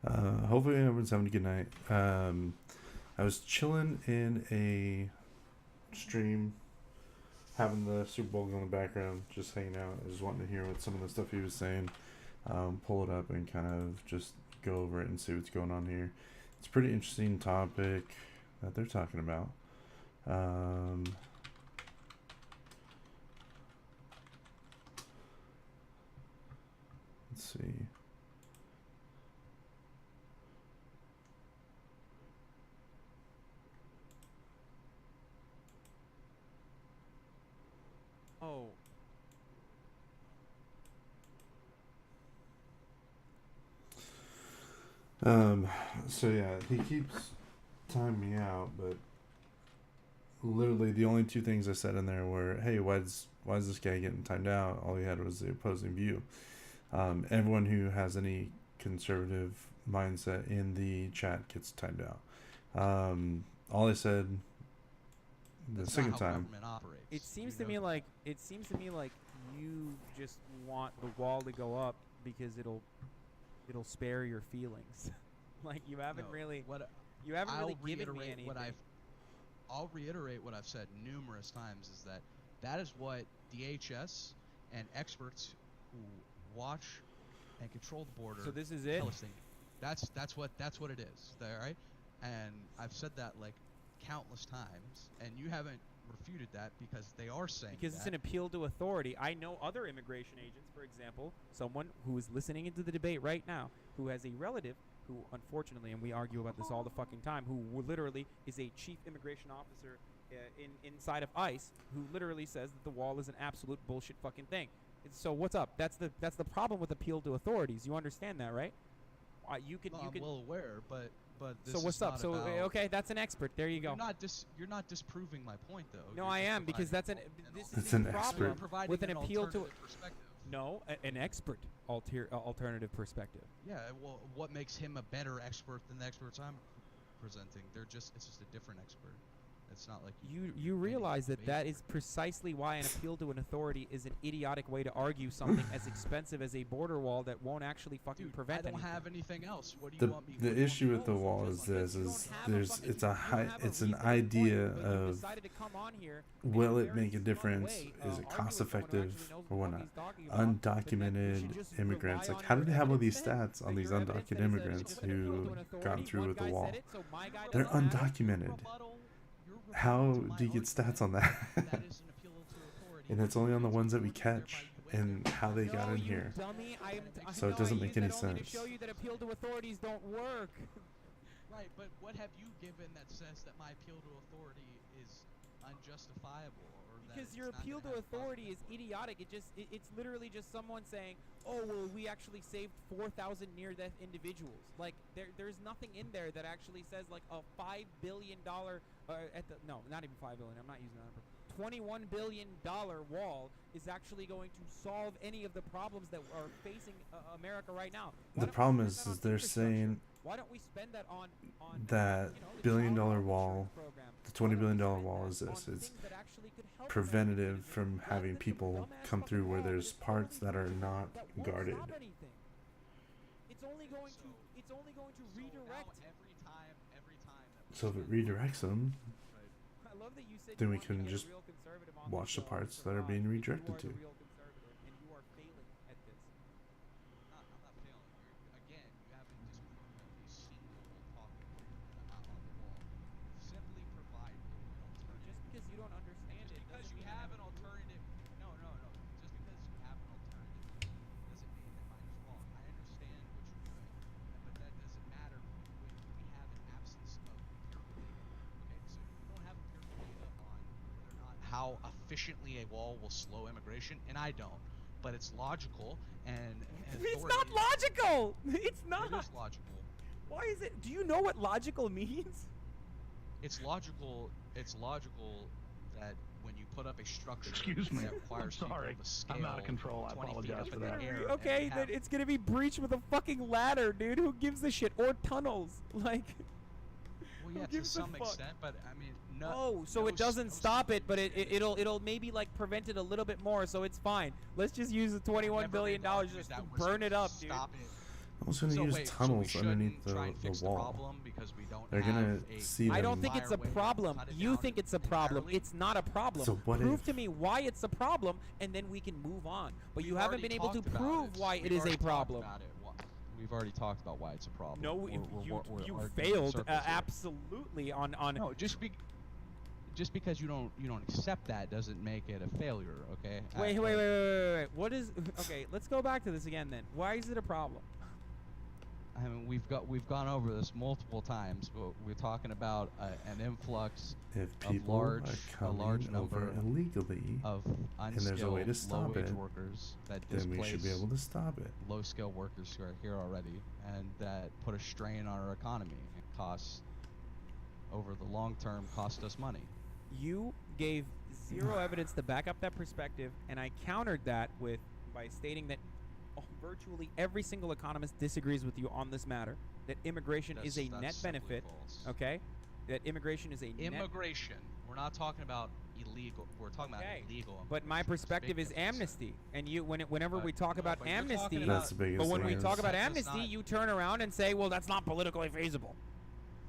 Hopefully everyone's having a good night. I was chilling in a stream, having the Super Bowl going in the background, just hanging out. I just wanting to hear what some of the stuff he was saying. Pull it up and kind of just go over it and see what's going on here. It's a pretty interesting topic that they're talking about. Let's see. Oh. So yeah, he keeps timing me out, but literally the only two things I said in there were, "Hey, why is this guy getting timed out?" All he had was the opposing view. Everyone who has any conservative mindset in the chat gets timed out. All I said the That's second not how time. government operates. It seems You to me know like you just want the wall to go up because it'll spare your feelings. Like you haven't no, really what you haven't I'll really given me reiterate anything. what I'll reiterate what I've said numerous times is that is what DHS and experts who watch and control the border So this is it? tell us things. That's what it is. There, right? And I've said that like countless times, and you haven't refuted that because they are saying Because it's an appeal to authority. I know other immigration agents, for example, someone who is listening into the debate right now, who has a relative who, unfortunately, and we argue about this all the fucking time, who literally is a chief immigration officer inside of ICE, who literally says that the wall is an absolute bullshit fucking thing. So what's up? That's the problem with appeal to authorities. You understand that, right? You can. I'm well aware, but this So what's is up? not So about, okay, that's an expert. There you go. You're not disproving my point though. No, You're I just am, because that's providing this It's is the an problem expert. You're providing with an appeal to alternative perspective. no, an expert alternative perspective. Yeah, well, what makes him a better expert than the experts I'm presenting? It's just a different expert. It's not like You realize that that is precisely why an appeal to an authority is an idiotic way to argue something as expensive as a border wall that won't actually fucking Dude, prevent I don't anything. have anything else. What do you want me? The what do you issue want with me the to wall do? is Just because this: you is don't have there's fucking- it's a you don't high have a it's an reasonable idea point, but you of decided to come on here in will a it very make a smart difference? way, Is argue it with cost someone who effective actually knows or what whatnot? he's talking about, but then we should Undocumented just immigrants. rely Like, on how your do they have all evidence these then? stats on Like these your evidence undocumented that is immigrants just an appeal to who an authority. gone through One with the guy wall? said it, so my guy They're doesn't matter. undocumented. Your rebuttal How to my do you get argument stats on that? that is an appeal to authority. And it's only on the ones that we Thereby catch you win. and how they got No, in you here. dummy. So it no, doesn't I make use any that only to sense. show you that appeal to authorities don't work. Right, but what have you given that says that my appeal to authority is unjustifiable, or that Because it's your not appeal gonna to have a authority is positive idiotic. It's literally just someone saying, "Oh well, we actually saved 4,000 near-death individuals." Like there's nothing in there that actually says like a $5 billion no, not even 5 billion. I'm not using that number. $21 billion wall is actually going to solve any of the problems that are facing America right now. Why The don't we problem spend is that on they're infrastructure? saying Why don't we spend that on that the billion-dollar child health wall, insurance program? the Why don't $20 billion we spend wall that is this. on It's things that actually could help preventative Americans, from rather having than some people dumbass come fucking through where wall there's that is parts totally that are bullshit, not that won't guarded. stop anything. It's only going to redirect. every time that So if it redirects them, I love that you said then you we want me to can get a just real conservative on watch this the parts for that are being God, redirected you to. are the real conservative, and you are failing at this. I'm not failing. Again, you haven't disproven a single talking point on the wall. You've simply provided an alternative. Just because you don't understand it Because doesn't you mean I have an to prove it. alternative. No. Just because you have an alternative doesn't mean that mine is wrong. I understand what you're doing, but that doesn't matter when we have an absence of empirical data. Okay, so you don't have empirical data on whether or not how efficiently a wall will slow immigration, and I don't. But it's logical, and It's not logical. It's not. It is logical. Why is it? Do you know what logical means? It's logical. It's logical that when you put up a structure Excuse me. that requires I'm sorry. people to scale I'm out of control. I 20 feet apologize up for in the that. air and Okay, you then have- it's gonna be breached with a fucking ladder, dude. Who gives a shit? Or tunnels, like. Well, Who yeah, to gives a some fuck? extent, but I mean, no. Oh, so no it doesn't no stop it, but scientific it'll maybe like prevent it a little bit more, so it's fine. Let's just use the I've $21 never billion made the argument just that to was burn it up, dude. stop it. I was gonna So use wait, so we tunnels shouldn't underneath try and the fix wall. the problem because we don't They're have gonna a see I don't them. think it's a fire way to problem. cut it You down think it's a problem. entirely? It's not a problem. So what Prove if- to me why it's a problem, and then we can move on. But you We've haven't already been able to talked about prove it. why We've it is already a talked problem. about it. We've already talked about why it's a problem. No, We're you arguing in failed circles here. absolutely on. No, just because you don't accept that doesn't make it a failure, okay? Wait. What is? Okay, let's go back to this again. Then, why is it a problem? I mean, we've gone over this multiple times, but we're talking about an influx If of people large, are a large coming over number illegally, of there's a way to unskilled, stop low-wage it, workers that then we displace should be able to stop it. low-skilled workers who are here already, and that put a strain on our economy and costs, over the long term, cost us money. You gave zero evidence to back up that perspective, and I countered that by stating that virtually every single economist disagrees with you on this matter. That immigration is a net That's simply benefit. false. Okay, that immigration is a net. Immigration. We're not talking about illegal. We're talking Okay, about illegal. but my immigration. There's perspective big is differences. amnesty, and whenever But- we talk no, about but you're talking amnesty, about- That's the biggest but when we thing talk is- about That does amnesty, not- you turn around and say, "Well, that's not politically feasible."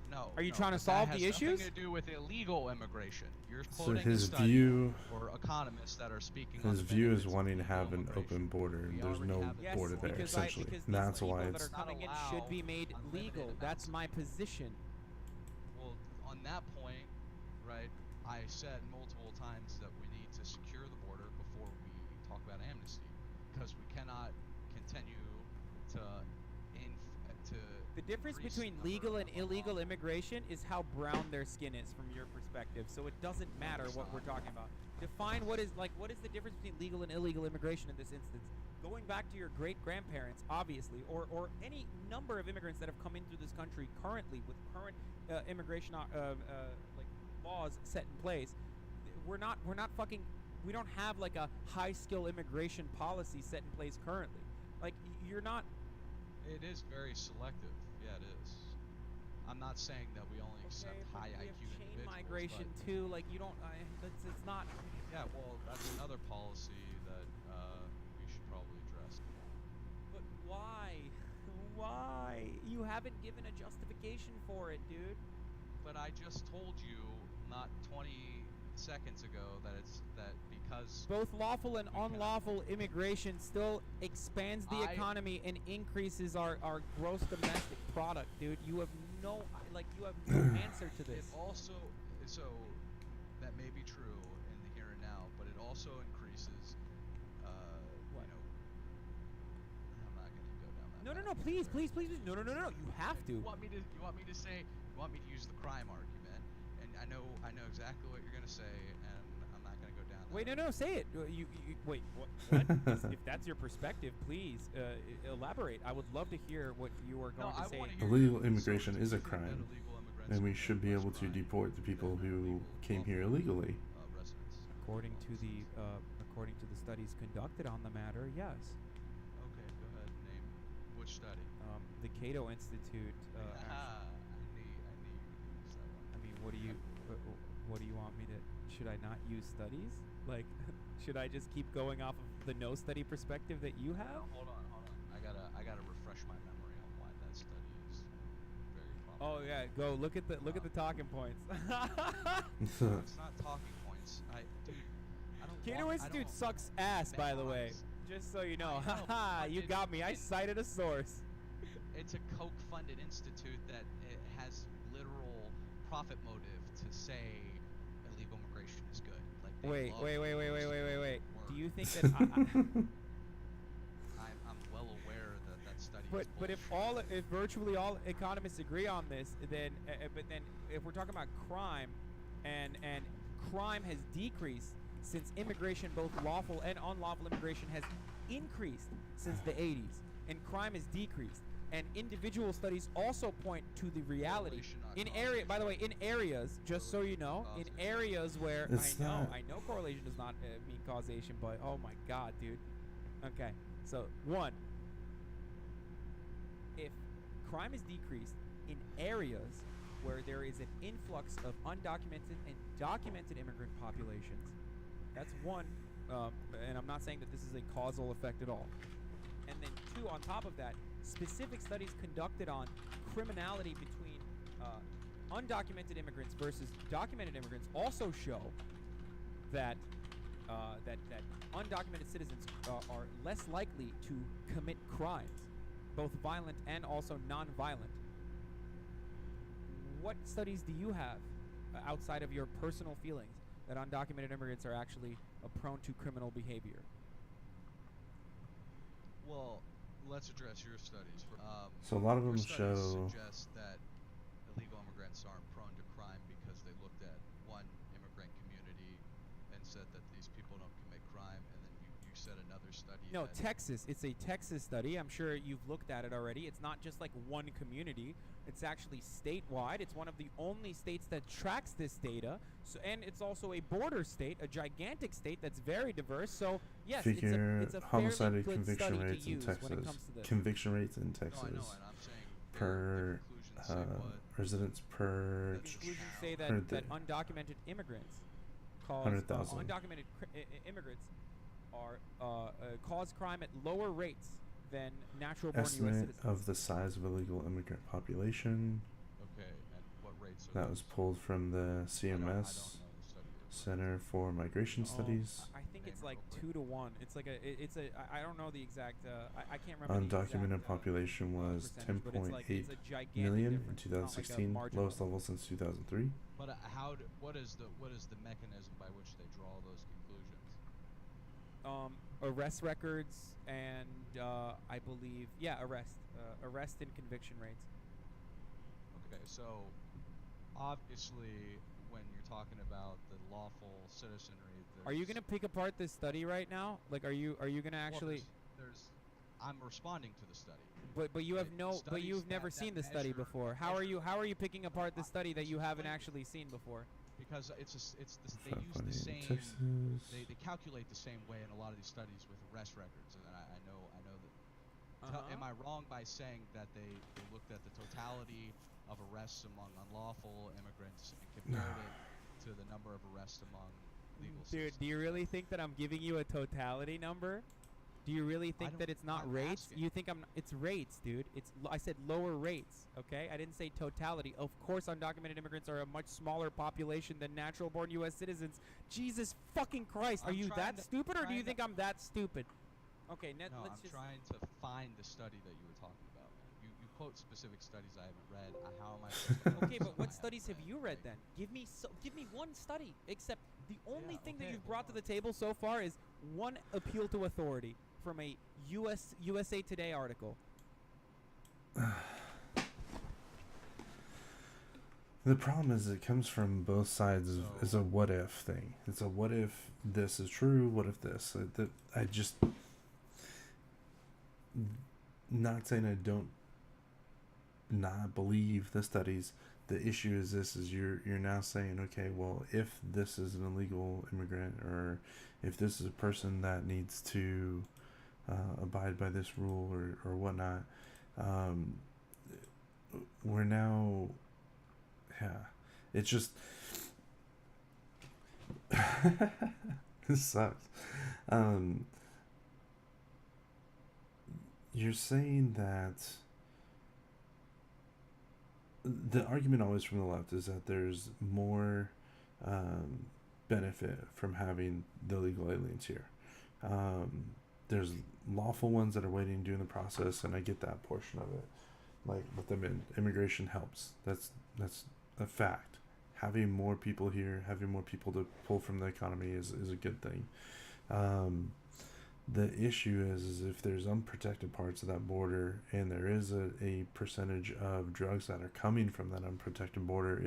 No. Are you no, trying to but solve that the has issues? Nothing to do with illegal immigration. You're So quoting a his study view, or economists that are speaking. on his the view is benefits of wanting to illegal have an immigration. open border. We There's already no have a Yes, border there, because essentially. because And that's these why people that it's are coming in should be made unlimited legal. amounts That's of my people. position. Well, on that point, right, I said multiple times that we need to secure the border before we talk about amnesty, because we cannot continue to The difference increase between the number legal and of illegal unlawful- immigration is how brown their skin is from your perspective. So it doesn't matter it's what not. we're talking about. Define what is the difference between legal and illegal immigration in this instance. Going back to your great grandparents, obviously, or any number of immigrants that have come into this country currently with current immigration like laws set in place. We're not fucking. We don't have like a high skill immigration policy set in place currently. Like you're not. It is very selective. Yeah, it is. I'm not saying that we only accept but high we IQ have chain individuals, migration but too. Like you don't. It's not. yeah, well, that's another policy that we should probably address. But why? Why? You haven't given a justification for it, dude. But I just told you not 20 seconds ago that because Both lawful and We cannot- unlawful immigration still expands the I- economy and increases our gross domestic product, dude. You have no answer to it this. also so that may be true in the here and now, but it also increases. What? You know, I'm not gonna go down that. No, path. please. No. You have to. You want me to use the crime argument, and I know exactly what you're gonna say, and I'm not gonna go down that. Wait, no, say it. You wait. What? If that's your perspective, please elaborate. I would love to hear what you are going No, to say. I wanna hear Illegal so immigration do you is a think that crime, illegal immigrants and we commit should be less able to crime deport the people than who illegal came here lawful, illegally. Residents. According to the studies conducted on the matter, yes. Okay, go ahead. Name which study? The Cato Institute. I knew you used that one. I mean, what do you want me to? Should I not use studies? Like, should I just keep going off of the no study perspective that you have? Hold on. I gotta refresh my memory on why that study is very Oh problematic. yeah, go look at the talking points. It's not talking points. I don't Cato want- I Institute don't sucks ass, by the way. memorize. Just so you know. I know, Haha, but you it- got me. I it- cited a source. It's a Koch-funded institute that it has literal profit motive to say illegal immigration is good. Like they Wait. love Do using you word. think that? I'm well aware that study. But is but if bullshit. if virtually all economists agree on this, then but then if we're talking about crime, and crime has decreased since immigration, both lawful and unlawful immigration, has increased since the 80s, and crime has decreased. And individual studies also point to the reality. Correlation, not In causation. by the way, in areas, just so you know, in Causation. areas where It's not- I know correlation does not mean causation, but oh my god, dude. Okay, so one, if crime is decreased in areas where there is an influx of undocumented and documented immigrant populations, that's one, and I'm not saying that this is a causal effect at all. And then two, on top of that, specific studies conducted on criminality between undocumented immigrants versus documented immigrants also show that that undocumented citizens are less likely to commit crimes, both violent and also non-violent. What studies do you have outside of your personal feelings that undocumented immigrants are actually prone to criminal behavior? Well, let's address your studies. So a lot of Your them studies show. suggest that illegal immigrants aren't prone to crime because they looked at one immigrant community and said that these people don't commit crime, and then you said another study. No, that Texas. It's a Texas study. I'm sure you've looked at it already. It's not just like one community. It's actually statewide. It's one of the only states that tracks this data. So, and it's also a border state, a gigantic state that's very diverse. So, yes, Figure it's a homicide fairly and good conviction study rates to in use when it Texas. comes to this. Conviction rates in No, I Texas know, and I'm saying per the conclusions say what? residents per. That's just Conclusions how- say that, Heard that the- undocumented immigrants cause 100,000. undocumented immigrants are cause crime at lower rates than natural-born U.S. Estimate citizens. of the size of illegal immigrant population. Okay, and what rates are That those? was pulled from the I don't know CMS the study. Center for Migration Studies. I think it's Name it like real quick. 2 to 1. It's like I don't know the exact. I can't remember. the Undocumented exact, population was percentage, but it's like, 10.8 it's a gigantic million in difference. It's not like a 2016, marginal. lowest level since 2003. But what is the mechanism by which they draw those conclusions? Arrest records and I believe arrest and conviction rates. Okay, so obviously when you're talking about the lawful citizenry, Are you gonna pick apart this study right now? Like, are you gonna actually? I'm responding to the study. But you have Right, no. But studies you've never that seen the study measure- before. How are you picking apart the study that you haven't actually seen before? Because they use the 5.8 same. Texas. They calculate the same way in a lot of these studies with arrest records, and I know that. Uh-huh. Am I wrong by saying that they looked at the totality of arrests among unlawful immigrants and compared it to the number of arrests among legal Dude, citizens? do you really think that I'm giving you a totality number? Do you really think don't- that it's not I'm rates? asking. You think it's rates, dude. I said lower rates, okay? I didn't say totality. Of course, undocumented immigrants are a much smaller population than natural-born U.S. citizens. Jesus fucking Christ, are I'm you trying that to- stupid, or do you trying think to- I'm that stupid? Okay, No, let's I'm just. trying to find the study that you were talking about. You quote specific studies I haven't read. How am I supposed to know Okay, but something what I studies have haven't you read okay? then? Give me one study. Except the only Yeah, thing that okay, you've hold brought to on. the table so far is one appeal to authority from a USA Today article. The problem is it comes from both sides. It's So- a what if thing. It's a what if this is true, what if this. I just, not saying I don't not believe the studies. The issue is this: is you're now saying, okay, well, if this is an illegal immigrant, or if this is a person that needs to abide by this rule or whatnot, we're now, yeah, it's just this sucks. You're saying that the argument always from the left is that there's more benefit from having the illegal aliens here. There's lawful ones that are waiting during the process, and I get that portion of it. Like, with them in immigration helps. That's a fact. Having more people here, having more people to pull from the economy is a good thing. The issue is if there's unprotected parts of that border, and there is a percentage of drugs that are coming from that unprotected border,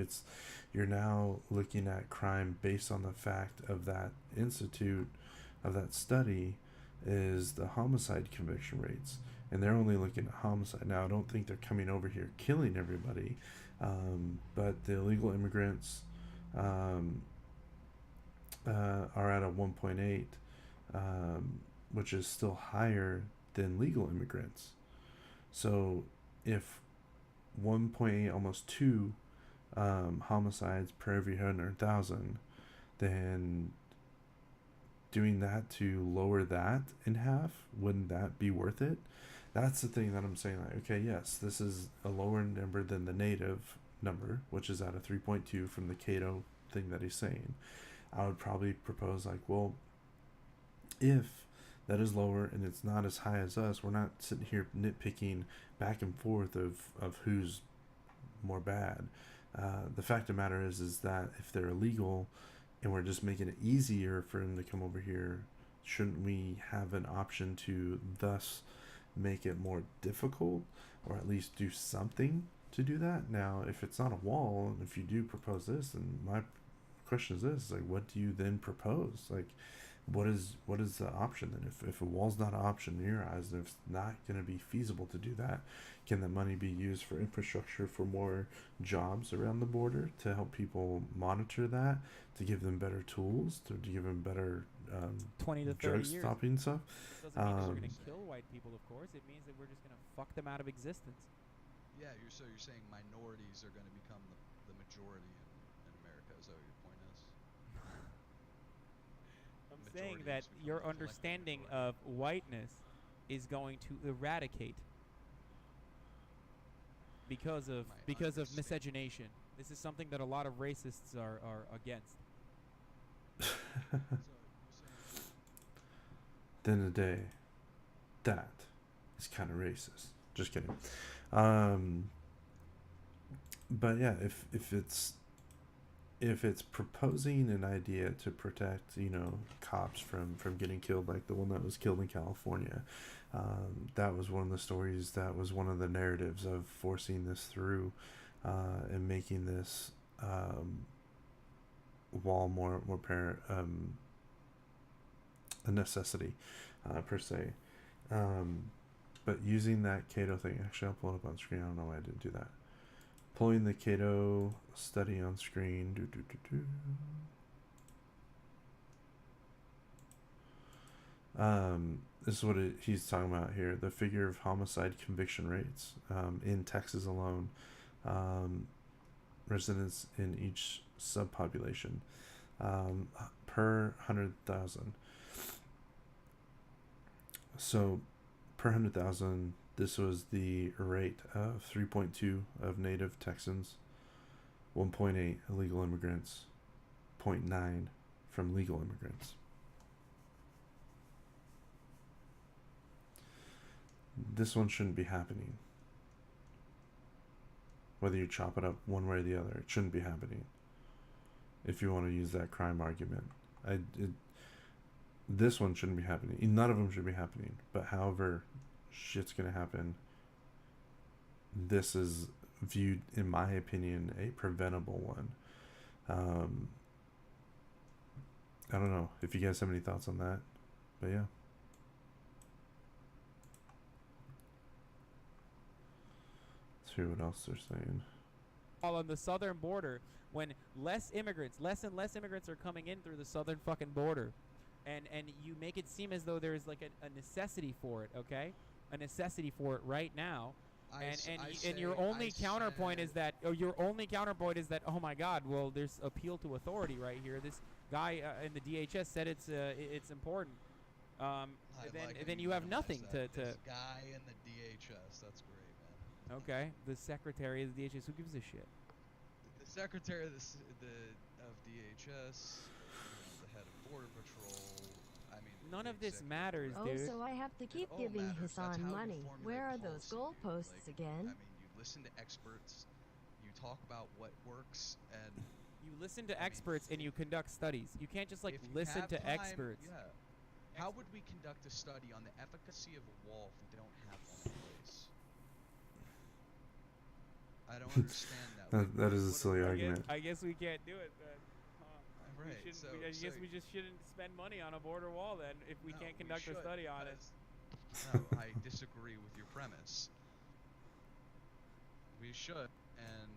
you're now looking at crime based on the fact of that institute, of that study, is the homicide conviction rates. And they're only looking at homicide. Now, I don't think they're coming over here killing everybody, but the illegal immigrants are at a 1.8, which is still higher than legal immigrants. So if 1.8, almost 2 homicides per every 100,000, then doing that to lower that in half, wouldn't that be worth it? That's the thing that I'm saying. Like, okay, yes, this is a lower number than the native number, which is at a 3.2 from the Cato thing that he's saying. I would probably propose like, well, if that is lower and it's not as high as us, we're not sitting here nitpicking back and forth of who's more bad. The fact of the matter is that if they're illegal and we're just making it easier for them to come over here, shouldn't we have an option to thus make it more difficult, or at least do something to do that? Now, if it's not a wall, and if you do propose this, then my question is this: like, what do you then propose? Like, what is the option then? If a wall's not an option in your eyes, and if it's not going to be feasible to do that, can the money be used for infrastructure, for more jobs around the border, to help people monitor that, to give them better tools, to give them better 20 to 30 drug years. stopping stuff? Doesn't mean that we're going to kill white people, of course. It means that we're just going to fuck them out of existence. Yeah, you're saying minorities are going to become the majority in America. Is that what your point is? I'm Majority saying is that becoming your the collective understanding majority. of whiteness is going to eradicate because of My because of understanding. miscegenation. This is something that a lot of racists are against. So you're saying At the end of the day, that is kind of racist. Just kidding. But yeah, if it's proposing an idea to protect, cops from getting killed, like the one that was killed in California, that was one of the stories, that was one of the narratives of forcing this through, and making this wall more a necessity, per se. But using that Cato thing, actually, I'll pull it up on screen. I don't know why I didn't do that. Pulling the Cato study on screen. This is what he's talking about here. The figure of homicide conviction rates in Texas alone, residents in each subpopulation, per 100,000. So, per 100,000, this was the rate of 3.2 of native Texans, 1.8 illegal immigrants, 0.9 from legal immigrants. This one shouldn't be happening. Whether you chop it up one way or the other, it shouldn't be happening. If you want to use that crime argument, this one shouldn't be happening. None of them should be happening. But however shit's gonna happen, this is viewed, in my opinion, a preventable one. I don't know if you guys have any thoughts on that, but yeah. Let's hear what else they're saying. All on the southern border, when less and less immigrants are coming in through the southern fucking border, and you make it seem as though there's like a necessity for it, okay? A necessity for it right now. And your only counterpoint is that, oh my God, well, there's appeal to authority right here. This guy in the DHS said it's important. Then you have nothing to. This guy in the DHS, that's great, man. Okay, the secretary of the DHS, who gives a shit? The secretary of of DHS, the head of Border Patrol. I mean, None the of this executive matters, director. Oh, dude. so I have to keep It all giving matters. That's Hassan how we money. formulate Where are those policy, man. goalposts again? I mean, you listen to experts, you talk about what works, and You listen to I mean, experts and you conduct studies. You can't just like if you listen have to time, experts. Yeah. How would we conduct a study on the efficacy of a wall if we don't have one in place? I don't understand that. That is a What silly are- argument. I guess we can't do it then. Right, I so- guess so- we just shouldn't spend money on a border wall then if we No, can't conduct a should, study on it. because- No, I disagree with your premise. We should, and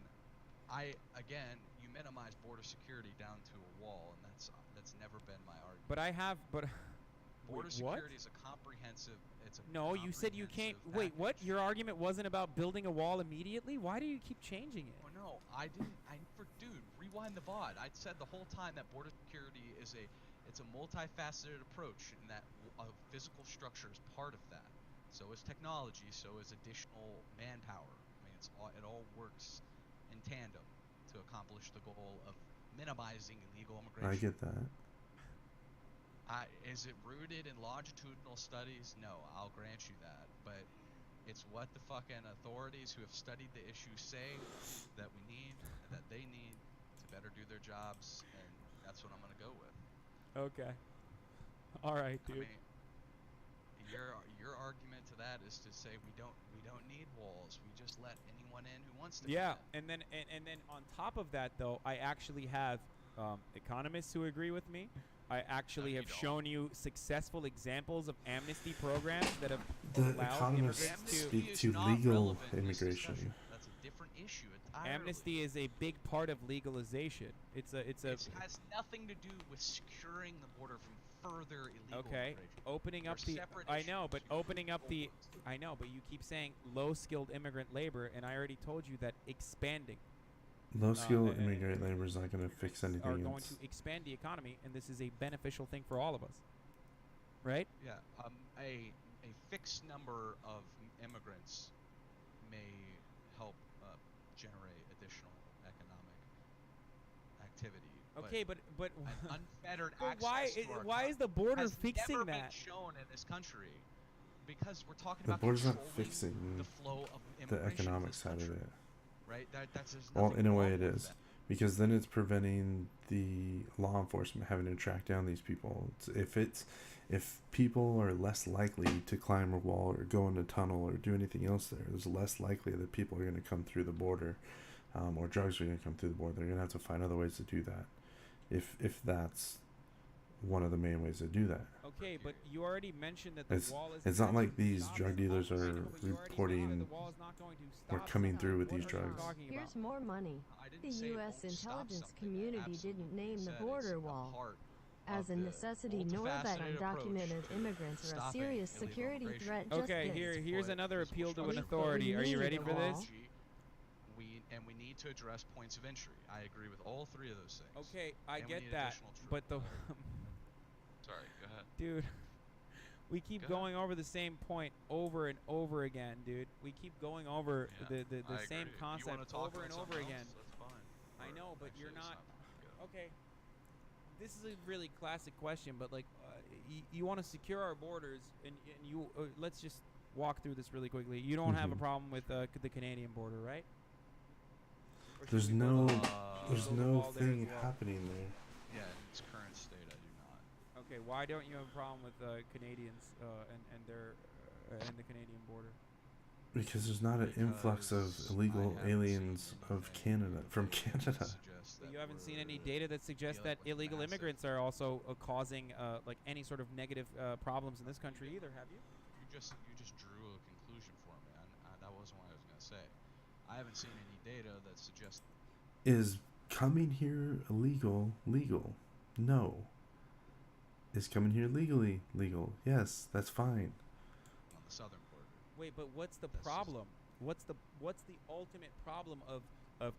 you minimize border security down to a wall, and that's never been my argument. But Border wait, what? security is a comprehensive. It's a No, you said you can't. comprehensive Wait, what? package. Your argument wasn't about building a wall immediately? Why do you keep changing it? Oh no, I didn't. Dude, rewind the VOD. I said the whole time that border security it's a multifaceted approach, and that a physical structure is part of that. So is technology. So is additional manpower. I mean, it all works in tandem to accomplish the goal of minimizing illegal I immigration. get that. Is it rooted in longitudinal studies? No, I'll grant you that. But it's what the fucking authorities who have studied the issue say that we need, that they need to better do their jobs, and that's what I'm gonna go with. Okay. All right, I dude. mean, your argument to that is to say we don't need walls. We just let anyone in who wants to Yeah, come in. and then on top of that, though, I actually have economists who agree with me. I actually you have don't. shown you successful examples of amnesty programs that have The allowed economists immigrants to. speak is to not legal relevant in this immigration. discussion. That's a different issue entirely. Amnesty is a big part of legalization. It's a It has nothing to do with securing the border from further illegal okay. immigration. Opening up They're the separate I know, issues. but You opening up the forwards. I know, but you keep saying low-skilled immigrant labor, and I already told you that expanding Low skill and- immigrant labor is not going to fix are anything. going It's, to expand the economy, and this is a beneficial thing for all of us, right? Yeah, a fixed number of immigrants may help generate additional economic activity. Okay, but an unfettered but access to our why is the border has fixing never that? been shown in this country, because we're talking the about border's not controlling fixing the flow of the immigration to economic this side of country, it. right? That's there's Well, nothing in a way wrong it with is. that. Because then it's preventing the law enforcement having to track down these people. If people are less likely to climb a wall or go in a tunnel or do anything else there, there's less likely that people are going to come through the border, or drugs are going to come through the border. They're going to have to find other ways to do that, if that's one of the main ways to do that. Okay, but you already mentioned that the It's wall is. it's not like going to these stop drug it. dealers I know, are but you already mentioned that reporting the wall is not going to or stop coming something. through with What these are you drugs. talking about? Here's more money. I didn't The say it U.S. won't stop intelligence something. community Absolutely. didn't name the Said it's border the wall heart as a of the necessity, nor that multifaceted undocumented approach immigrants are a stopping serious illegal security immigration. threat. Just Okay, this. here's another Physical appeal to an structure, authority. Are you need ready a for this? wall. We need to address points of entry. I agree with all three of those things. Okay, I And we get need that, additional but the Sorry, go ahead. dude, we keep Go ahead. going over the same point over and over again, dude. We keep going over Yeah, the I same agree. You wanna concept talk over about and over something again. else? That's fine. I Or know, but you're actually, it's not. good. Okay, this is a really classic question, but like, you want to secure our borders, and you let's just walk through this really quickly. You don't have a Mhm. problem with the Canadian border, right? Or should There's we no build there's build a no wall there as thing well? happening there. Yeah, in its current state, I do not. Okay, why don't you have a problem with Canadians and their and the Canadian border? Because there's not an influx of Because illegal I haven't aliens seen of anything Canada from that Canada. suggests But that you haven't seen any we're data that suggests dealing that with illegal massive- immigrants are also causing like any sort of negative problems in this country either, have you? You just drew a conclusion for me, and that wasn't what I was gonna say. I haven't seen any data that suggests Is coming here illegal legal? No. Is coming here legally legal? Yes, that's fine. on the southern border. Wait, but what's the That's just- problem? What's the ultimate problem of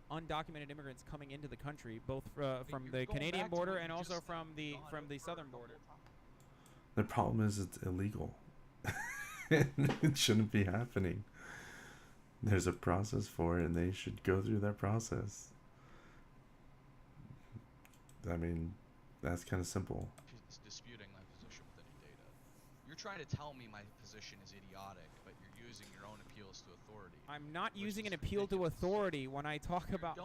undocumented immigrants coming into the country, both from You're the going Canadian back to border what and you also just from the gone over southern the whole border? time. The problem is it's illegal. It shouldn't be happening. There's a process for it, and they should go through that process. I mean, that's kind of simple. He's disputing my position with any data. You're trying to tell me my position is idiotic, but you're using your own appeals to authority. I'm not Which using is an appeal to ridiculous. authority when I talk about.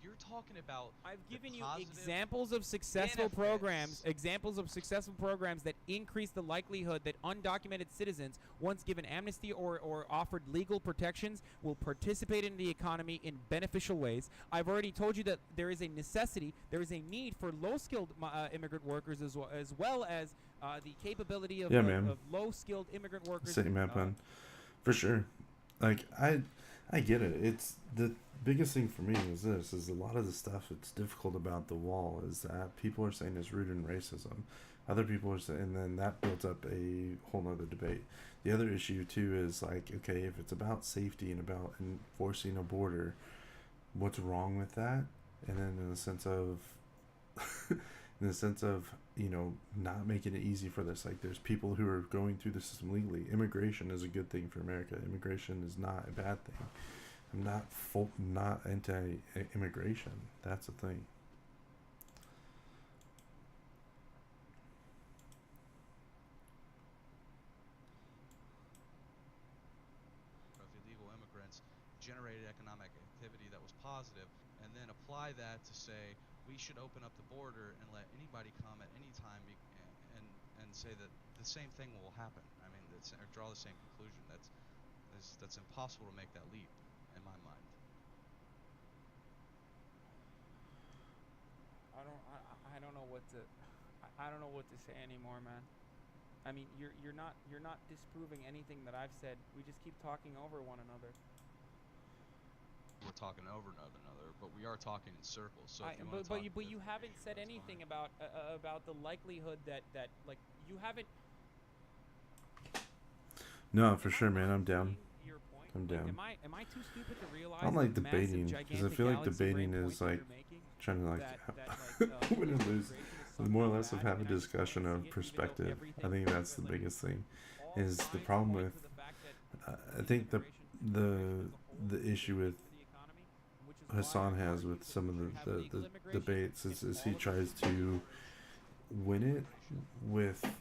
You're talking about. I've the given you positive examples of successful programs, benefits. that increase the likelihood that undocumented citizens, once given amnesty or offered legal protections, will participate in the economy in beneficial ways. I've already told you that there is a necessity, there is a need for low-skilled immigrant workers as well as the capability of, Yeah, of, man. of low-skilled immigrant workers. Same happen. For sure. Like I get it. It's the biggest thing for me is this is a lot of the stuff that's difficult about the wall is that people are saying it's rooted in racism. Other people are saying, and then that builds up a whole nother debate. The other issue too is like, okay, if it's about safety and about enforcing a border, what's wrong with that? And then in the sense of you know, not making it easy for this. Like, there's people who are going through the system legally. Immigration is a good thing for America. Immigration is not a bad thing. I'm not anti-immigration. That's the thing. Of illegal immigrants generated economic activity that was positive, and then apply that to say we should open up the border and let anybody come at any time, and say that the same thing will happen. I mean, or draw the same conclusion. That's impossible to make that leap in my mind. I don't know what to I don't know what to say anymore, man. I mean, you're not disproving anything that I've said. We just keep talking over one another. We're talking over another, but we are talking in circles. So if you But wanna talk you haven't said that's anything fine. about the likelihood that like you haven't. No, for Am I sure, man. not I'm down. seeing your point? I'm Like, down. am I too stupid to realize I don't like the massive, debating because I gigantic feel like galaxy debating brain is point that like you're making? trying to like That win or lose. immigration is More or somehow less of bad. have a I mean, I just discussion don't of see it, even though perspective. I everything think that's the like, biggest thing. all Is the signs problem point with to the fact that I think the immigration the as a whole the issue with is the economy, which is why Hassan I has argue with that some we of should have the legal immigration debates in is all he of the tries countries. to win it with Legal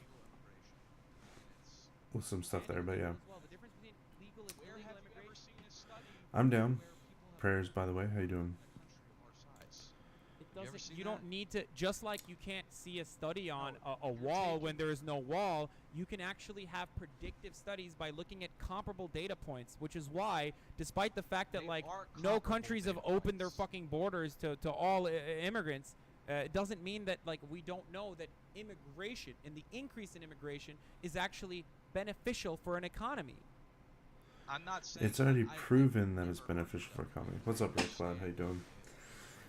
immigration. some stuff And there. But yeah, illegal as well. The difference between legal and Where illegal have you ever immigration, seen a study I'm down. where people have Prayers, moved by the way. How you doing? in a country of our size? it You ever doesn't. seen You don't that? need to. Just like you can't see a study on No, a you're wall when taking- there is no wall, you can actually have predictive studies by looking at comparable data points. Which is why, despite the fact that They like are no comparable countries have data opened their points. fucking borders to all immigrants, it doesn't mean that like we don't know that immigration and the increase in immigration is actually beneficial for an economy. I'm not saying It's already I've proven that never it's heard beneficial for that economy. people What's up, Red Cloud? How you understand doing? immigration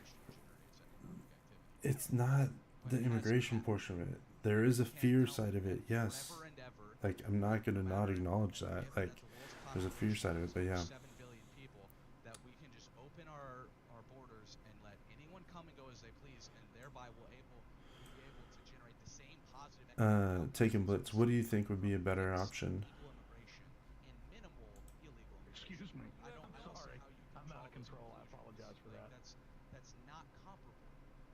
generates economic activity. It's not But the it hasn't immigration happened. portion of it. There is a You can't fear tell side me of that it. Yes. forever and ever, Like I'm not gonna no not matter acknowledge given that. Like the world's there's a fear side of it. But population yeah. is over 7 billion people, that we can just open our borders and let anyone come and go as they please, and thereby we'll be able to generate the same positive economic Taking outcomes Blitz. What do you think would from be a better mixed option? legal immigration and minimal illegal immigration. Excuse me. I don't see Sorry. how you I'm out of control control. I those apologize for like, that. That's not comparable,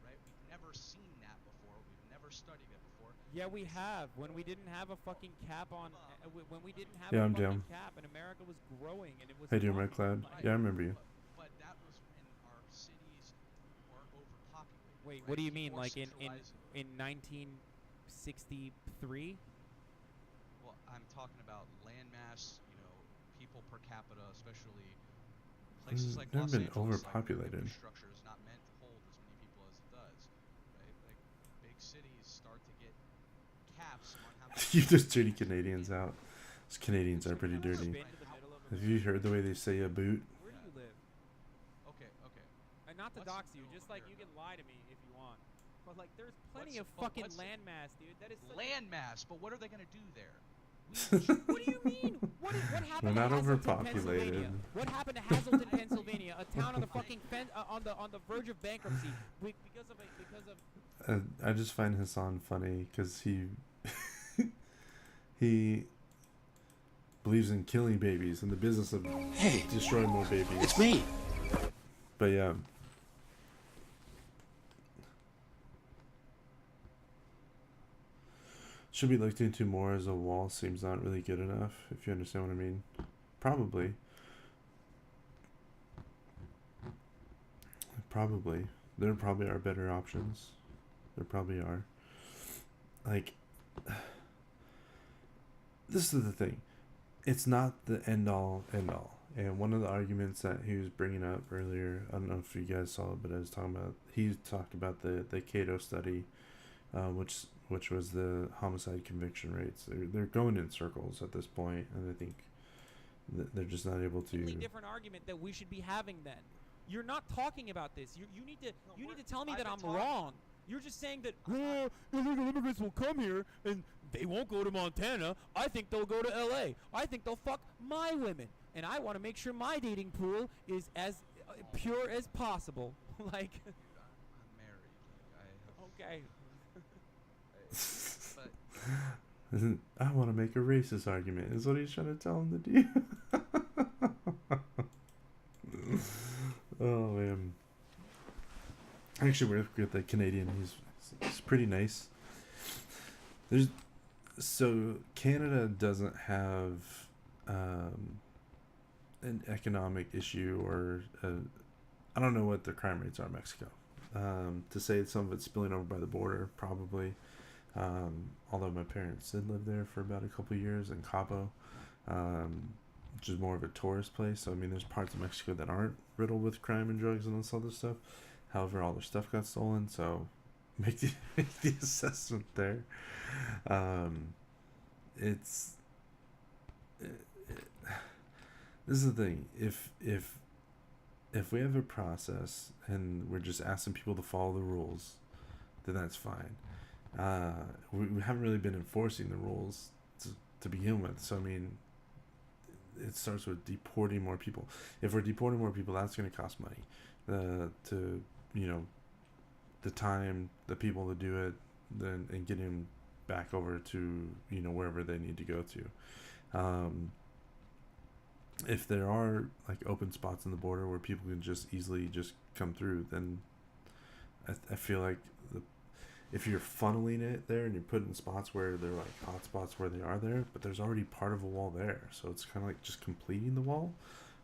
right? We've never seen that before. We've never studied it before. Yeah, we have. When we didn't have a fucking cap on, when we didn't have Yeah, a I'm fucking down. cap, and America was growing, and it was. Hey, doing fun. Red Cloud? Like, Yeah, I remember you. But that was when our cities weren't overpopulated. Wait, right? what do you mean? More Like in centralized- 1963? Well, I'm talking about land mass. People per capita, especially places like never Los been Angeles. Like, overpopulated. their infrastructure is not meant to hold as many people as it does, right? Like big cities start to get caps on how many. You just dirty Canadians out. Those Canadians are pretty Have you ever dirty. been to the middle of Have you heard the way they say a boot? Where do you live? Okay. Not to What's dox the you, middle just of like you can America? lie to me if you want. But like, there's plenty What's- of but fucking what's- landmass, dude. That is such a- Land mass, but what are they gonna do there? What do you mean? What happened We're to not Hazleton, overpopulated. Pennsylvania? What happened to Hazleton, Pennsylvania? A town on the fucking on the verge of bankruptcy because of I just find Hassan funny because he he believes in killing babies and the business of destroying more babies. It's me. But yeah. Should be looked into more as a wall seems not really good enough, if you understand what I mean. Probably. Probably. There probably are better options. There probably are. Like, this is the thing. It's not the end all. And one of the arguments that he was bringing up earlier, I don't know if you guys saw it, but I was talking about, he talked about the Cato study, which was the homicide conviction rates. They're going in circles at this point, and I think they're just not able to. completely different argument that we should be having then. You're not talking about this. You need to tell me I've that been I'm talking- wrong. You're just saying that illegal immigrants will come here and they won't go to Montana. I think they'll go to LA. I think they'll fuck my women. And I want to make sure my dating pool is as pure as possible. Like, I'm married. Like, I have. okay. But I want to make a racist argument. Is what he's trying to tell him to do. Oh man. I actually work with a Canadian. He's pretty nice. So Canada doesn't have an economic issue or I don't know what the crime rates are in Mexico. To say some of it's spilling over by the border, probably. Although my parents did live there for about a couple of years in Cabo, which is more of a tourist place. So I mean, there's parts of Mexico that aren't riddled with crime and drugs and all this other stuff. However, all their stuff got stolen, so make the assessment there. It's this is the thing. If we have a process and we're just asking people to follow the rules, then that's fine. We haven't really been enforcing the rules to begin with. So I mean, it starts with deporting more people. If we're deporting more people, that's going to cost money. To the time, the people to do it, then and getting them back over to wherever they need to go to. If there are like open spots in the border where people can just easily just come through, then I feel like if you're funneling it there and you're putting spots where they're like hot spots where they are there, but there's already part of a wall there, so it's kind of like just completing the wall,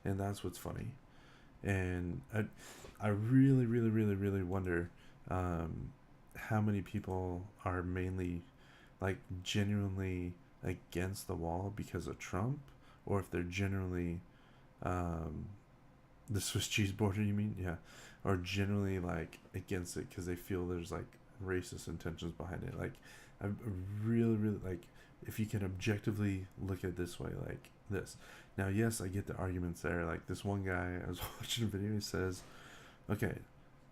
and that's what's funny. And I really, really, really, really wonder how many people are mainly like genuinely against the wall because of Trump, or if they're generally the Swiss cheese border, you mean? Yeah. Or generally like against it because they feel there's like racist intentions behind it. Like I really, really like if you can objectively look at it this way, like this. Now, yes, I get the arguments there. Like this one guy, I was watching a video, he says, okay,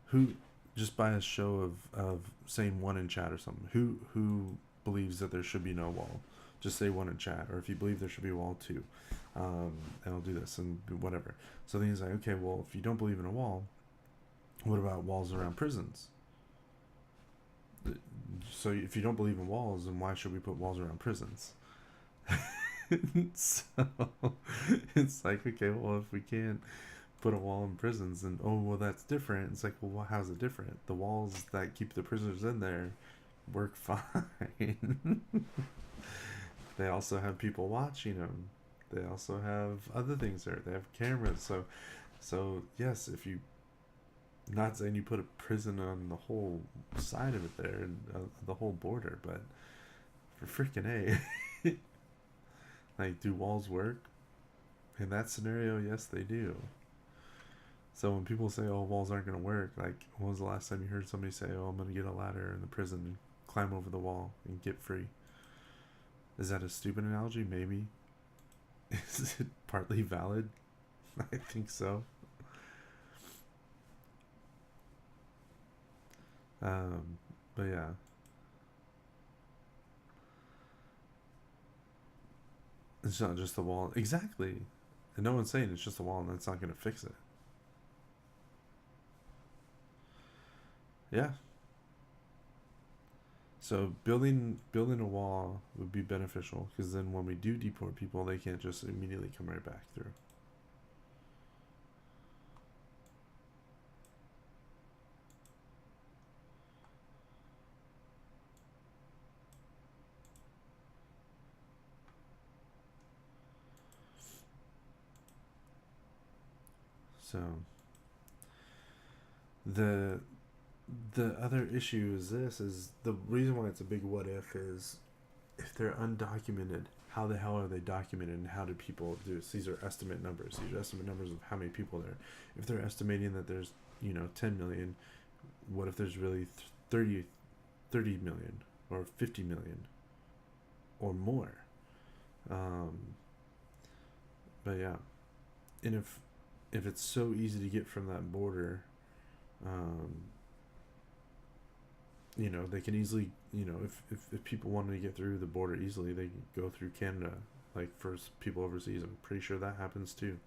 who, just by a show of saying one in chat or something, who believes that there should be no wall? Just say one in chat. Or if you believe there should be a wall, two. And I'll do this and whatever. So then he's like, okay, well, if you don't believe in a wall, what about walls around prisons? So if you don't believe in walls, then why should we put walls around prisons? So it's like, okay, well, if we can't put a wall in prisons, then well, that's different. It's like, well, how's it different? The walls that keep the prisoners in there work fine. They also have people watching them. They also have other things there. They have cameras. So yes, if you, not saying you put a prison on the whole side of it there and the whole border, but for freaking A, like, do walls work? In that scenario, yes, they do. So when people say, oh, walls aren't going to work, like, when was the last time you heard somebody say, oh, I'm going to get a ladder in the prison and climb over the wall and get free? Is that a stupid analogy? Maybe. Is it partly valid? I think so. But yeah. It's not just the wall. Exactly. And no one's saying it's just a wall and that's not going to fix it. Yeah. So building a wall would be beneficial because then when we do deport people, they can't just immediately come right back through. So the other issue is the reason why it's a big what if is if they're undocumented, how the hell are they documented and how do people do this? These are estimate numbers. These are estimate numbers of how many people there. If they're estimating that there's 10 million, what if there's really 30 million or 50 million or more? But yeah, and if it's so easy to get from that border, they can easily, if people wanted to get through the border easily, they can go through Canada, like for people overseas. I'm pretty sure that happens too.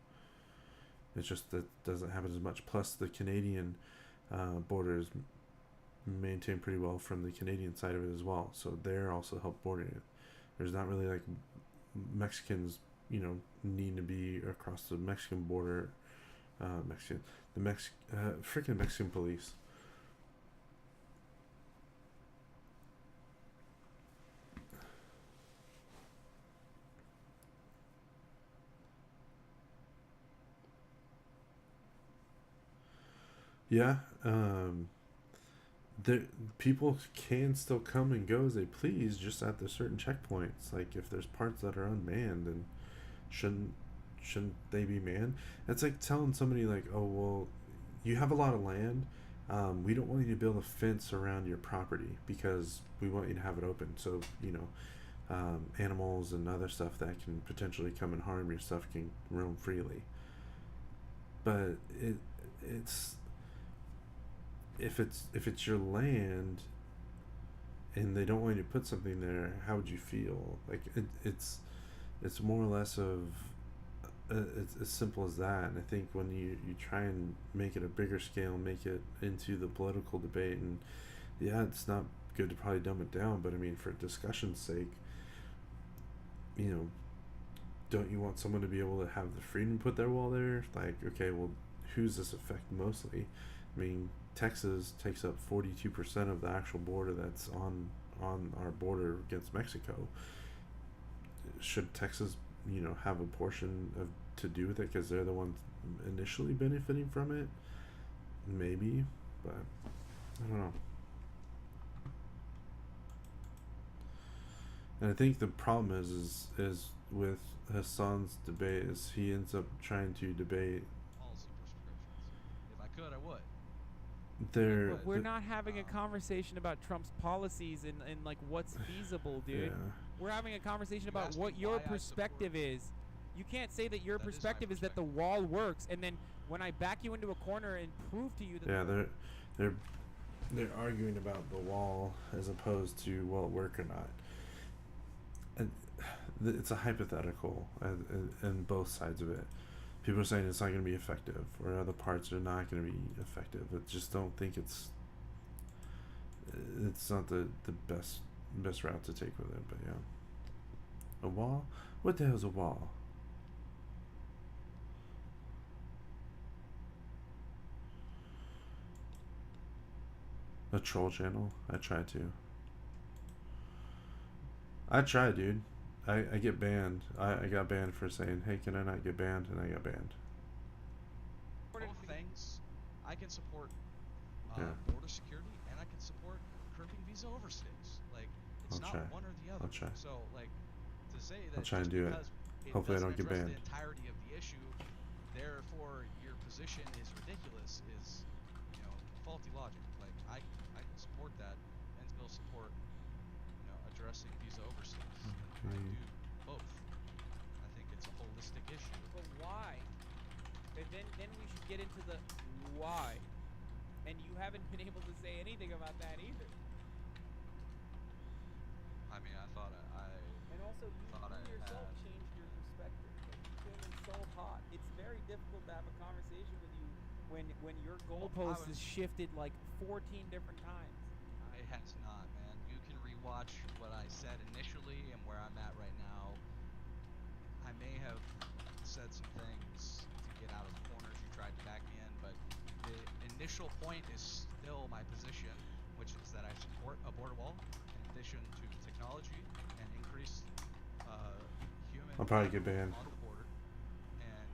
It's just that doesn't happen as much. Plus, the Canadian border is maintained pretty well from the Canadian side of it as well. So they're also help boarding it. There's not really like Mexicans, need to be across the Mexican border. Freaking Mexican police. Yeah, there people can still come and go as they please, just at the certain checkpoints. Like if there's parts that are unmanned, then shouldn't shouldn't they be manned? It's like telling somebody like, oh well, you have a lot of land. We don't want you to build a fence around your property because we want you to have it open. So animals and other stuff that can potentially come and harm your stuff can roam freely. But it's if it's your land and they don't want you to put something there, how would you feel? Like it's more or less of it's as simple as that. And I think when you try and make it a bigger scale, make it into the political debate, and yeah, it's not good to probably dumb it down, but I mean, for discussion's sake, you know, don't you want someone to be able to have the freedom to put their wall there? Like, okay, well, who's this affect mostly? I mean, Texas takes up 42% of the actual border that's on our border against Mexico. Should Texas, have a portion of to do with it because they're the ones initially benefiting from it? Maybe, but I don't know. And I think the problem is with Hassan's debate is he ends up trying to debate Policy prescriptions. If I could, I would. their But we're not having a conversation about Trump's policies and like what's feasible, dude. yeah. We're having a conversation You about asked what me your why I perspective support- is. You can't say that your That is my perspective is that the perspective. wall works, and then when I back you into a corner and prove to you that Yeah, the they're arguing about the wall as opposed to will it work or not. And it's a hypothetical and both sides of it. People are saying it's not going to be effective, or other parts are not going to be effective. I just don't think it's not the best route to take with it. But yeah, a wall. What the hell's a wall? A troll channel? I try to. I try, dude. I get banned. I got banned for saying, hey, can I not get banned? And I got banned. Both things, I can support Yeah. border security, and I can support curbing visa overstays. Like, it's I'll not try. one or the other. I'll try. So, like, to say that I'll try and just do it. because Hopefully I doesn't don't get address banned. the entirety of the issue, therefore your position is ridiculous, is, faulty logic. Like, I can support that and still support, addressing visa overstays. I Okay. do both. I think it's a holistic issue. But why? And then we should get into the why. And you haven't been able to say anything about that either. I mean, I thought I And also, Thought I you yourself had- changed your perspective. Like, you came in so hot. It's very difficult to have a conversation with you when your goalpost is was- shifted like 14 different times. It has not, man. You can rewatch what I said initially and where I'm at right now. I may have said some things to get out of the corners you tried to back me in, but the initial point is still my position, which is that I support a border wall in addition to technology and increased human I'll probably get banned. on the border. And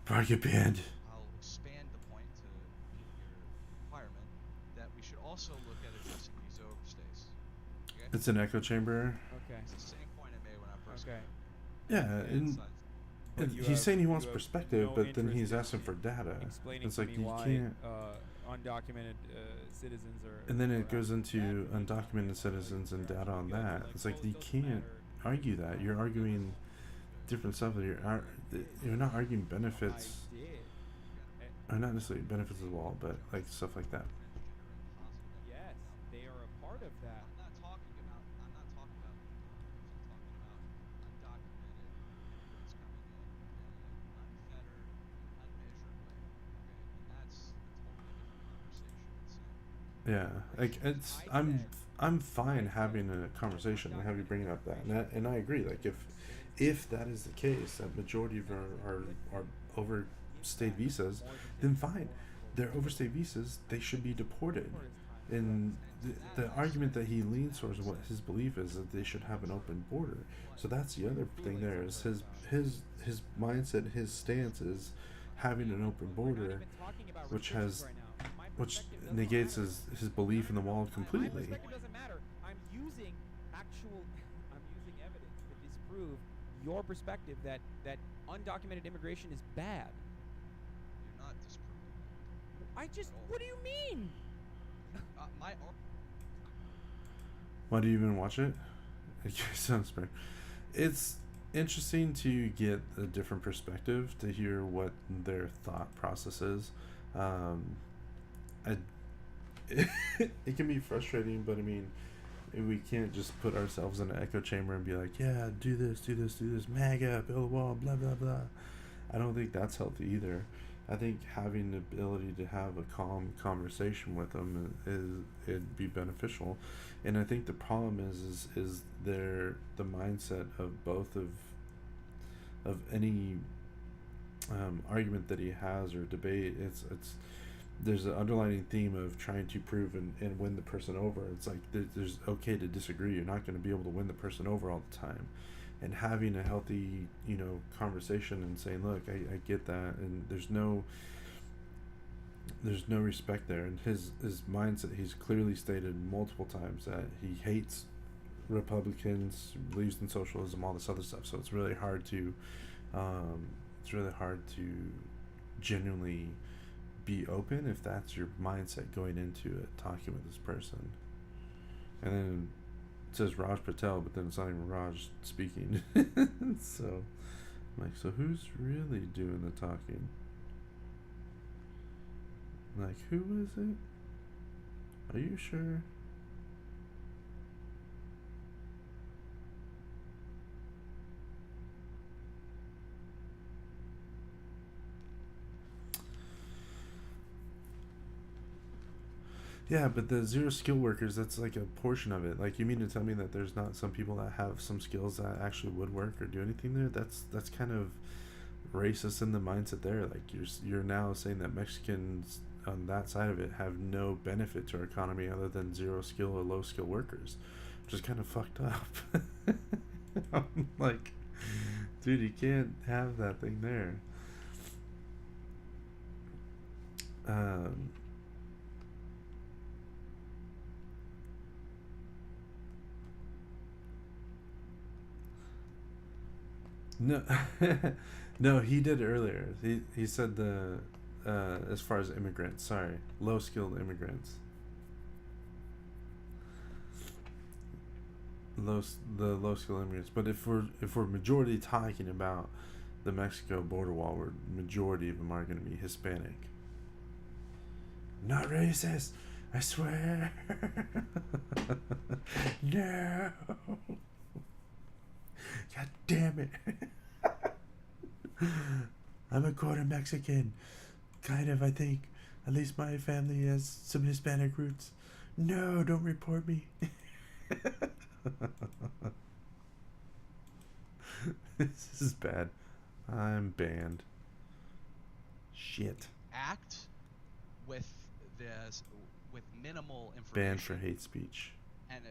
Probably get banned. I'll expand the point to meet your requirement that we should also look at addressing visa overstays. Okay? It's an echo chamber. Okay. It's the same point I made when I first Okay. Yeah, came. and But you he's have- saying he wants you have perspective, no but then he's interest asking in for data. Explaining It's to like me you why can't. undocumented citizens are. And then it are goes out. into That- undocumented citizens and data on you have to, that. like, It's like well, you it doesn't can't matter. argue that. You're arguing different stuff. You're not arguing benefits, I did. or not necessarily benefits of the wall, but like stuff like that. Yes, they are a part of that. I'm not talking about I'm talking about undocumented immigrants coming in an unfettered, unmeasured way. Okay? And that's a totally different conversation. It's saying Yeah, like it's I'm fine having a conversation and have you bringing up that, and I agree. Like if that is the case, that majority of our overstayed visas, then fine, they're overstayed visas. They should be deported. And the argument that he leans towards, what his belief is, that they should have an open border. So that's the other thing. There is his mindset, his stance is having an open border, which has which negates his belief in the wall My completely. perspective doesn't matter. I'm using I'm using evidence to disprove your perspective that undocumented immigration is bad. You're not disproving I just, at all. what do you mean? My Why do you even watch it? It sounds great. It's interesting to get a different perspective, to hear what their thought process is. I, it can be frustrating, but I mean, we can't just put ourselves in an echo chamber and be like, yeah, do this, do this, do this, MAGA, build a wall, blah, blah, blah. I don't think that's healthy either. I think having the ability to have a calm conversation with them it'd be beneficial, and I think the problem is the mindset of both of any argument that he has or debate. It's there's an underlying theme of trying to prove and win the person over. It's like there's okay to disagree. You're not going to be able to win the person over all the time, and having a healthy conversation and saying, look, I get that, and there's no respect there. And his mindset, he's clearly stated multiple times that he hates Republicans, believes in socialism, all this other stuff. So it's really hard to genuinely be open if that's your mindset going into it, talking with this person. And then it says Raj Patel, but then it's not even Raj speaking. So I'm like, so who's really doing the talking? Like, who is it? Are you sure? Yeah, but the zero skill workers, that's like a portion of it. Like, you mean to tell me that there's not some people that have some skills that actually would work or do anything there? That's kind of racist in the mindset there. Like, you're now saying that Mexicans on that side of it have no benefit to our economy other than zero skill or low skill workers, which is kind of fucked up. I'm like, dude, you can't have that thing there. Um, No, no, he did earlier. He said the as far as immigrants, sorry, low skilled immigrants, the low skilled immigrants. But if we're majority talking about the Mexico border wall, where majority of them are going to be Hispanic. Not racist, I swear. No. God damn it. I'm a quarter Mexican. Kind of, I think. At least my family has some Hispanic roots. No, don't report me. This is bad. I'm banned. Shit. act with this with minimal information. Banned for hate speech. and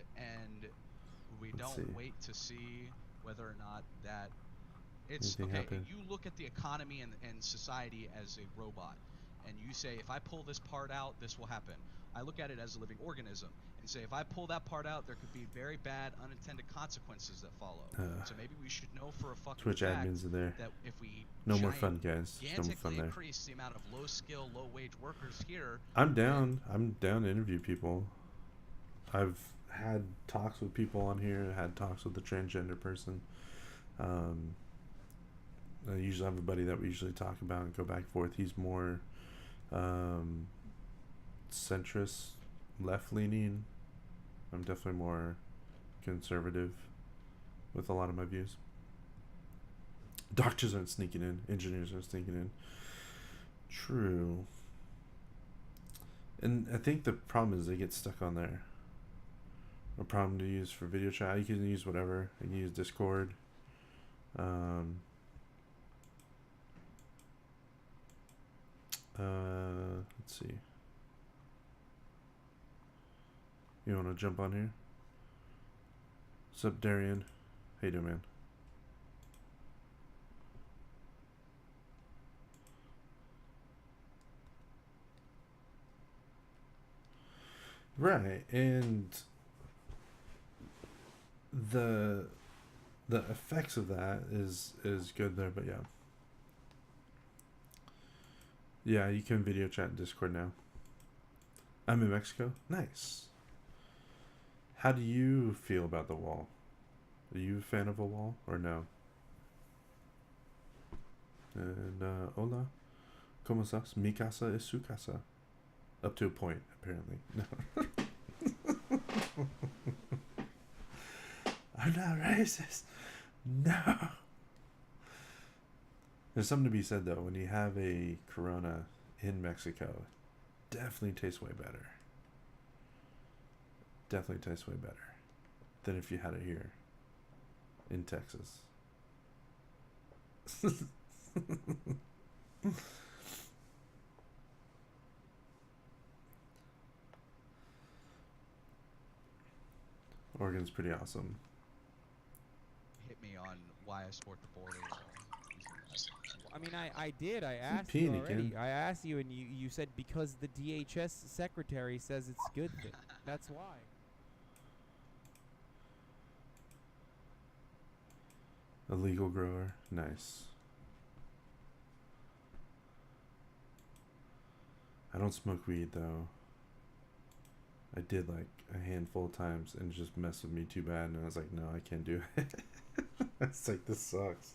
we Let's don't see. wait to see whether or not that it's Anything okay. happen? You look at the economy and society as a robot, and you say, if I pull this part out, this will happen. I look at it as a living organism and say, if I pull that part out, there could be very bad unintended consequences that follow. So maybe we should know for a fucking Twitch fact admins are there. that if we No more fun, guys. No more fun gigantically there. increase the amount of low skill, low wage workers here, I'm down. I'm down to interview people. I've had talks with people on here. Had talks with the transgender person. I usually have a buddy that we usually talk about and go back and forth. He's more centrist, left leaning. I'm definitely more conservative with a lot of my views. Doctors aren't sneaking in. Engineers aren't sneaking in. True. And I think the problem is they get stuck on there. A problem to use for video chat. You can use whatever. You can use Discord. Let's see. You want to jump on here? What's up, Darian? How you doing, man? Right, and the effects of that is good there, but yeah, you can video chat in Discord now. I'm in Mexico. Nice. How do you feel about the wall? Are you a fan of a wall or no? And hola, ¿cómo estás? Mi casa es su casa. Up to a point, apparently. No. I'm not racist. No. There's something to be said though. When you have a Corona in Mexico, definitely tastes way better. Definitely tastes way better than if you had it here in Texas. Oregon's pretty awesome. Hit me on why I support the border. I mean, I did. I asked peeing you already. again. I asked you, and you said because the DHS secretary says it's good. That's why. A legal grower. Nice. I don't smoke weed though. I did like a handful of times and it just messed with me too bad, and I was like, no, I can't do it. It's like, this sucks.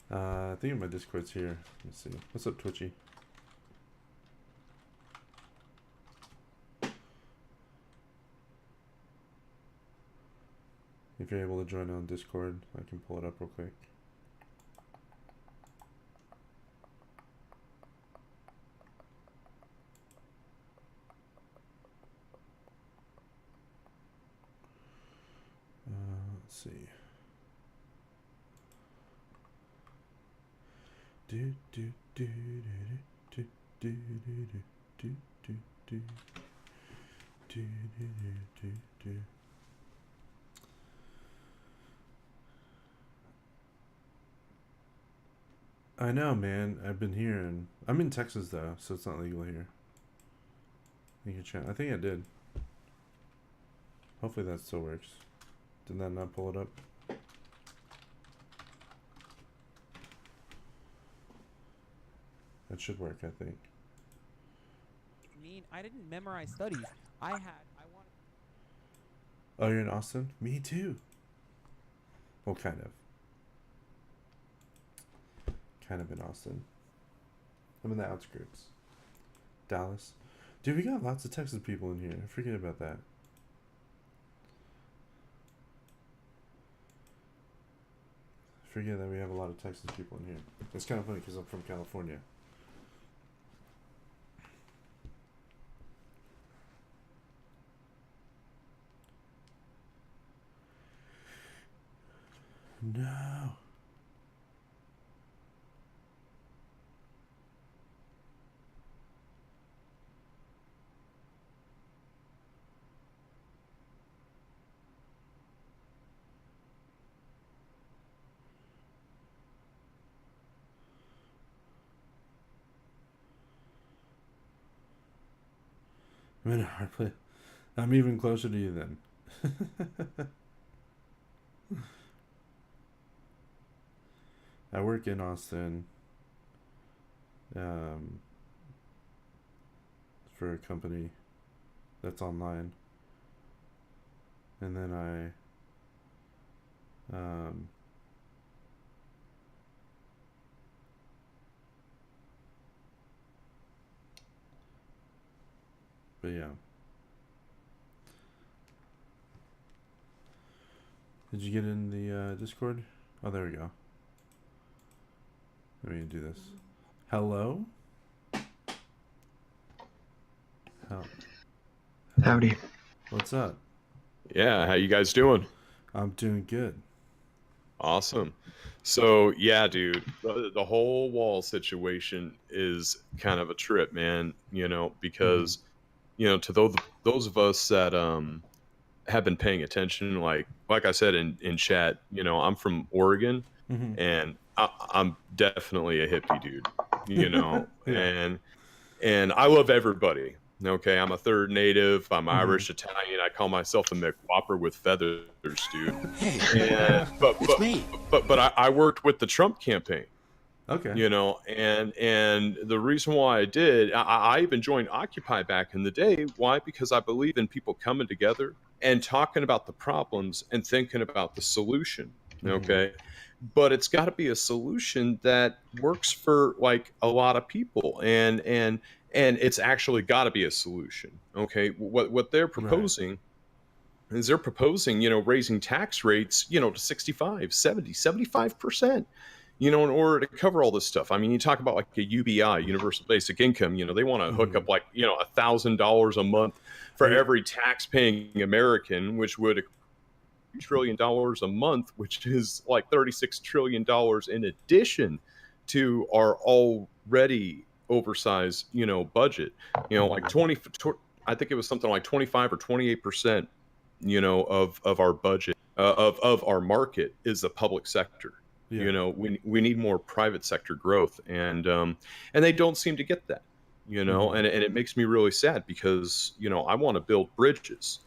I think my Discord's here. Let's see. What's up, Twitchy? If you're able to join on Discord, I can pull it up real quick. Let's see. Do do do do do do do do do do do do. I know, man. I've been hearing. I'm in Texas though, so it's not legal here. You can chat. I think I did. Hopefully that still works. Did that not pull it up? That should work, I think. I didn't memorize studies. I wanted. Oh, you're in Austin? Me too. Well, kind of. Kind of in Austin. I'm in the outskirts. Dallas. Dude, we got lots of Texas people in here. Forget about that. Forget that we have a lot of Texas people in here. It's kind of funny because I'm from California. No. I'm in a hard place. I'm even closer to you then. I work in Austin for a company that's online. And then but yeah. Did you get in the Discord? Oh, there we go. Let me do this. Hello? Hell, Howdy. what's up? Yeah, how you guys doing? I'm doing good. Awesome. So, yeah, dude, the whole wall situation is kind of a trip, man, because to those of us that have been paying attention, like I said in chat, I'm from Oregon, Mm-hmm. and I'm definitely a hippie dude, you know, Yeah. and I love everybody. Okay, I'm a third native. I'm Mhm. Irish, Italian. I call myself a McWhopper with feathers, dude. Hey, And it's me. but I worked with the Trump campaign, Okay. and the reason why I did, I even joined Occupy back in the day. Why? Because I believe in people coming together and talking about the problems and thinking about the solution. Mhm. Okay. But it's got to be a solution that works for like a lot of people, and it's actually got to be a solution. Okay, what they're proposing is they're proposing, raising tax rates, to 65, 70, 75%, in order to cover all this stuff. I mean, you talk about like a UBI, universal basic income, they want to hook Mhm. up like, $1,000 a month for Hey. every tax paying American, which would $1 trillion a month, which is like $36 trillion in addition to our already oversized, budget, like 20, I think it was something like 25 or 28%, of our budget, of our market is the public sector. Yeah. We need more private sector growth, and they don't seem to get that, Mhm. and it makes me really sad because, I want to build bridges.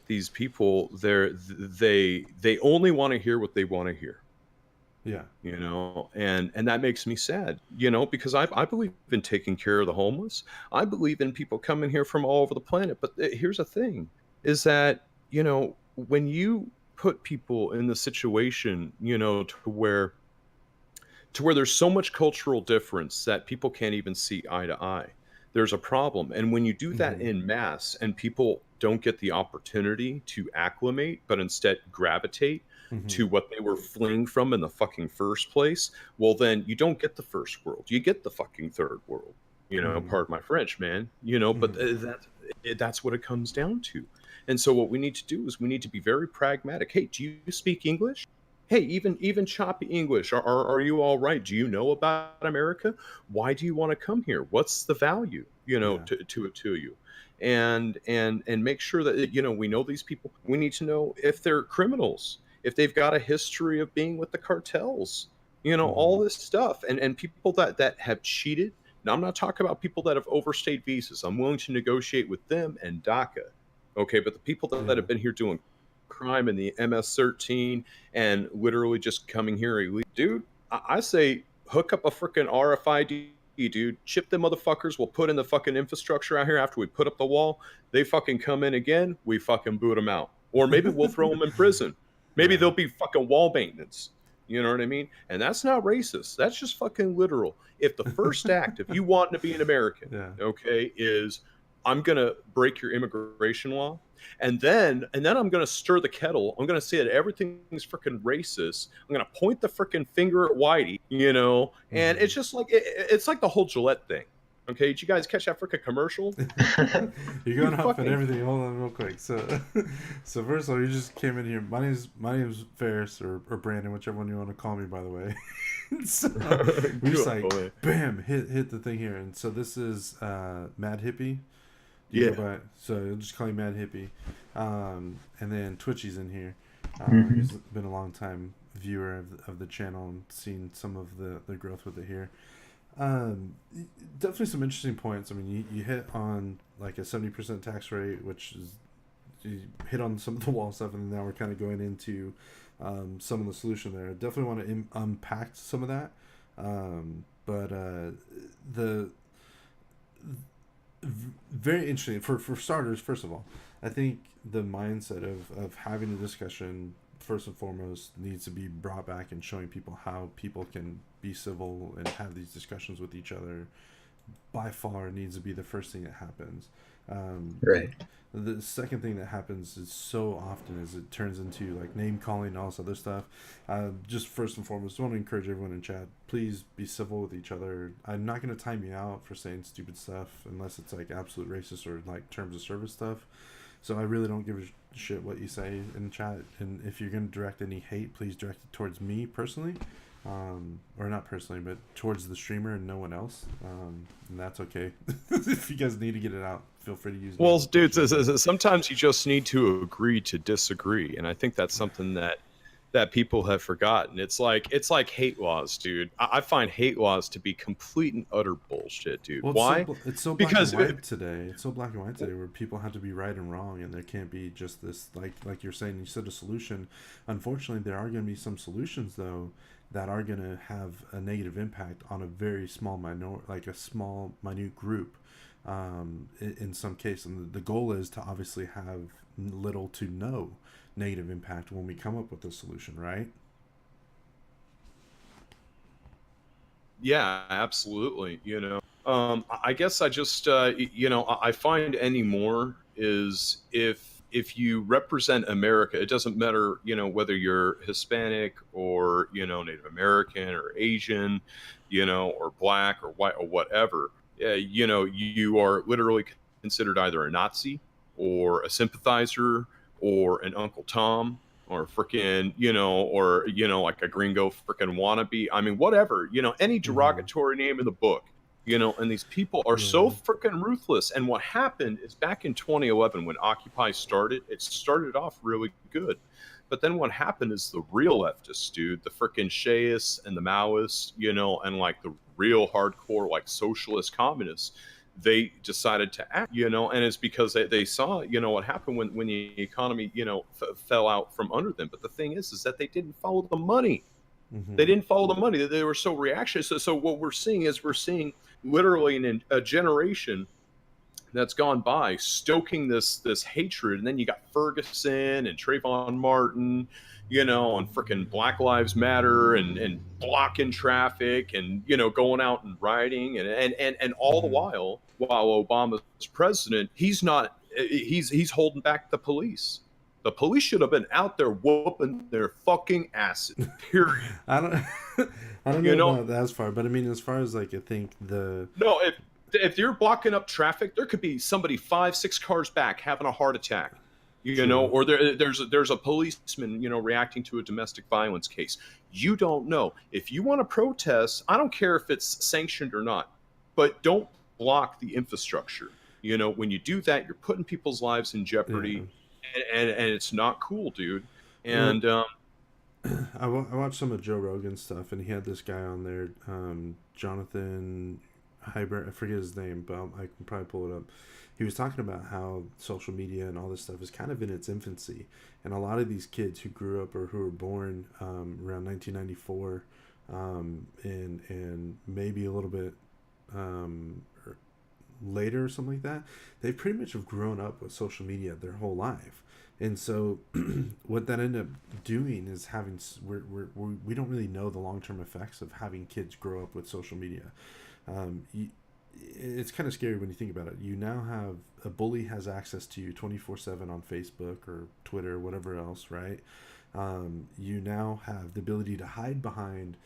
These people, they only want to hear what they want to hear, Yeah. and that makes me sad, because I believe in taking care of the homeless. I believe in people coming here from all over the planet. But here's the thing, is that, when you put people in the situation, to where there's so much cultural difference that people can't even see eye to eye, there's a problem. And when you do that Mhm. in mass and people don't get the opportunity to acclimate, but instead gravitate to Mhm. what they were fleeing from in the fucking first place, well, then you don't get the first world. You get the fucking third world. Mhm. Pardon my French, man. But that's what it comes down to. And so what we need to do is we need to be very pragmatic. Hey, do you speak English? Hey, even choppy English, are you all right? Do you know about America? Why do you want to come here? What's the value, Yeah. to you? And make sure that, we know these people. We need to know if they're criminals, if they've got a history of being with the cartels, all Mhm. this stuff, and people that have cheated. Now, I'm not talking about people that have overstayed visas. I'm willing to negotiate with them and DACA. Okay, but the people that Yeah. have been here doing crime in the MS-13 and literally just coming here illegally, dude, I say hook up a freaking RFID, dude. Chip them motherfuckers. We'll put in the fucking infrastructure out here after we put up the wall. They fucking come in again. We fucking boot them out. Or maybe we'll throw them in prison. Maybe Yeah. they'll be fucking wall maintenance. You know what I mean? And that's not racist. That's just fucking literal. If the first act, if you want to be an American, Yeah. okay, is I'm gonna break your immigration law, and then I'm gonna stir the kettle. I'm gonna say that everything's freaking racist. I'm gonna point the freaking finger at Whitey, and Mhm. it's just like it's like the whole Gillette thing. Okay, did you guys catch that freaking commercial? You're going off on fucking- everything. Hold on, real quick. So, so first of all, you just came in here. My name's Ferris or Brandon, whichever one you want to call me. By the way, so we just like Boy. bam hit the thing here, and so this is Mad Hippie. You Yeah. go by, so you'll just call you Mad Hippie, and then Twitchy's in here. Mhm. He's been a long time viewer of the channel and seen some of the growth with it here. Definitely some interesting points. I mean, you hit on like a 70% tax rate, which is you hit on some of the wall stuff, and now we're kind of going into some of the solution there. Definitely want to unpack some of that, but the very interesting for starters. First of all, I think the mindset of having a discussion first and foremost needs to be brought back and showing people how people can be civil and have these discussions with each other by far needs to be the first thing that happens. Right. The second thing that happens is so often is it turns into like name calling and all this other stuff. Just first and foremost, I want to encourage everyone in chat, please be civil with each other. I'm not going to time you out for saying stupid stuff unless it's like absolute racist or like terms of service stuff. So I really don't give a shit what you say in the chat. And if you're going to direct any hate, please direct it towards me personally. Or not personally, but towards the streamer and no one else. And that's okay. If you guys need to get it out, feel free to use it. Well, dude, sometimes you just need to agree to disagree, and I think that's something that people have forgotten. It's like hate laws, dude. I find hate laws to be complete and utter bullshit, dude. Well, Why? It's so black Because and white today. It's so black and white today, where people have to be right and wrong, and there can't be just this like you're saying. You said a solution. Unfortunately, there are going to be some solutions though that are going to have a negative impact on a very small minute group. In some cases, and the goal is to obviously have little to no negative impact when we come up with a solution, right? Yeah, absolutely. I guess I just, I find anymore is if you represent America, it doesn't matter, whether you're Hispanic or, Native American or Asian, or black or white or whatever. You are literally considered either a Nazi or a sympathizer or an Uncle Tom or freaking, like a gringo freaking wannabe. I mean, whatever, any derogatory name in the book, and these people are so freaking ruthless. And what happened is back in 2011, when Occupy started, it started off really good. But then what happened is the real leftists, dude, the freaking Shayists and the Maoists, and like the real hardcore, like socialist communists, they decided to act, and it's because they saw, what happened when the economy, fell out from under them. But the thing is that they didn't follow the money. They didn't follow the money. They were so reactionary. So what we're seeing is literally in a generation that's gone by stoking this hatred, and then you got Ferguson and Trayvon Martin, on freaking Black Lives Matter and blocking traffic and going out and rioting and all the while Obama's president, he's holding back the police. The police should have been out there whooping their fucking asses. Period. I don't know about that as far, but I mean, as far as like, I think if you're blocking up traffic, there could be somebody 5-6 cars back having a heart attack, or there's a policeman, reacting to a domestic violence case. You don't know. If you want to protest, I don't care if it's sanctioned or not, but don't block the infrastructure. When you do that, you're putting people's lives in jeopardy, and it's not cool, dude. And I watched some of Joe Rogan's stuff, and he had this guy on there, Jonathan Hybert, I forget his name, but I can probably pull it up. He was talking about how social media and all this stuff is kind of in its infancy, and a lot of these kids who grew up or who were born around 1994 and maybe a little bit later or something like that, they pretty much have grown up with social media their whole life. And so what that ended up doing is we don't really know the long-term effects of having kids grow up with social media. It's kind of scary when you think about it. You now have a bully has access to you 24/7 on Facebook or Twitter, whatever else, right? You now have the ability to hide behind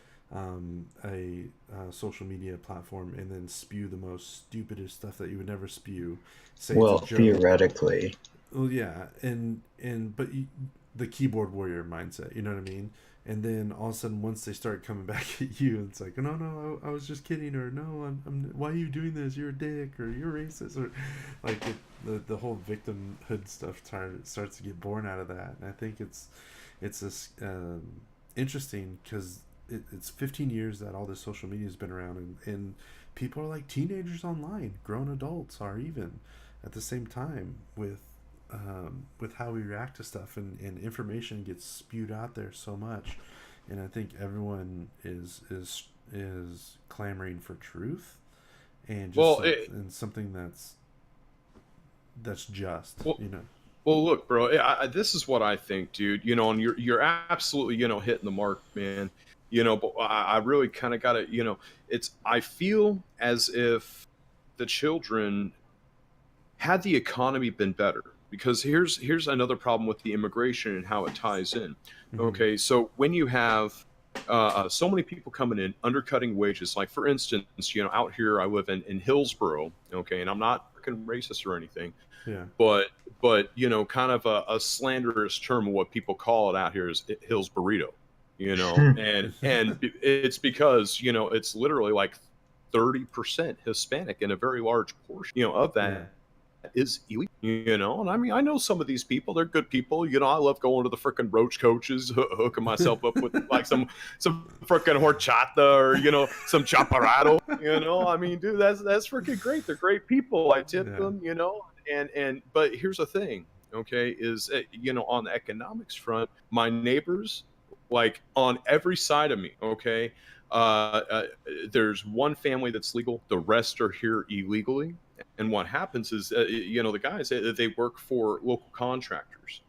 a social media platform and then spew the most stupidest stuff that you would never spew. Well, theoretically. Well, yeah, but the keyboard warrior mindset, you know what I mean? And then all of a sudden, once they start coming back at you, it's like, no, I was just kidding, or no, I'm why are you doing this? You're a dick, or you're racist, or like the whole victimhood stuff starts to get born out of that. And I think it's this interesting because it's 15 years that all this social media has been around, and people are like teenagers online, grown adults are even at the same time with how we react to stuff, and information gets spewed out there so much, and I think everyone is clamoring for truth and just something that's just. Well, look, bro, this is what I think, dude. And you're absolutely hitting the mark, man. But I really kind of got to I feel as if the children, had the economy been better, because here's another problem with the immigration and how it ties in. Okay, so when you have so many people coming in undercutting wages, like for instance, out here I live in Hillsboro, okay, and I'm not freaking racist or anything, Yeah. but kind of a slanderous term of what people call it out here is Hill's burrito, and it's because it's literally like 30% Hispanic, and a very large portion of that is illegal, and I mean, I know some of these people, they're good people, I love going to the freaking Roach Coaches, hooking myself up with like some freaking horchata, or some chaparrado, I mean, dude, that's freaking great, they're great people, I tip them, and but here's the thing, okay, is on the economics front, my neighbors, like on every side of me, okay, there's one family that's legal, the rest are here illegally. And what happens is, the guys, they work for local contractors.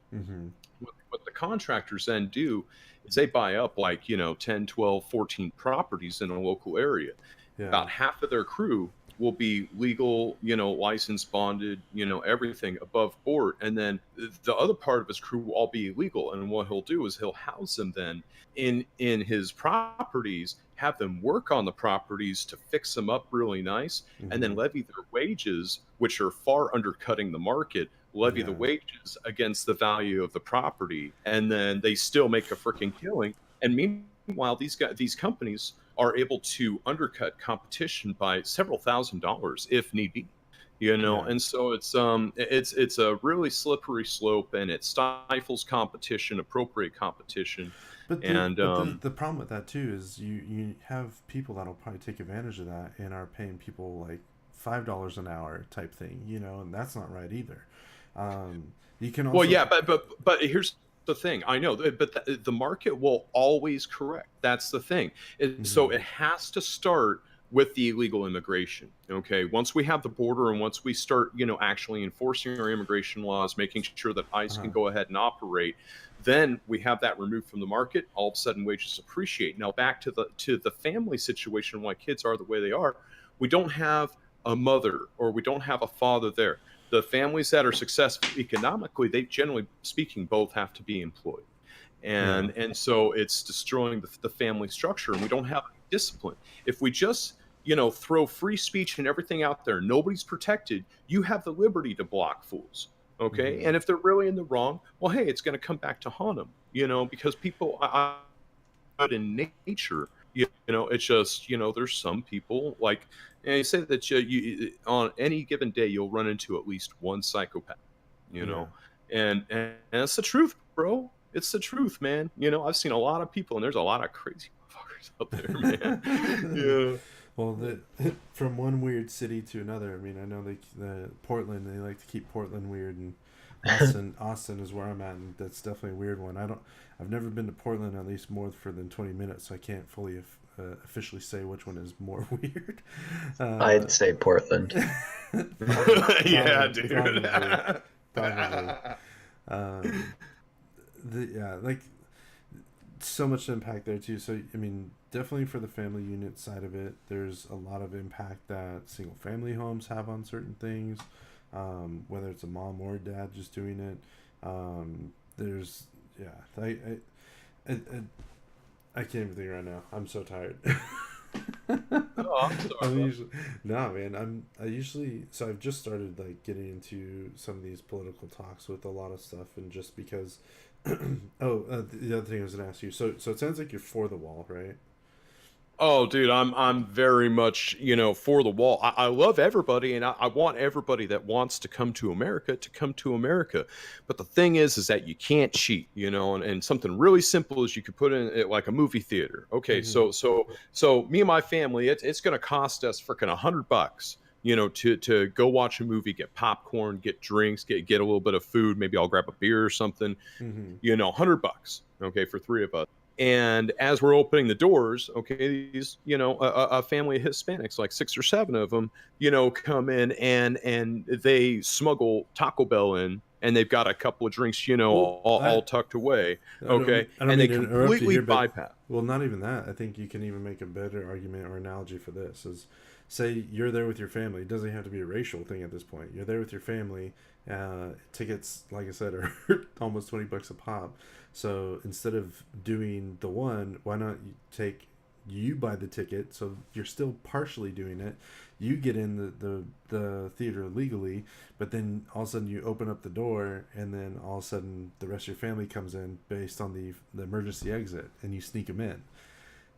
What the contractors then do is they buy up like, 10, 12, 14 properties in a local area. Yeah. About half of their crew will be legal, licensed, bonded, everything above board. And then the other part of his crew will all be illegal. And what he'll do is he'll house them then in his properties, have them work on the properties to fix them up really nice, and then levy their wages, which are far undercutting the market, levy the wages against the value of the property, and then they still make a freaking killing. And meanwhile, these companies are able to undercut competition by several $1,000s if need be, and so it's a really slippery slope, and it stifles competition, appropriate competition. But the problem with that too is you have people that'll probably take advantage of that and are paying people like $5 an hour type thing, and that's not right either. You can also, but here's the thing. I know, but the market will always correct. That's the thing. So it has to start with the illegal immigration. Okay, once we have the border, and once we start, actually enforcing our immigration laws, making sure that ICE can go ahead and operate, then we have that removed from the market. All of a sudden, wages appreciate. Now, back to the family situation, why kids are the way they are. We don't have a mother, or we don't have a father there. The families that are successful economically, they generally speaking both have to be employed, and so it's destroying the family structure, and we don't have discipline. If we just throw free speech and everything out there, nobody's protected, you have the liberty to block fools. Okay, and if they're really in the wrong, well, hey, it's going to come back to haunt them, because people in nature, it's just, it's some people like, and you say that you on any given day you'll run into at least one psychopath, and it's the truth, bro. It's the truth, man. I've seen a lot of people, and there's a lot of crazy motherfuckers out there, man. Well, from one weird city to another. I mean, I know the Portland, they like to keep Portland weird, and Austin is where I'm at, and that's definitely a weird one. I've never been to Portland at least more than 20 minutes, so I can't fully officially say which one is more weird. I'd say Portland. Yeah, dude. Probably. Like so much impact there too. So I mean, definitely for the family unit side of it, there's a lot of impact that single family homes have on certain things, whether it's a mom or a dad just doing it. I can't even think right now. I'm so tired. Oh, I'm sorry. So I've just started like getting into some of these political talks with a lot of stuff, and just because the other thing I was gonna ask you, so it sounds like you're for the wall, right? Oh, dude, I'm very much, for the wall. I love everybody, and I want everybody that wants to come to America to come to America. But the thing is that you can't cheat, and something really simple is you could put in it like a movie theater. Okay, so me and my family, it's going to cost us freaking $100, to go watch a movie, get popcorn, get drinks, get a little bit of food. Maybe I'll grab a beer or something, $100, okay, for three of us. And as we're opening the doors, okay, these, a family of Hispanics, like 6 or 7 of them, come in and they smuggle Taco Bell in, and they've got a couple of drinks, all tucked away, okay, and they completely bypass. Well, not even that. I think you can even make a better argument or analogy for this. Is say you're there with your family. It doesn't have to be a racial thing at this point. You're there with your family. Tickets, like I said, are almost $20 a pop. So instead of doing the one, why not you buy the ticket, so you're still partially doing it. You get in the theater legally, but then all of a sudden you open up the door, and then all of a sudden the rest of your family comes in based on the emergency exit, and you sneak them in.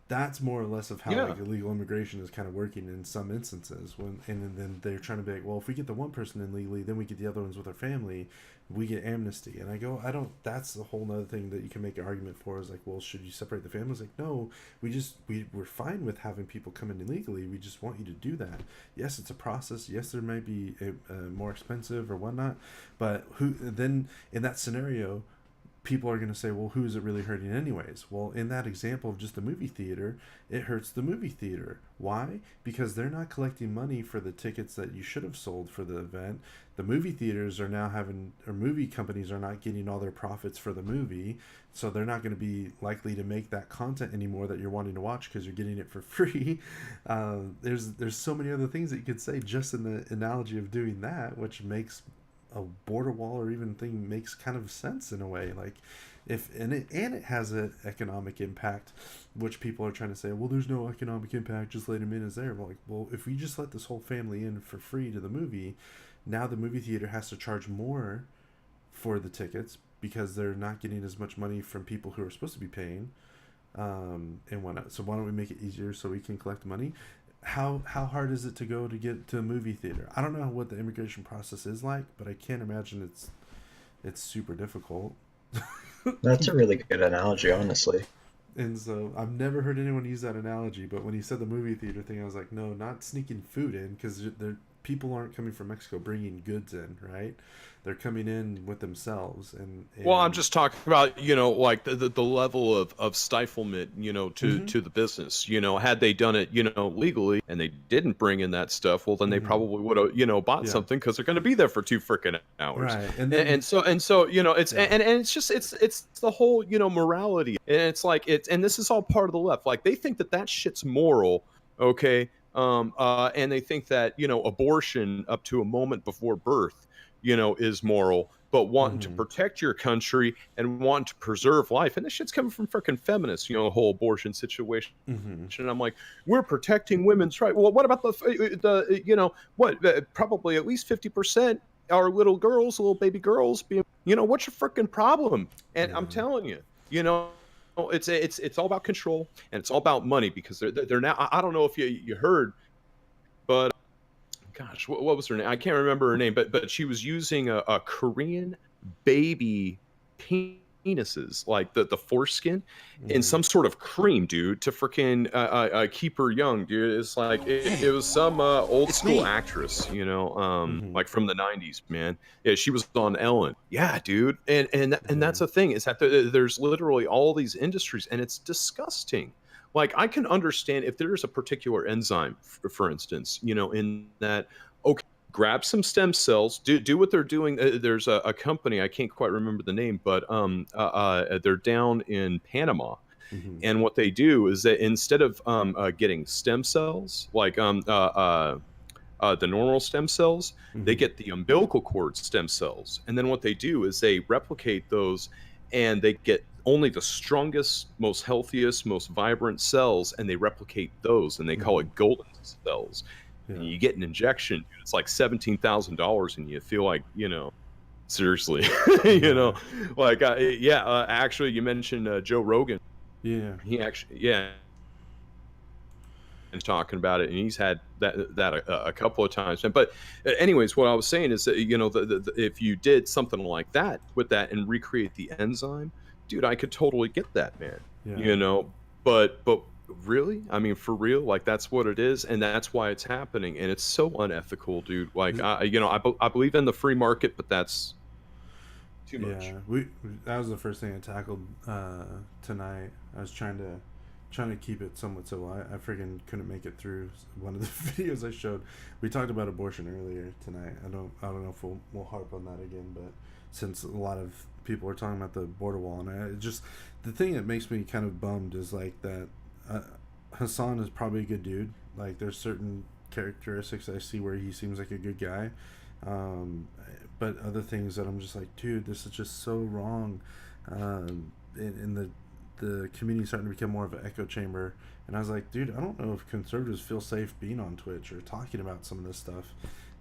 That's more or less of how like illegal immigration is kind of working in some instances. And then they're trying to be like, well, if we get the one person in legally, then we get the other ones with our family, we get amnesty. And I go, I don't. That's a whole nother thing that you can make an argument for. Is like, well, should you separate the families? Like, no, we're fine with having people come in illegally. We just want you to do that. Yes, it's a process. Yes, there might be more expensive or whatnot, but who then in that scenario? People are going to say, well, who is it really hurting anyways? Well, in that example of just the movie theater, it hurts the movie theater. Why? Because they're not collecting money for the tickets that you should have sold for the event. The movie theaters are now movie companies are not getting all their profits for the movie, so they're not going to be likely to make that content anymore that you're wanting to watch because you're getting it for free. There's so many other things that you could say just in the analogy of doing that, which makes a border wall or even thing makes kind of sense in a way. Like it has an economic impact, which people are trying to say, well, there's no economic impact, just let him in as there. Well, if we just let this whole family in for free to the movie, now the movie theater has to charge more for the tickets because they're not getting as much money from people who are supposed to be paying, and whatnot. So why don't we make it easier so we can collect money? How hard is it to go to get to a movie theater? I don't know what the immigration process is like, but I can't imagine it's super difficult. That's a really good analogy, honestly. And so I've never heard anyone use that analogy, but when he said the movie theater thing, I was like, no, not sneaking food in, because people aren't coming from Mexico bringing goods in, right? They're coming in with themselves. And well, I'm just talking about, like the level of stiflement, to the business. Had they done it, legally, and they didn't bring in that stuff, well, then they probably would have, bought something because they're going to be there for 2 freaking hours. Right. And so, it's and it's just it's the whole, morality, and it's like and this is all part of the left. Like they think that shit's moral, okay? And they think that abortion up to a moment before birth is moral, but wanting to protect your country and wanting to preserve life, and this shit's coming from freaking feminists, the whole abortion situation. And I'm like, we're protecting women's rights. Well, what about the probably at least 50% are little girls, little baby girls being, what's your freaking problem? And I'm telling you, it's all about control, and it's all about money, because they're now, I don't know if you heard, but gosh, what was her name? I can't remember her name, but she was using a Korean baby penises, like the foreskin, in some sort of cream, dude, to freaking keep her young, dude. It's like it was some old school actress, like from the 90s, man. Yeah, she was on Ellen. Yeah, dude. And that's the thing, is that there's literally all these industries, and it's disgusting. Like, I can understand if there's a particular enzyme, for instance, in that, okay, grab some stem cells, do what they're doing. There's a company, I can't quite remember the name, but they're down in Panama. And what they do is that instead of getting stem cells, like the normal stem cells, they get the umbilical cord stem cells. And then what they do is they replicate those, and they get only the strongest, most healthiest, most vibrant cells, and they replicate those, and they call it golden cells. And you get an injection, it's like $17,000, and you feel like, seriously, like, actually, you mentioned Joe Rogan. Yeah. He actually, and talking about it, and he's had that a couple of times. But anyways, what I was saying is that, if you did something like that with that and recreate the enzyme, dude, I could totally get that, man. But really, I mean, for real, like, that's what it is, and that's why it's happening, and it's so unethical, dude. Like, I believe in the free market, but that's too much. Yeah, that was the first thing I tackled tonight. I was trying to keep it somewhat civil. I freaking couldn't make it through one of the videos I showed. We talked about abortion earlier tonight. I don't know if we'll harp on that again, but since a lot of people are talking about the border wall, and the thing that makes me kind of bummed is like that Hassan is probably a good dude. Like, there's certain characteristics I see where he seems like a good guy, but other things that I'm just like, dude, this is just so wrong. And the community starting to become more of an echo chamber. And I was like, dude, I don't know if conservatives feel safe being on Twitch or talking about some of this stuff.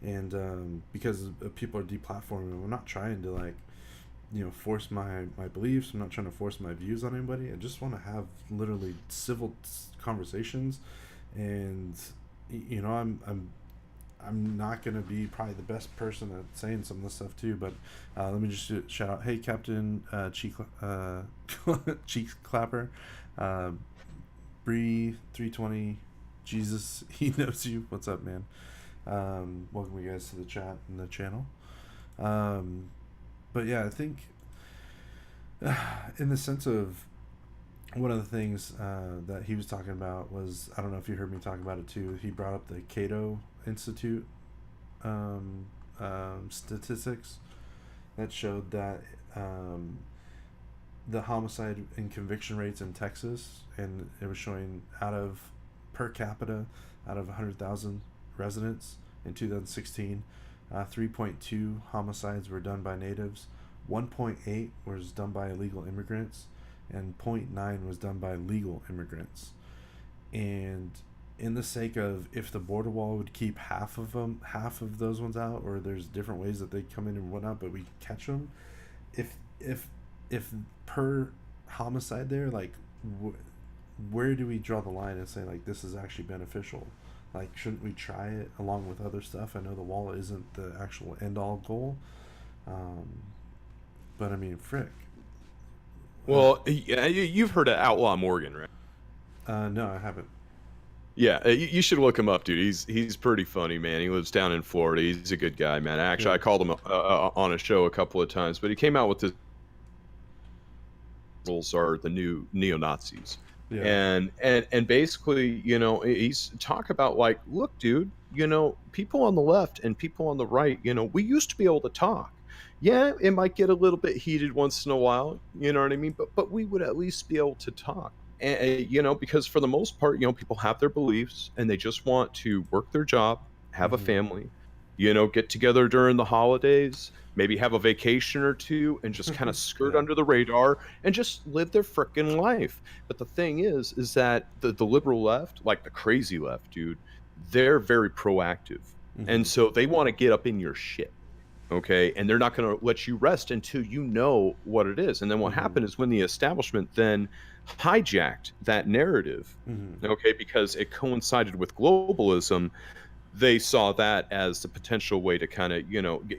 And because people are deplatforming them, I'm not trying to like, force my beliefs. I'm not trying to force my views on anybody. I just want to have literally civil conversations. And I'm not gonna be probably the best person at saying some of this stuff too, but let me just shout out, hey Captain Cheek Clapper, Bree 320, Jesus, he knows you. What's up, man? Welcome you guys to the chat and the channel. But yeah, I think in the sense of one of the things that he was talking about was, I don't know if you heard me talk about it too, he brought up the Cato Institute statistics that showed that the homicide and conviction rates in Texas, and it was showing out of per capita out of 100,000 residents in 2016, 3.2 homicides were done by natives, 1.8 was done by illegal immigrants, and 0.9 was done by legal immigrants. And in the sake of, if the border wall would keep half of those ones out, or there's different ways that they come in and whatnot, but we catch them, if per homicide there, like where do we draw the line and say like this is actually beneficial? Like, shouldn't we try it along with other stuff? I know the wall isn't the actual end all goal, but I mean, frick. Well, you've heard of Outlaw Morgan, right? No, I haven't. Yeah, you should look him up, dude. He's pretty funny, man. He lives down in Florida. He's a good guy, man. Actually, I called him on a show a couple of times, but he came out with this. Are the new neo-Nazis. Yeah. And basically, he's talk about like, look, dude, people on the left and people on the right, we used to be able to talk. Yeah, it might get a little bit heated once in a while, you know what I mean? But we would at least be able to talk. And, because for the most part, people have their beliefs and they just want to work their job, have a family, get together during the holidays, maybe have a vacation or two, and just kind of skirt under the radar and just live their frickin' life. But the thing is that the liberal left, like the crazy left, dude, they're very proactive. And so they want to get up in your shit. Okay. And they're not going to let you rest until you know what it is. And then what happened is when the establishment then hijacked that narrative, okay, because it coincided with globalism, they saw that as the potential way to kind of,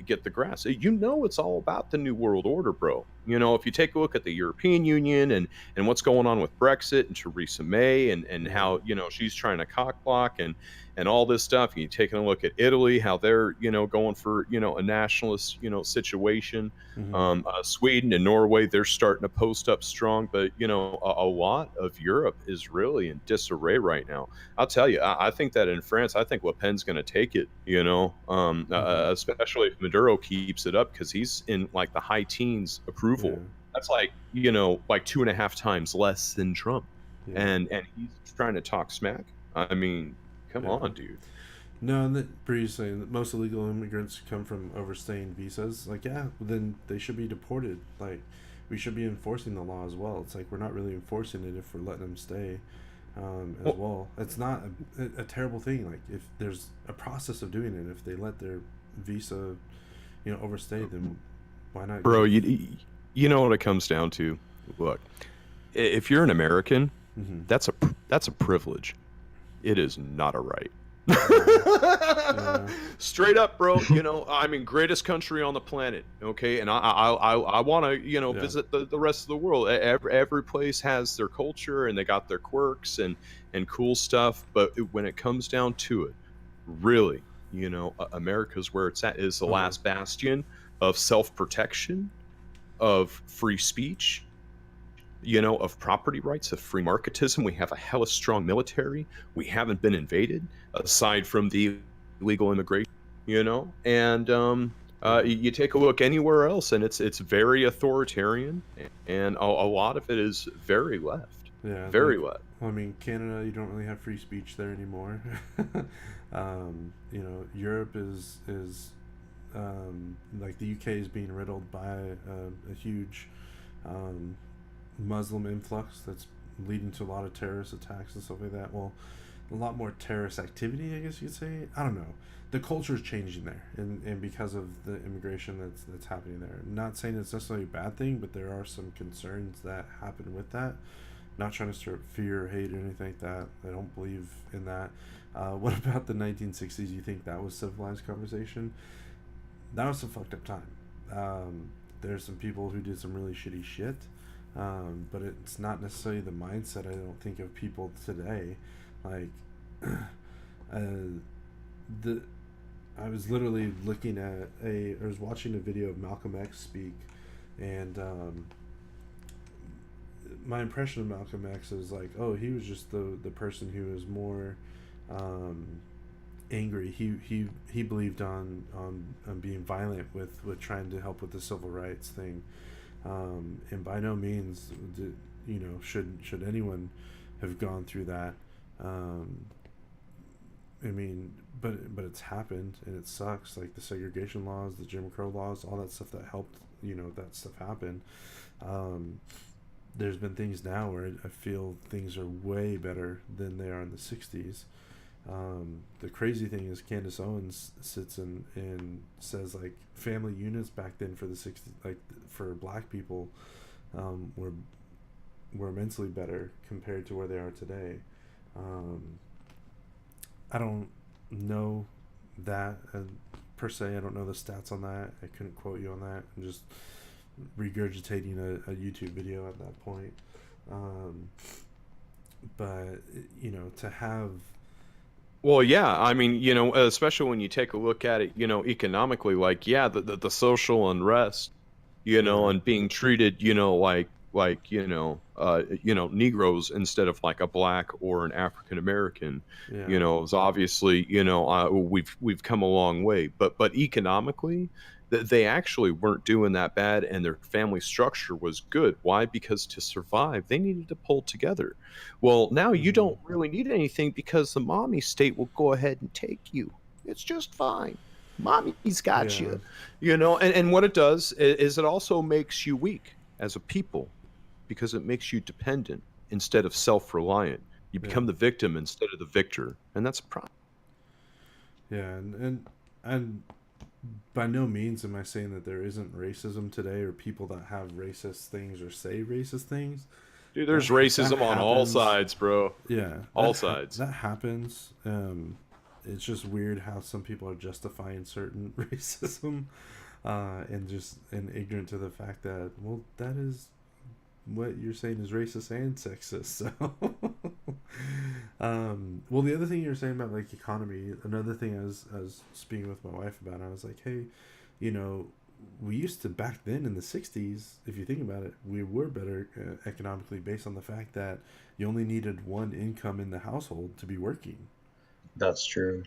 get the grass. It's all about the New World Order, bro. If you take a look at the European Union and what's going on with Brexit and Theresa May and how, she's trying to cockblock and all this stuff. And you taking a look at Italy, how they're, going for, a nationalist, situation. Sweden and Norway, they're starting to post up strong. But, a lot of Europe is really in disarray right now. I'll tell you, I think that in France, I think Le Pen's going to take it, especially if Maduro keeps it up, because he's in like the high teens approval. That's like, like 2.5 times less than Trump. And he's trying to talk smack. I mean, come on, dude. No, and that Bree's saying that most illegal immigrants come from overstaying visas. Like, yeah, then they should be deported. Like, we should be enforcing the law as well. It's like we're not really enforcing it if we're letting them stay as well. It's not a terrible thing. Like, if there's a process of doing it, if they let their visa, overstay, then why not? Bro, you know what it comes down to? Look, if you're an American, that's a privilege. It is not a right. Straight up, bro. Greatest country on the planet. Okay, and I want to visit the rest of the world. Every place has their culture and they got their quirks and cool stuff. But when it comes down to it, really, America's where it's at. Is the last bastion of self-protection, of free speech, of property rights, of free marketism. We have a hella strong military. We haven't been invaded, aside from the illegal immigration, and you take a look anywhere else and it's very authoritarian, and a lot of it is very left. Yeah, Very like, less. I mean, Canada, you don't really have free speech there anymore. You know, Europe is like the UK is being riddled by a huge um, Muslim influx that's leading to a lot of terrorist attacks and stuff like that. Well, a lot more terrorist activity, I guess you could say. I don't know. The culture is changing there, and because of the immigration that's happening there. I'm not saying it's necessarily a bad thing, but there are some concerns that happen with that. Not trying to stir up fear or hate or anything like that. I don't believe in that. What about the 1960s? You think that was civilized conversation? That was some fucked up time. There's some people who did some really shitty shit, but it's not necessarily the mindset, I don't think, of people today. Like, the I was literally looking at I was watching a video of Malcolm X speak, and my impression of Malcolm X is like, oh, he was just the person who was more angry. He believed on being violent with trying to help with the civil rights thing, and by no means you know should anyone have gone through that. I mean, but it's happened and it sucks. Like the segregation laws, the Jim Crow laws, all that stuff that helped, you know, that stuff happen. There's been things now where I feel things are way better than they are in the 60s. The crazy thing is Candace Owens sits and says like family units back then for the 60s, like for black people, were immensely better compared to where they are today. I don't know that per se. I don't know the stats on that. I couldn't quote you on that. I'm just regurgitating a YouTube video at that point. But you know, to have Well, yeah, I mean, you know, especially when you take a look at it, you know, economically, like, yeah, the social unrest, you know, yeah, and being treated, you know, like you know, Negroes instead of like a black or an African American, yeah, you know, is obviously, you know, we've come a long way, but economically, they actually weren't doing that bad, and their family structure was good. Why? Because to survive, they needed to pull together. Well, now you hmm, don't really need anything because the mommy state will go ahead and take you. It's just fine. Mommy's got yeah, you, you know. And what it does is it also makes you weak as a people because it makes you dependent instead of self-reliant. You yeah, become the victim instead of the victor, and that's a problem. yeah, and by no means am I saying that there isn't racism today or people that have racist things or say racist things. Dude, That there's that racism on all happens. sides, bro. Yeah, All sides. that happens. It's just weird how some people are justifying certain racism, and ignorant to the fact that, well, that is what you're saying is racist and sexist. So, well, the other thing you were saying about like economy, another thing I was speaking with my wife about, I was like, hey, you know, we used to back then in the 60s, if you think about it, we were better economically based on the fact that you only needed one income in the household to be working. That's true.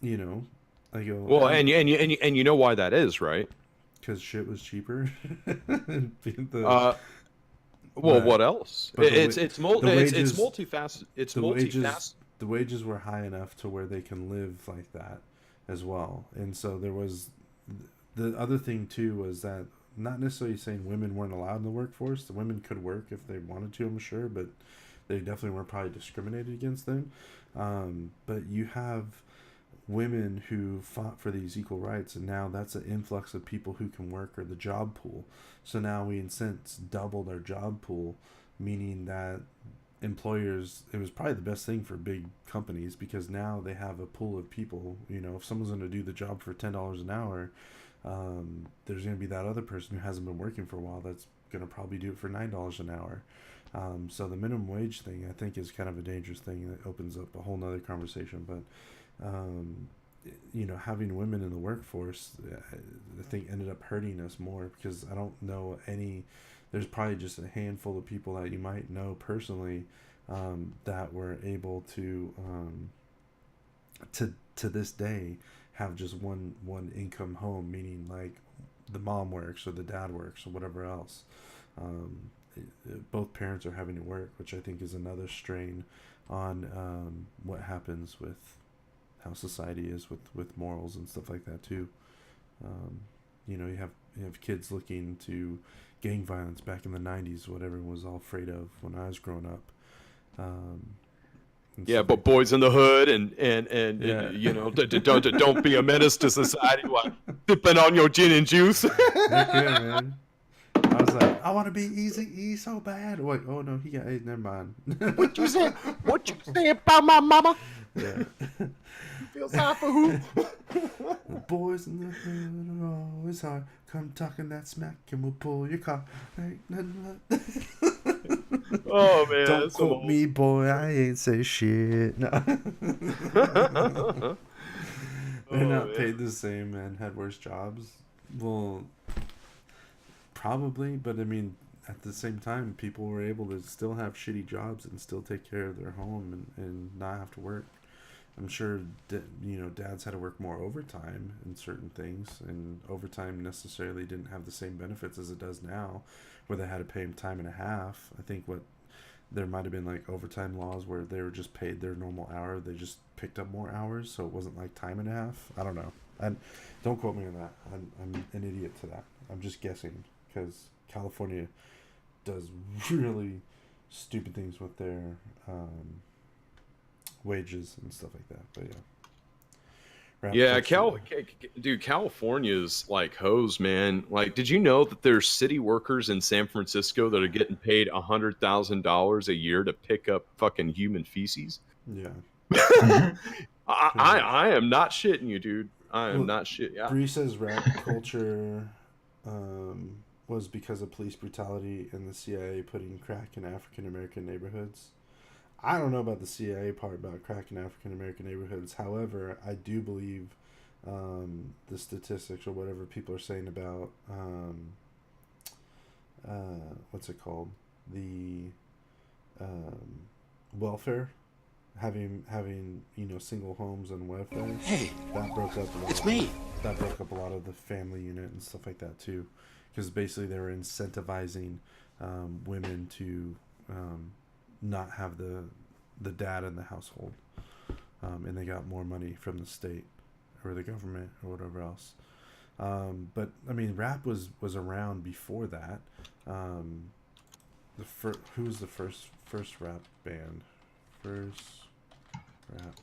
You know, I go, Well, and you know why that is, right? because shit was cheaper. the Uh, well, but what else? but the It's wages multifaceted. It's the wages multifaceted. the wages were high enough to where they can live like that as well. And so there was the other thing too was that, not necessarily saying women weren't allowed in the workforce. The women could work if they wanted to, I'm sure, but they definitely weren't probably discriminated against them. But you have women who fought for these equal rights, and now that's an influx of people who can work, or the job pool. So now we in sense doubled our job pool, meaning that employers, it was probably the best thing for big companies, because now they have a pool of people. You know, if someone's going to do the job for $10 an hour, there's going to be that other person who hasn't been working for a while that's going to probably do it for $9 an hour. So the minimum wage thing, I think, is kind of a dangerous thing that opens up a whole nother conversation. But um, you know, having women in the workforce, I think, ended up hurting us more, because I don't know any. There's probably just a handful of people that you might know personally, that were able to this day have just one income home, meaning like the mom works or the dad works or whatever else. both parents are having to work, which I think is another strain on what happens with how society is with morals and stuff like that too. You know, you have kids looking to gang violence back in the 90s, what everyone was all afraid of when I was growing up. Yeah, but boys in the hood and Yeah. you know, don't be a menace to society while sipping on your gin and juice. Heck yeah, man. I was like, I want to be Easy E so bad. Wait, oh no, he got AIDS. Never mind. What you say? What you say about my mama? Yeah. Feel sorry for who? The boys in the hood are always hard. Come talking that smack and we'll pull your car. Ain't nothing but- Oh man, Don't that's quote me, boy. I ain't say shit. No. They're not man. paid the same and had worse jobs. Well, probably, but I mean, at the same time, people were able to still have shitty jobs and still take care of their home and not have to work. I'm sure, dads had to work more overtime in certain things, and overtime necessarily didn't have the same benefits as it does now, where they had to pay them time and a half. I think there might have been like overtime laws where they were just paid their normal hour. They just picked up more hours, so it wasn't like time and a half. I don't know. And don't quote me on that. I'm an idiot to that. I'm just guessing because California does really stupid things with their wages and stuff like that. But yeah. Rap Yeah, culture. dude, California's like hose, man. Like, did you know that there's city workers in San Francisco that are getting paid $100,000 a year to pick up fucking human feces? Yeah. I am not shitting you, dude. I am Well, not shit. Yeah. Bree says rap culture was because of police brutality and the CIA putting crack in African American neighborhoods. I don't know about the CIA part about crack in African American neighborhoods. However, I do believe the statistics or whatever people are saying about what's it called, the welfare, having single homes and welfare. Hey, That broke up a lot. it's me. That broke up a lot of the family unit and stuff like that too, because basically they were incentivizing women to not have the dad in the household, and they got more money from the state or the government or whatever else. But I mean, rap was around before that. Who was the first rap band? First rap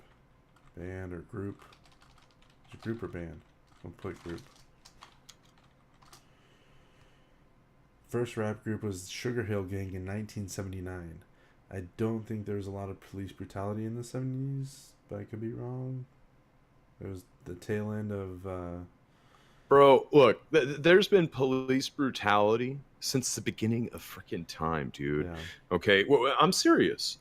band or group? Is it group or band? I'll put group. First rap group was Sugar Hill Gang in 1979. I don't think there was a lot of police brutality in the 70s, but I could be wrong. It was the tail end of Bro, look, there's been police brutality since the beginning of freaking time, dude. yeah. Okay, well, I'm serious.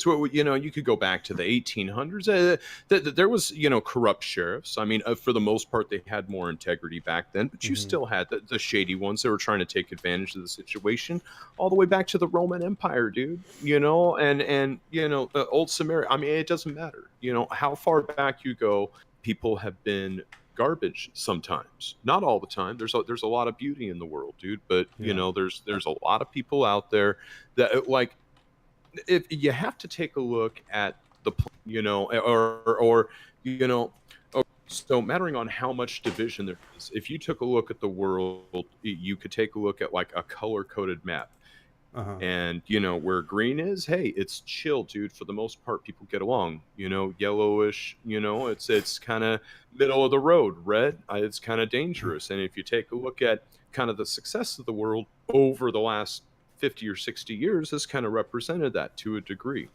Well, you could go back to the 1800s. There was, corrupt sheriffs. I mean, for the most part, they had more integrity back then, but you Mhm. still had the shady ones that were trying to take advantage of the situation, all the way back to the Roman Empire, dude. And old Samaria. I mean, it doesn't matter. How far back you go, people have been garbage sometimes, not all the time. There's a lot of beauty in the world, dude, but Yeah. there's a lot of people out there that, like, if you have to take a look at the so mattering on how much division there is, if you took a look at the world, you could take a look at like a color coded map. Uh-huh. And where green is, hey, it's chill, dude. For the most part, people get along. Yellowish, it's kind of middle of the road. Red, it's kind of dangerous. And if you take a look at kind of the success of the world over the last 50 or 60 years, has kind of represented that to a degree.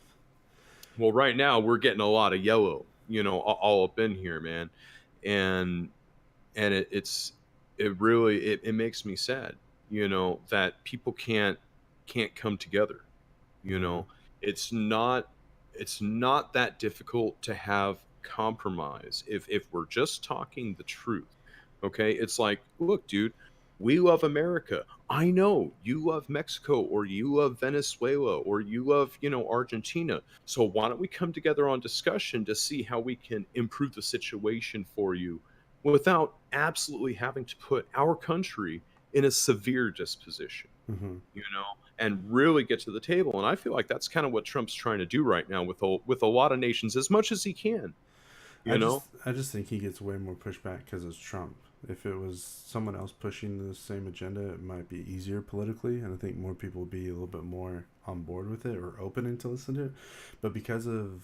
Well, right now we're getting a lot of yellow, all up in here, man. And it really makes me sad, that people can't come together. It's not that difficult to have compromise if we're just talking the truth. Okay, it's like, look, dude, we love America. I know you love Mexico, or you love Venezuela, or you love Argentina. So why don't we come together on discussion to see how we can improve the situation for you without absolutely having to put our country in a severe disposition. Mm-hmm. and really get to the table. And I feel like that's kind of what Trump's trying to do right now with a lot of nations as much as he can. You know? I just think he gets way more pushback because it's Trump. If it was someone else pushing the same agenda, it might be easier politically, and I think more people would be a little bit more on board with it or open to listen to it. But because of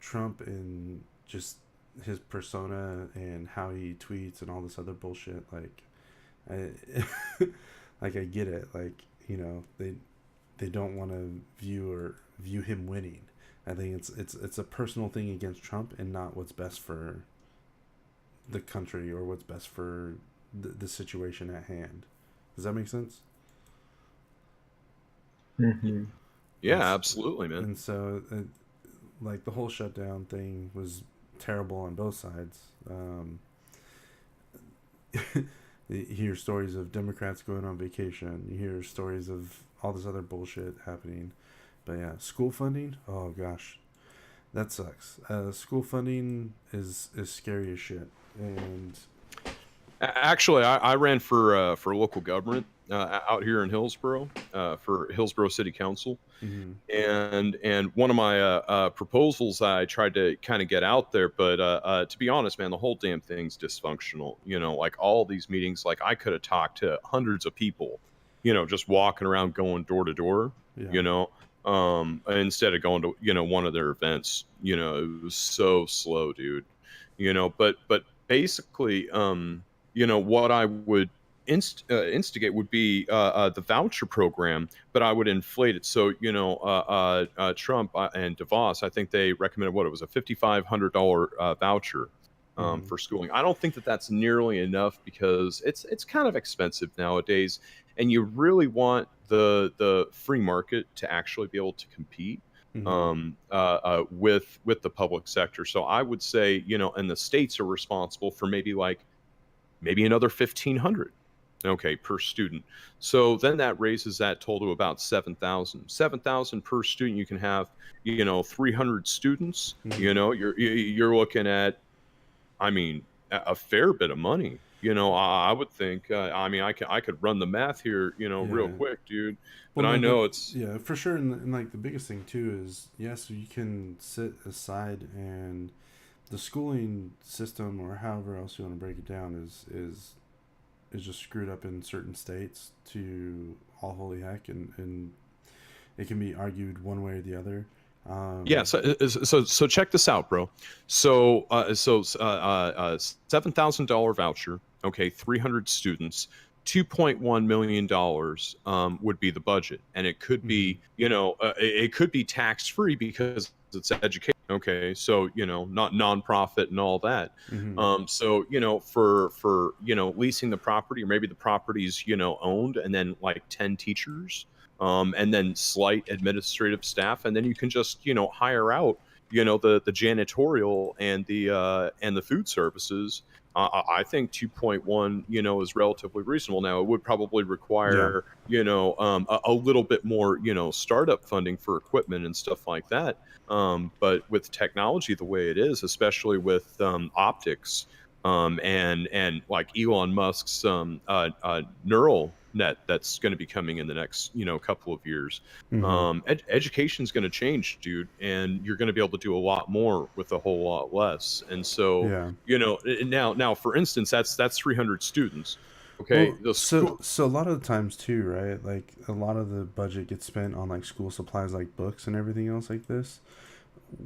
Trump and just his persona and how he tweets and all this other bullshit, like, I, like I get it. Like, you know, they don't want to view him winning. I think it's a personal thing against Trump and not what's best for the country or what's best for the situation at hand. Does that make sense? Hmm. Yeah, absolutely, man. And so, like, the whole shutdown thing was terrible on both sides. You hear stories of Democrats going on vacation. You hear stories of all this other bullshit happening. But yeah, school funding. Oh gosh, that sucks. School funding is scary as shit. And Actually, I ran for local government out here in Hillsborough for Hillsborough City Council, mm-hmm. and one of my proposals I tried to kind of get out there, but to be honest, man, the whole damn thing's dysfunctional. You know, like all these meetings, like I could have talked to hundreds of people, you know, just walking around going door to door, Yeah. you know, instead of going to, you know, one of their events. You know, it was so slow, dude. You know, but basically, you know, what I would instigate would be the voucher program, but I would inflate it. So, you know, Trump and DeVos, I think they recommended what it was, a $5,500 voucher for schooling. I don't think that that's nearly enough because it's kind of expensive nowadays, and you really want the free market to actually be able to compete with the public sector. So I would say, you know, and the states are responsible for maybe another 1,500, okay, per student. So then that raises that total to about 7,000 per student. You can have, you know, 300 students. You know, you're looking at, I mean, a fair bit of money. You know, I would think. I mean, I could run the math here, you know, real quick, dude. But I know it's for sure. And like the biggest thing too is, yes, you can sit aside, and the schooling system, or however else you want to break it down, is just screwed up in certain states to all holy heck, and it can be argued one way or the other. Yeah, so check this out, bro. So $7,000 voucher, okay, 300 students, $2.1 million would be the budget, and it could be, you know, it could be tax free because it's education. Okay, so, you know, not nonprofit and all that. So, you know, for you know, leasing the property, or maybe the property's, you know, owned, and then like 10 teachers. And then slight administrative staff, and then you can just, you know, hire out, you know, the janitorial and the food services. I think 2.1, you know, is relatively reasonable. Now, it would probably require, you know, a little bit more, you know, startup funding for equipment and stuff like that. But with technology the way it is, especially with optics, and like Elon Musk's neural net that's going to be coming in the next, you know, couple of years. Education is going to change, dude, and you're going to be able to do a lot more with a whole lot less. And so, you know, now for instance, that's 300 students. Okay, well, so a lot of the times too, right? Like a lot of the budget gets spent on like school supplies, like books and everything else like this.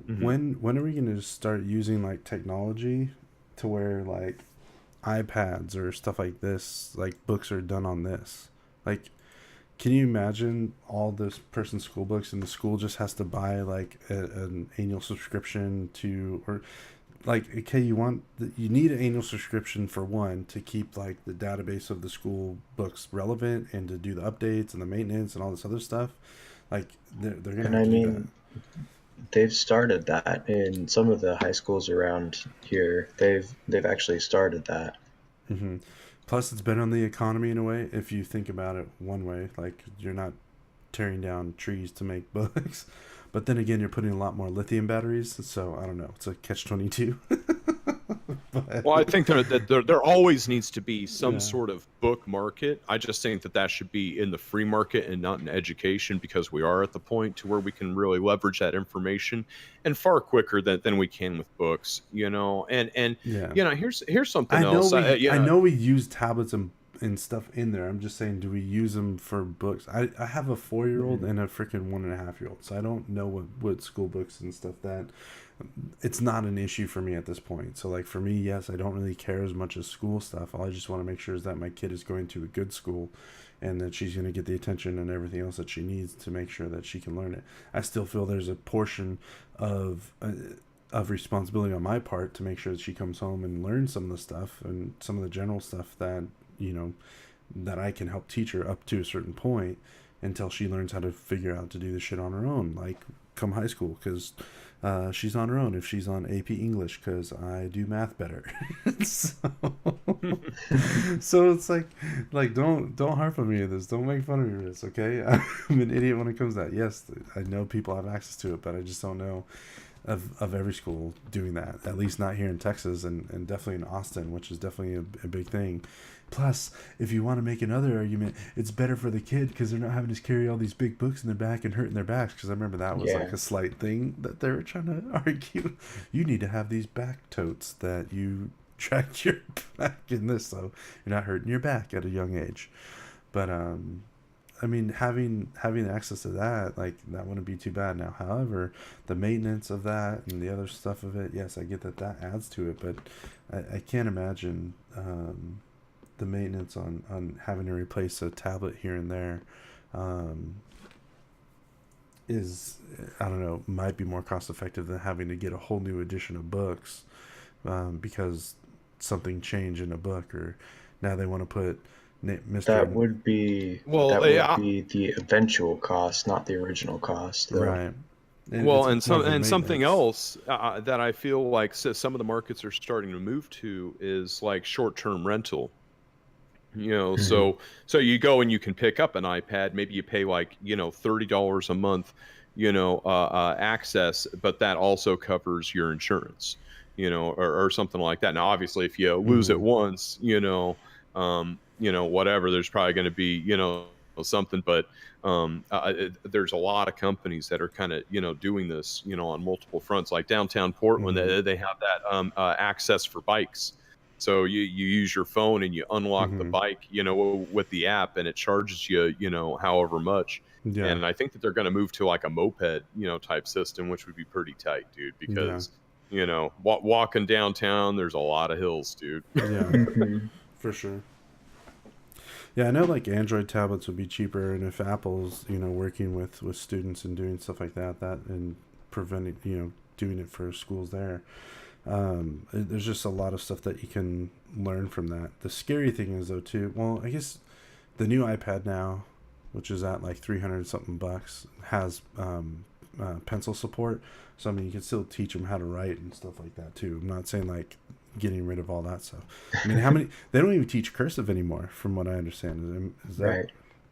When are we going to start using like technology to where like iPads or stuff like this, like books are done on this? Like, can you imagine all this person's school books, and the school just has to buy like an annual subscription to, or like, okay, you need an annual subscription for one to keep like the database of the school books relevant and to do the updates and the maintenance and all this other stuff. Like they're gonna have to do that. They've started that in some of the high schools around here. They've actually started that. Plus, it's been on the economy in a way. If you think about it one way, like you're not tearing down trees to make books, but then again, you're putting a lot more lithium batteries. So I don't know. It's a catch-22. Well, I think there always needs to be some Yeah. sort of book market. I just think that should be in the free market and not in education, because we are at the point to where we can really leverage that information and far quicker than we can with books, you know. And Yeah. you know, here's something I know else. we You I know, know we use tablets and stuff in there. I'm just saying, do we use them for books? I have a 4-year-old and a freaking 1.5-year-old, so I don't know what school books and stuff that. It's not an issue for me at this point. So like for me, yes, I don't really care as much as school stuff. All I just want to make sure is that my kid is going to a good school and that she's going to get the attention and everything else that she needs to make sure that she can learn it. I still feel there's a portion of responsibility on my part to make sure that she comes home and learns some of the stuff and some of the general stuff that, you know, that I can help teach her up to a certain point until she learns how to figure out to do this shit on her own, like come high school, because she's on her own if she's on AP English, because I do math better. So it's like don't harp on me with this. Don't make fun of me with this, okay? I'm an idiot when it comes to that. Yes, I know people have access to it, but I just don't know of every school doing that. At least not here in Texas, and definitely in Austin, which is definitely a big thing. Plus, if you want to make another argument, it's better for the kid because they're not having to carry all these big books in their back and hurting their backs. Because I remember that was like a slight thing that they were trying to argue. You need to have these back totes that you track your back in this, so you're not hurting your back at a young age. But I mean, having access to that, like, that wouldn't be too bad. Now, however, the maintenance of that and the other stuff of it, yes, I get that adds to it, but I can't imagine the maintenance on having to replace a tablet here and there is, I don't know, might be more cost effective than having to get a whole new edition of books because something changed in a book, or now they want to put Mr. That would be the eventual cost, not the original cost, though. Right. Well, and something else that I feel like some of the markets are starting to move to is like short-term rental. You know, so you go and you can pick up an iPad. Maybe you pay like, you know, $30 a month, you know, access, but that also covers your insurance, you know, or something like that. Now, obviously, if you lose it once, you know, whatever, there's probably going to be, you know, something, but there's a lot of companies that are kind of, you know, doing this, you know, on multiple fronts. Like downtown Portland, they have that access for bikes. So you use your phone and you unlock the bike, you know, with the app, and it charges you, you know, however much. Yeah. And I think that they're going to move to like a moped, you know, type system, which would be pretty tight, dude, because, you know, walking downtown, there's a lot of hills, dude. Yeah, for sure. Yeah, I know like Android tablets would be cheaper, and if Apple's, you know, working with students and doing stuff like that and preventing, you know, doing it for schools there. There's just a lot of stuff that you can learn from that. The scary thing is though too, well, I guess the new iPad now, which is at like $300 something bucks, has pencil support. So I mean, you can still teach them how to write and stuff like that too. I'm not saying like getting rid of all that stuff. I mean, how many? They don't even teach cursive anymore, from what I understand. Is that right?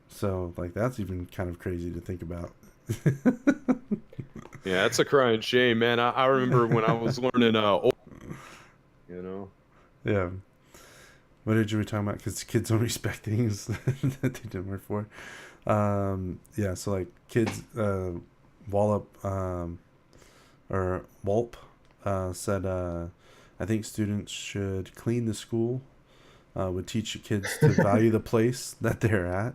So like that's even kind of crazy to think about. Yeah, that's a crying shame, man. I remember when I was learning, you know. Yeah. What did you were talking about? Because kids don't respect things that they didn't work for. Yeah, so like kids, Wallop or Walp said, I think students should clean the school. Would teach kids to value the place that they're at.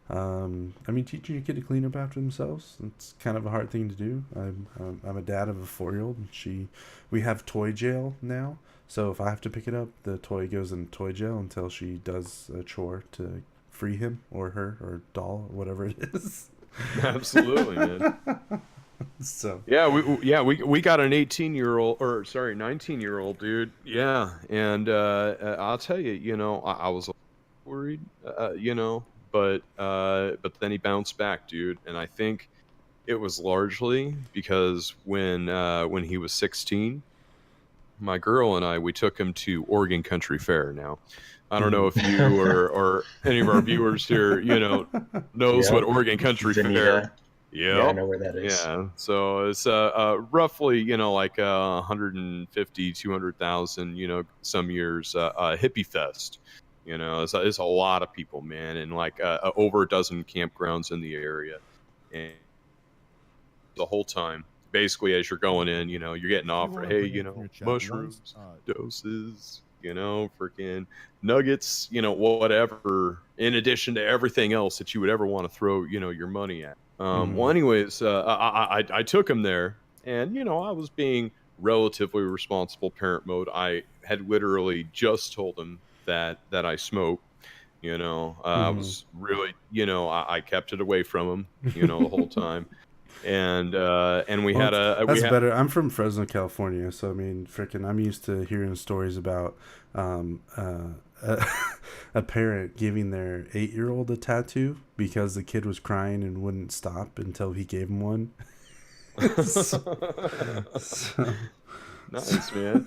I mean, teaching your kid to clean up after themselves, it's kind of a hard thing to do. I'm a dad of a 4-year-old, and we have toy jail now. So if I have to pick it up, the toy goes in toy jail until she does a chore to free him or her or doll or whatever it is. Absolutely, man. So yeah, we got an 19-year-old dude. Yeah, and I'll tell you, you know, I was worried, you know. But then he bounced back, dude, and I think it was largely because when he was 16, my girl and we took him to Oregon Country Fair. Now, I don't know if you or any of our viewers here, you know, knows what Oregon Country Fair. Yeah, I Yep. know where that is. Yeah. So it's roughly, like 150, 200,000, some years hippie fest. It's a lot of people, man, and like over a dozen campgrounds in the area. And the whole time, basically, as you're going in, you're getting offered, hey, mushrooms, doses, freaking nuggets, whatever, in addition to everything else that you would ever want to throw, your money at. Well, anyways, I took him there, and I was being relatively responsible parent mode. I had literally just told him that I smoke. I was really, I kept it away from him, the whole time. And we Well, had that's better. I'm from Fresno, California, so I mean, freaking, I'm used to hearing stories about a parent giving their 8-year-old a tattoo because the kid was crying and wouldn't stop until he gave him one. Nice, man.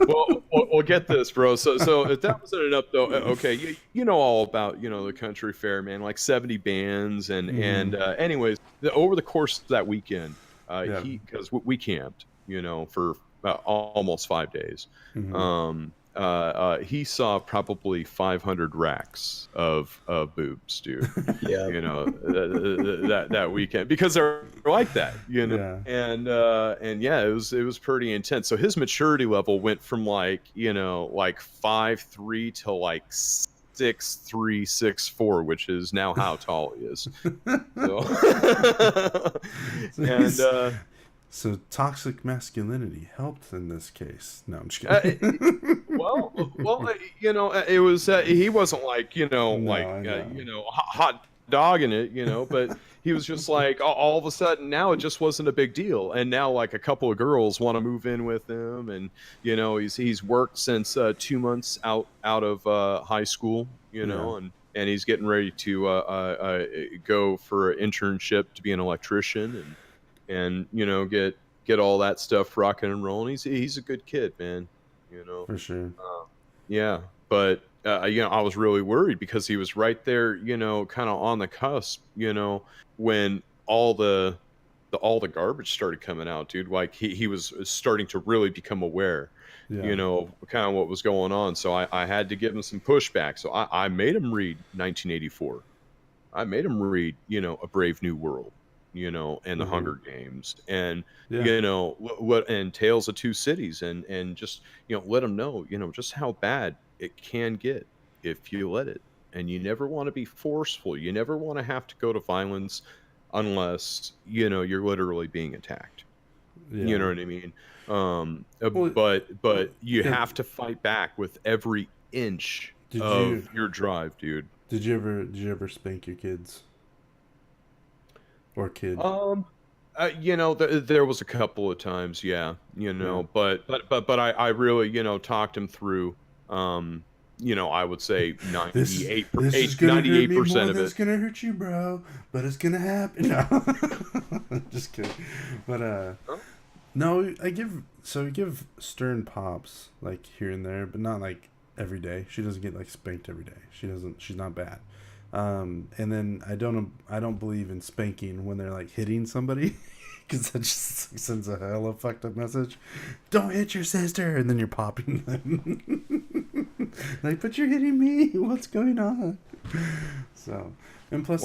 Well, get this, bro. So if that wasn't enough, though, okay, you know all about the country fair, man. Like 70 bands, and anyways, over the course of that weekend, because we camped, for almost 5 days. He saw probably 500 racks of boobs, dude. Yeah. That weekend, because they're like that, and yeah, it was pretty intense. So his maturity level went from like 5'3" to like 6'3", 6'4", which is now how tall he is. So toxic masculinity helped in this case. No, I'm just kidding. Well, it was he wasn't like hot dogging it, but he was just like all of a sudden now it just wasn't a big deal, and now like a couple of girls want to move in with him, and he's worked since 2 months out of high school, and he's getting ready to go for an internship to be an electrician, and get all that stuff rocking and rolling. He's a good kid, man. For sure. Yeah, but I was really worried because he was right there, kind of on the cusp, when all the garbage started coming out, dude. Like he was starting to really become aware, kind of what was going on. So I had to give him some pushback. So I made him read 1984. I made him read, A Brave New World, and the Hunger Games, and what and Tales of Two Cities, and just let them know just how bad it can get if you let it. And you never want to be forceful. You never want to have to go to violence unless you're literally being attacked. You know what I mean? But you have to fight back with every inch of your drive, dude. Did you ever spank your kids? Or kid? There was a couple of times, but I really, talked him through, I would say 98% of it. It's gonna hurt you, bro, but it's gonna happen. No, just kidding. But no, I give Stern pops like here and there, but not like every day. She doesn't get like spanked every day. She's not bad. And then I don't believe in spanking when they're like hitting somebody, because that just sends a hella fucked up message. Don't hit your sister, and then you're popping them. Like, but you're hitting me. What's going on? So, and plus,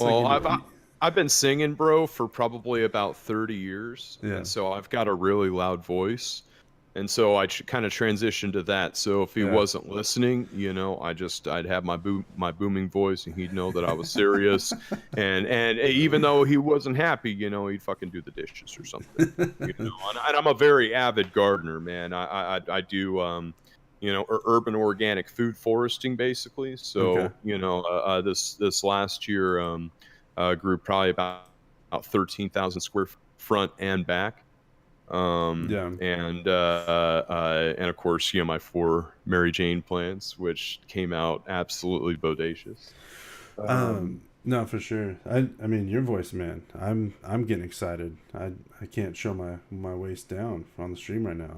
I've been singing, bro, for probably about 30 years, and so I've got a really loud voice. And so I kind of transitioned to that. So if he wasn't listening, I'd have my booming voice, and he'd know that I was serious. and even though he wasn't happy, he'd fucking do the dishes or something. And I'm a very avid gardener, man. I do urban organic food foresting, basically. So this last year grew probably about 13,000 square front and back. And of course, my 4 Mary Jane plants, which came out absolutely bodacious. No, for sure. I mean, your voice, man. I'm getting excited. I can't show my waist down on the stream right now.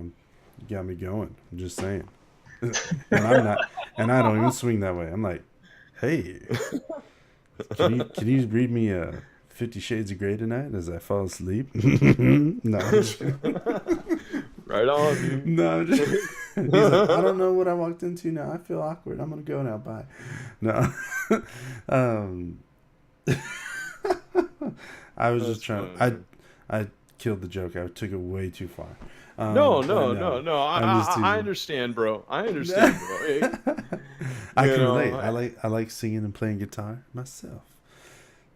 You got me going. I'm just saying. And I'm not, and I don't even swing that way. I'm like, hey, can you read me a 50 Shades of Grey tonight as I fall asleep. No, I'm just kidding. Right on, dude. No, I'm just, he's like, I don't know what I walked into now. I feel awkward. I'm gonna go now. Bye. No. I was just trying. I killed the joke. I took it way too far. No. I'm just teasing. I understand, bro. I understand, bro. Hey, I you can know, relate. I like singing and playing guitar myself.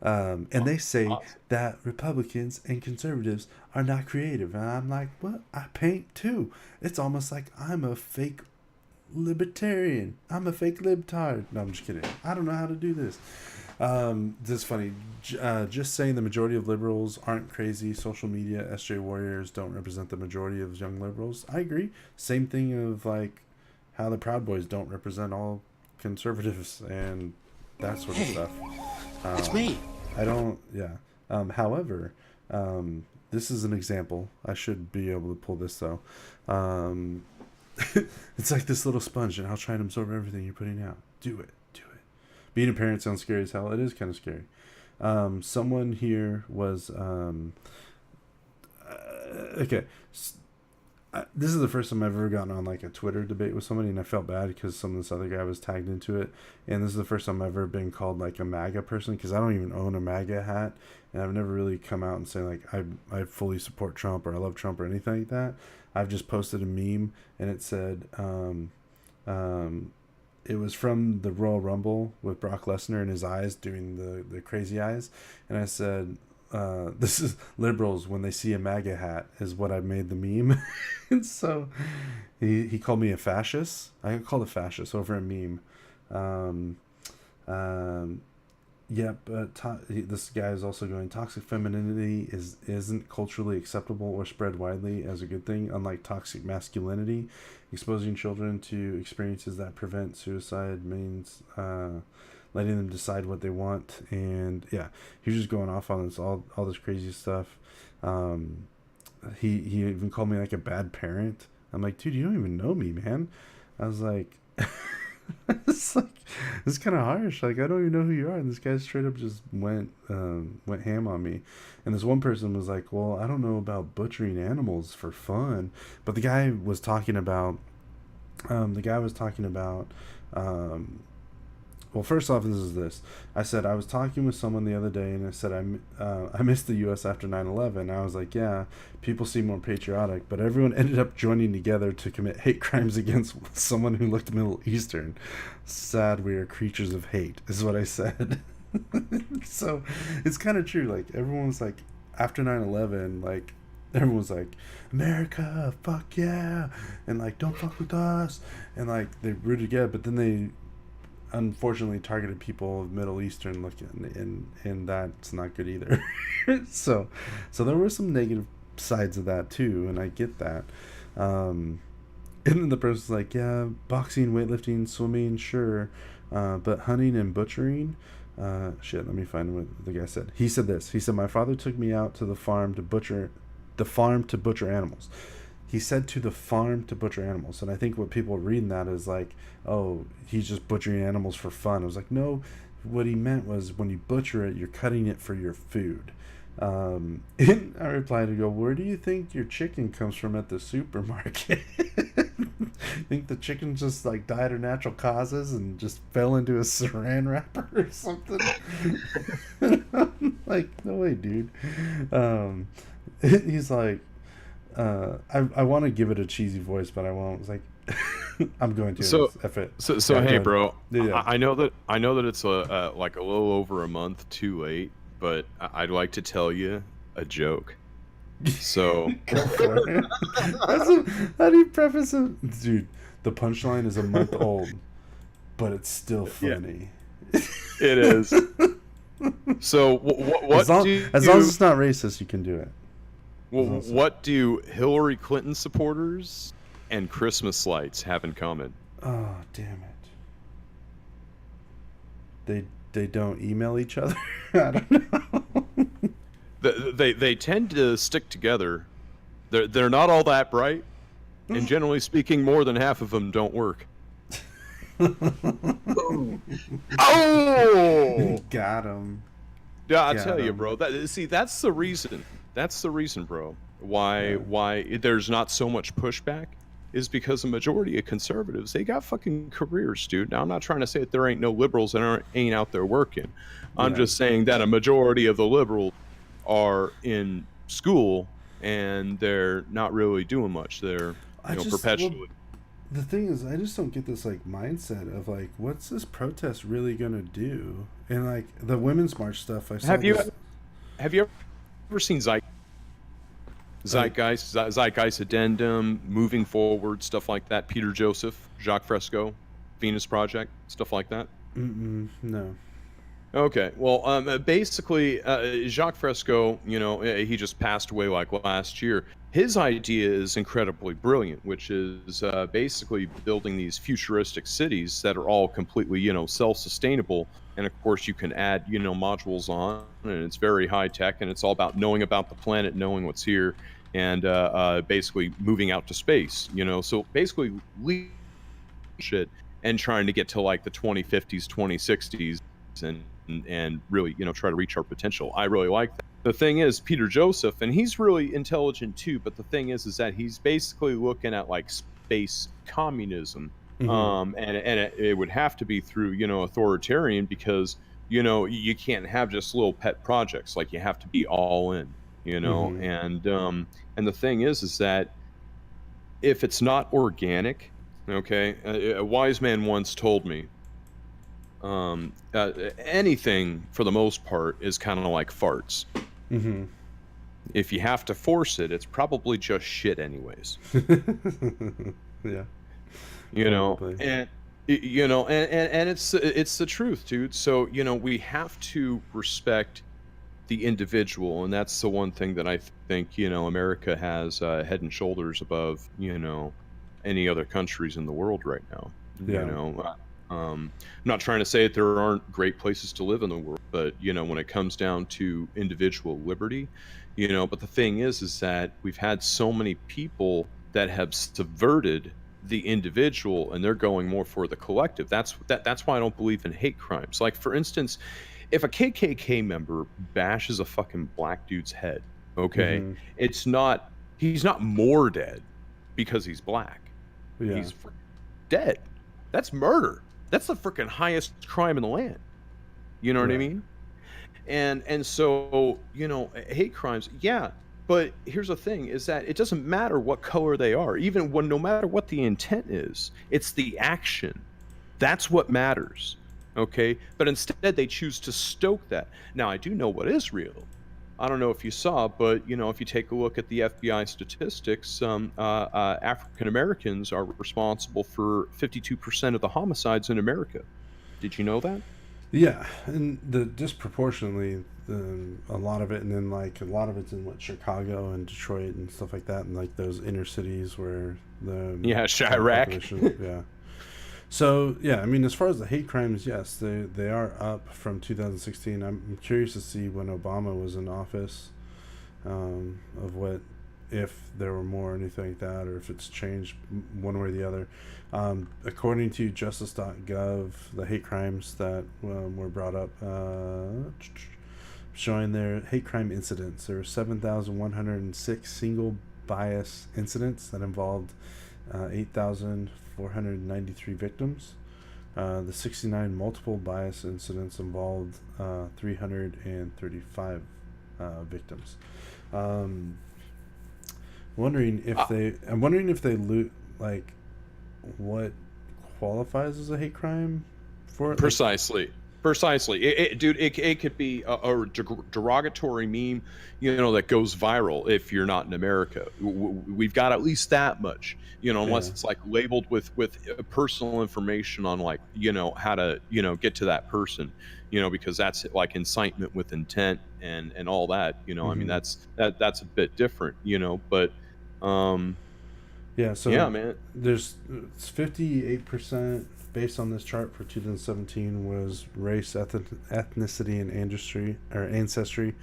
And they say that Republicans and conservatives are not creative, and I'm like, what? I paint too. It's almost like I'm a fake libertarian. I'm a fake libtard. No, I'm just kidding. I don't know how to do this. This is funny. Just saying the majority of liberals aren't crazy. Social media, SJ Warriors don't represent the majority of young liberals. I agree. Same thing of like how the Proud Boys don't represent all conservatives and that sort of stuff. It's me. I don't, yeah. However, this is an example. I should be able to pull this though. It's like this little sponge, and I'll try and absorb everything you're putting out. Do it. Being a parent sounds scary as hell. It is kind of scary. Someone here was okay. This is the first time I've ever gotten on like a Twitter debate with somebody, and I felt bad because some of this other guy was tagged into it. And this is the first time I've ever been called like a MAGA person, because I don't even own a MAGA hat, and I've never really come out and say like I fully support Trump or I love Trump or anything like that. I've just posted a meme, and it said it was from the Royal Rumble with Brock Lesnar and his eyes doing the crazy eyes, and I said, this is liberals when they see a MAGA hat is what I made the meme. And so he called me a fascist. I got called a fascist over a meme. This guy is also going, toxic femininity isn't culturally acceptable or spread widely as a good thing, unlike toxic masculinity. Exposing children to experiences that prevent suicide means letting them decide what they want. And yeah, he was just going off on this all this crazy stuff. He even called me like a bad parent. I'm like, dude, you don't even know me, man. I was like, it's kind of harsh. Like, I don't even know who you are. And this guy straight up just went ham on me. And this one person was like, well, I don't know about butchering animals for fun. But the guy was talking about, well, first off, this. I said, I was talking with someone the other day, and I said, I missed the U.S. after 9/11. I was like, yeah, people seem more patriotic, but everyone ended up joining together to commit hate crimes against someone who looked Middle Eastern. Sad we are creatures of hate, is what I said. So it's kind of true. Like, everyone was like, after 9/11, like, everyone was like, America, fuck yeah, and like, don't fuck with us, and like, they rooted together, but then they unfortunately targeted people of Middle Eastern looking, and that's not good either. so there were some negative sides of that too, and I get that. And then the person's like, yeah, boxing, weightlifting, swimming, sure, but hunting and butchering, let me find what the guy said. He said this. He said, my father took me out to the farm to butcher animals. He said to the farm to butcher animals. And I think what people are reading that is like, oh, he's just butchering animals for fun. I was like, no, what he meant was when you butcher it, you're cutting it for your food. And I replied to go, where do you think your chicken comes from at the supermarket? Think the chicken just like died of natural causes and just fell into a saran wrapper or something? Like, no way, dude. He's like, I want to give it a cheesy voice, but I won't. It's like, I'm going to. So, F it. So Yeah, hey, go bro. Yeah. I know that it's like a little over a month too late, but I'd like to tell you a joke. So, Go for it. How do you preface it? Dude, the punchline is a month old, but it's still funny. it is. So what as long as it's not racist, you can do it. What do Hillary Clinton supporters and Christmas lights have in common? Oh, damn it. They don't email each other? I don't know. They tend to stick together. They're not all that bright, and generally speaking, more than half of them don't work. Oh! Got him. Yeah, I Yeah, tell you, no. bro. That's the reason. That's the reason, bro. Why there's not so much pushback is because the majority of conservatives, they got fucking careers, dude. Now I'm not trying to say that there ain't no liberals that ain't out there working. I'm Yeah. just saying that a majority of the liberals are in school and they're not really doing much. They're perpetually. The thing is, I just don't get this like mindset of like, what's this protest really gonna do? And like the women's march stuff, I saw. Have you ever seen Zeitgeist Addendum, Moving Forward, stuff like that? Peter Joseph, Jacques Fresco, Venus Project, stuff like that. No. Okay, well, basically, Jacques Fresco, he just passed away like last year. His idea is incredibly brilliant, which is basically building these futuristic cities that are all completely, self-sustainable. And of course, you can add, modules on, and it's very high tech, and it's all about knowing about the planet, knowing what's here, and basically moving out to space. So basically, shit and trying to get to like the 2050s, 2060s, and really, try to reach our potential. I really like that. The thing is, Peter Joseph, and he's really intelligent too, but the thing is that he's basically looking at like space communism. Mm-hmm. And it would have to be through, authoritarian, because, you can't have just little pet projects. Like, you have to be all in, Mm-hmm. and the thing is that if it's not organic, okay, a wise man once told me, anything for the most part is kind of like farts. Mm-hmm. If you have to force it, it's probably just shit anyways. Yeah. Probably. And it's the truth, dude. So we have to respect the individual, and that's the one thing that I think America has head and shoulders above any other countries in the world right now. Yeah. I'm not trying to say that there aren't great places to live in the world, but when it comes down to individual liberty, but the thing is that we've had so many people that have subverted the individual, and they're going more for the collective. That's why I don't believe in hate crimes. Like, for instance, if a KKK member bashes a fucking black dude's head, okay, Mm-hmm. he's not more dead because he's black. Yeah. He's dead. That's murder. That's the freaking highest crime in the land. You know what I Right. mean? And so, hate crimes, yeah. But here's the thing, is that it doesn't matter what color they are, even when, no matter what the intent is, it's the action. That's what matters. Okay? But instead they choose to stoke that. Now, I do know what is real. I don't know if you saw, but if you take a look at the FBI statistics, African Americans are responsible for 52% of the homicides in America. Did you know that? Yeah, and the disproportionately, a lot of it, and then like a lot of it's in Chicago and Detroit and stuff like that, and like those inner cities where the Yeah, Chirac. population, yeah. So yeah, I mean, as far as the hate crimes, yes, they are up from 2016. I'm curious to see when Obama was in office, of what, if there were more or anything like that, or if it's changed one way or the other. According to justice.gov, the hate crimes that were brought up, showing their hate crime incidents, there were 7,106 single bias incidents that involved 8,493 victims. The 69 multiple bias incidents involved 335 victims. I'm wondering if they like what qualifies as a hate crime for it. Precisely. Dude, it could be a derogatory meme, that goes viral if you're not in America. We've got at least that much, unless Yeah. it's like labeled with personal information on, like, how to, get to that person, because that's like incitement with intent and all that, I mean, that's a bit different, but Yeah, so yeah, man. there's 58% based on this chart for 2017 was race, ethnicity, and ancestry.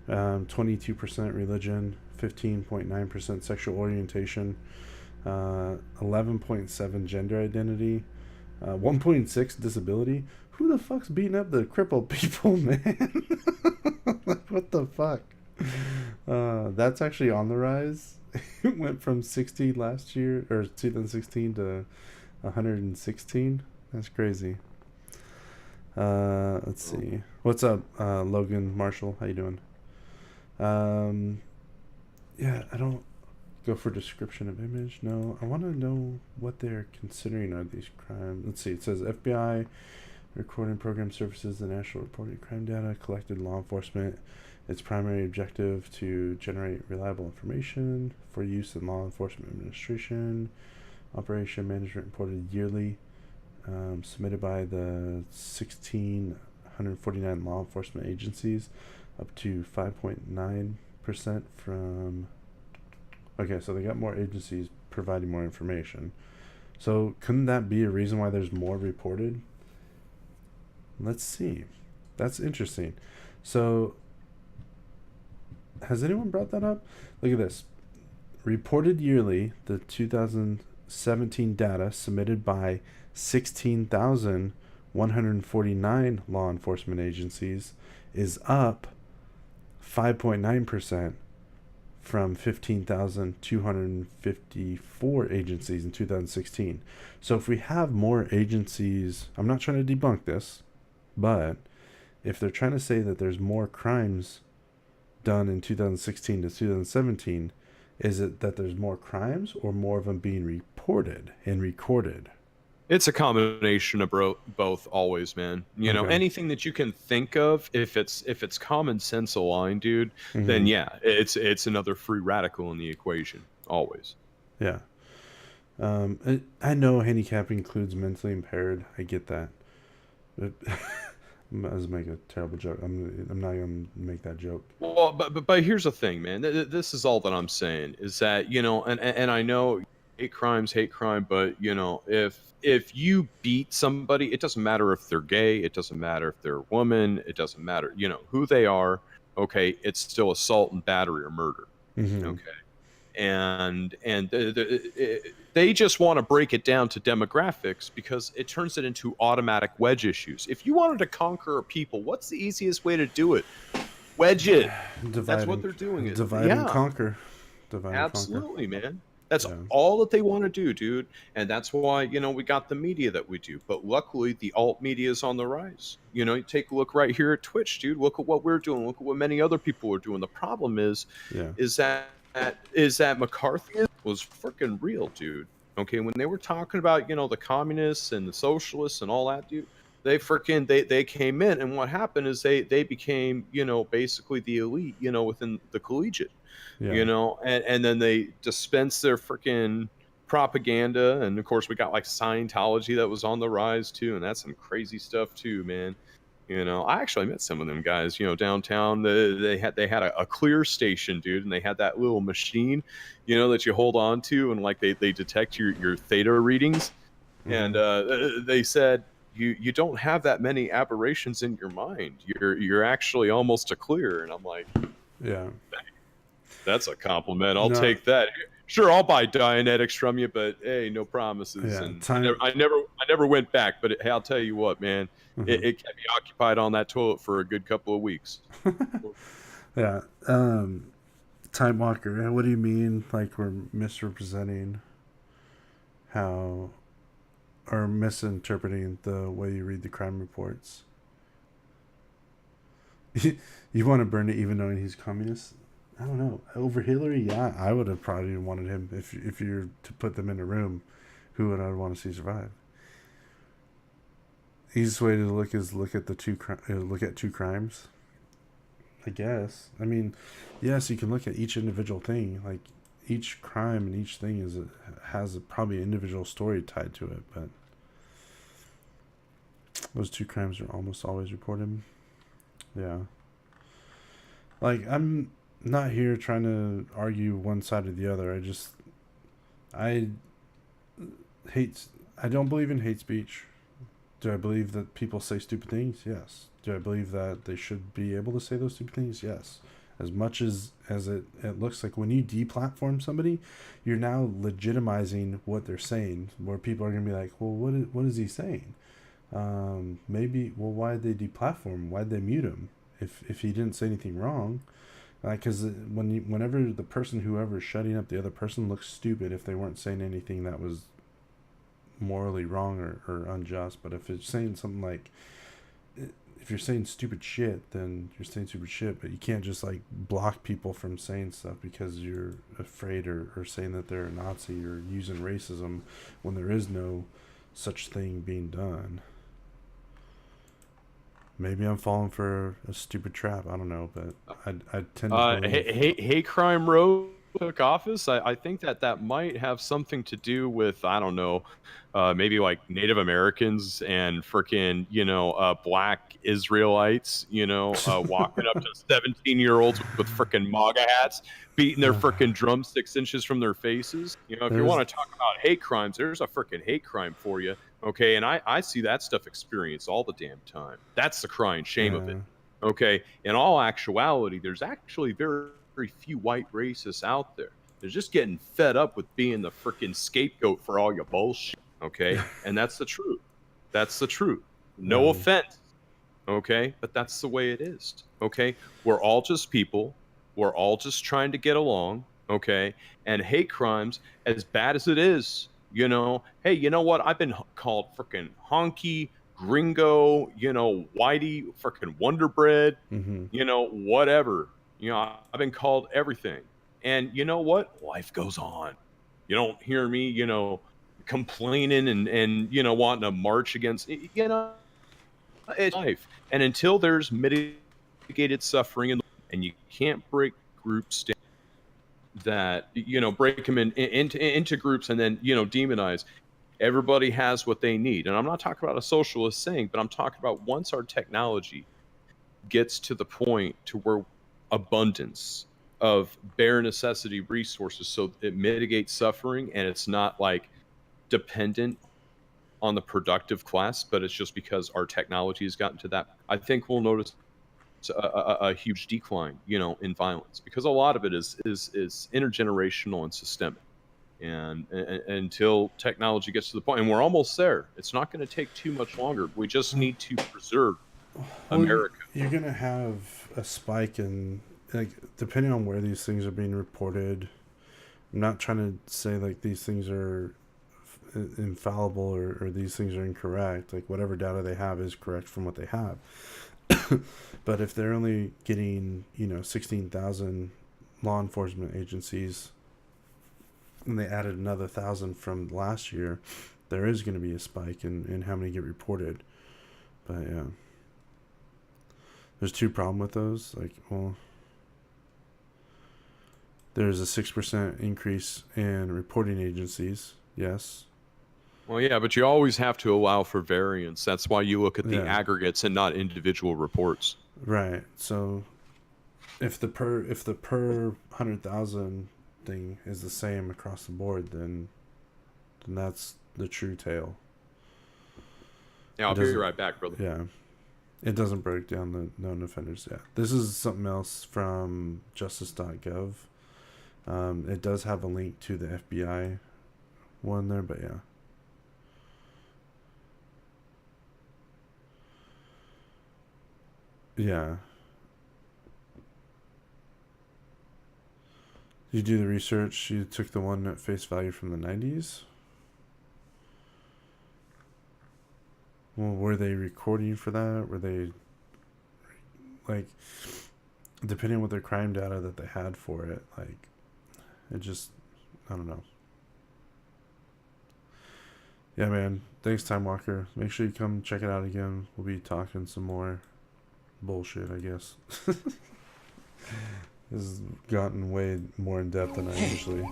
22% religion, 15.9% sexual orientation, 11.7% gender identity, 1.6 disability. Who the fuck's beating up the crippled people, man? Like, what the fuck? That's actually on the rise. It went from 60 last year, or 2016, to 116. That's crazy. Let's see. What's up, Logan Marshall? How you doing? Yeah, I don't go for description of image. No, I want to know what they're considering are these crimes. Let's see. It says FBI recording program services the national reported crime data collected law enforcement. Its primary objective to generate reliable information for use in law enforcement administration. Operation management reported yearly, submitted by the 1,649 law enforcement agencies, up to 5.9% from. Okay, so they got more agencies providing more information. So couldn't that be a reason why there's more reported? Let's see. That's interesting. So has anyone brought that up? Look at this. Reported yearly, the 2017 data submitted by 16,149 law enforcement agencies is up 5.9% from 15,254 agencies in 2016. So if we have more agencies, I'm not trying to debunk this, but if they're trying to say that there's more crimes done in 2016 to 2017, is it that there's more crimes or more of them being reported and recorded? It's a combination of both, always, man. You know, Okay. anything that you can think of, if it's common sense aligned, dude, then yeah, it's another free radical in the equation, always. Yeah. I know handicap includes mentally impaired. I get that. But I was making a terrible joke. I'm not gonna make that joke. Well, but here's the thing, man. This is all that I'm saying is that, you know, and I know hate crime, but you know, if you beat somebody, it doesn't matter if they're gay, it doesn't matter if they're a woman, it doesn't matter, you know, who they are. Okay, it's still assault and battery or murder. Okay, and they just want to break it down to demographics because it turns it into automatic wedge issues. If you wanted to conquer a people, what's the easiest way to do it? Wedge it. That's what they're doing. Divide and conquer. Divide and conquer. Absolutely, man. That's Yeah. all that they want to do, dude. And that's why, you know, we got the media that we do. But luckily, the alt media is on the rise. You know, you take a look right here at Twitch, dude. Look at what we're doing. Look at what many other people are doing. The problem is that McCarthy was freaking real, dude. Okay, when they were talking about, you know, the communists and the socialists and all that, dude, they came in, and what happened is they became, you know, basically the elite, you know, within the collegiate. You know, and then they dispense their freaking propaganda, and of course we got like Scientology that was on the rise too, and that's some crazy stuff too, man. You know, I actually met some of them guys, you know, downtown. They had a clear station, dude, and they had that little machine, you know, that you hold on to, and like they detect your theta readings, and they said you don't have that many aberrations in your mind. You're actually almost a clear, and I'm like, yeah. That's a compliment. I'll take that. Sure, I'll buy Dianetics from you, but hey, no promises. Yeah, and I never went back. But hey, I'll tell you what, man, it kept me occupied on that toilet for a good couple of weeks. Yeah. Time Walker. What do you mean? Like we're misrepresenting how, or misinterpreting the way you read the crime reports? You want to burn it even knowing he's communist? I don't know. Over Hillary, yeah, I would have probably wanted him if you're to put them in a room. Who would I want to see survive? Easiest way to look is look at two crimes. I guess. I mean, yes, you can look at each individual thing. Like each crime and each thing has probably an individual story tied to it. But those two crimes are almost always reported. Yeah. Like I'm not here trying to argue one side or the other. I don't believe in hate speech. Do I believe that people say stupid things? Yes. Do I believe that they should be able to say those stupid things? Yes. As much as it looks like when you deplatform somebody, you're now legitimizing what they're saying, where people are going to be like, well, what is he saying? Maybe, well, why did they deplatform him? Why did they mute him if he didn't say anything wrong? Because whenever the person, whoever's shutting up the other person, looks stupid if they weren't saying anything that was morally wrong or unjust. But if it's saying something like, if you're saying stupid shit, then you're saying stupid shit, but you can't just like block people from saying stuff because you're afraid or saying that they're a Nazi or using racism when there is no such thing being done. Maybe I'm falling for a stupid trap. I don't know, but I tend to believe... Hate Crime Row took office. I think that might have something to do with, I don't know, maybe like Native Americans and freaking, black Israelites, walking up to 17-year-olds with freaking MAGA hats, beating their freaking drum 6 inches from their faces. If you want to talk about hate crimes, there's a freaking hate crime for you. Okay, and I see that stuff experienced all the damn time. That's the crying shame of it. Okay, in all actuality, there's actually very few white racists out there. They're just getting fed up with being the freaking scapegoat for all your bullshit. Okay, and that's the truth. That's the truth. No offense. Okay, but that's the way it is. Okay, we're all just people. We're all just trying to get along. Okay, and hate crimes, as bad as it is, hey, you know what? I've been called freaking honky, gringo, whitey, freaking Wonder Bread, whatever. I've been called everything. And you know what? Life goes on. You don't hear me, complaining and wanting to march against, it's life. And until there's mitigated suffering and you can't break groups down, that break them into groups and then demonize. Everybody has what they need, and I'm not talking about a socialist saying, but I'm talking about once our technology gets to the point to where abundance of bare necessity resources, so it mitigates suffering and it's not like dependent on the productive class, but it's just because our technology has gotten to that. I think we'll notice a huge decline, in violence, because a lot of it is intergenerational and systemic. And until technology gets to the point, and we're almost there, it's not going to take too much longer. We just need to preserve America. You're going to have a spike in, like, depending on where these things are being reported. I'm not trying to say like these things are infallible or these things are incorrect. Like, whatever data they have is correct from what they have. But if they're only getting 16,000 law enforcement agencies and they added another 1,000 from last year, there is going to be a spike in how many get reported. But yeah, there's two problems with those. Like, well, there's a 6% increase in reporting agencies. Yes. Well, yeah, but you always have to allow for variance. That's why you look at the aggregates and not individual reports. Right. So if the per 100,000 thing is the same across the board, then that's the true tale. Yeah, I'll be right back, brother. Yeah. It doesn't break down the known offenders yet. This is something else from justice.gov. It does have a link to the FBI one there, but yeah. Yeah. You do the research. You took the one at face value from the 90s. Well, were they recording for that? Were they, like, depending on what their crime data that they had for it, like, it just, I don't know. Yeah, man. Thanks, Time Walker. Make sure you come check it out again. We'll be talking some more bullshit, I guess. This has gotten way more in depth than I usually.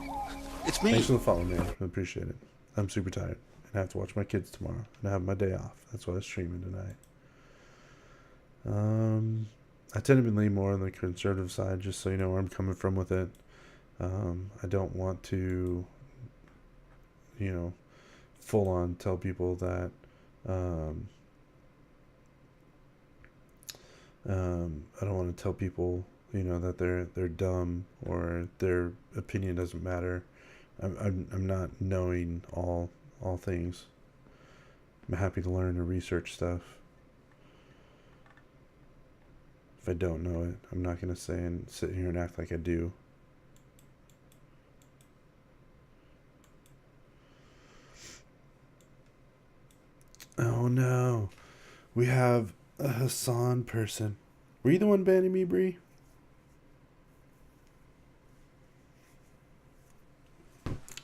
It's me. Thanks for the follow, man. I appreciate it. I'm super tired and I have to watch my kids tomorrow and I have my day off. That's why I'm streaming tonight. I tend to lean more on the conservative side, just so you know where I'm coming from with it. I don't want to, full on tell people that I don't want to tell people you know, that they're dumb or their opinion doesn't matter. I'm not knowing all things. I'm happy to learn and research stuff. If I don't know it, I'm not gonna say and sit here and act like I do. Oh no, we have a Hassan person. Were you the one banning me, Bree?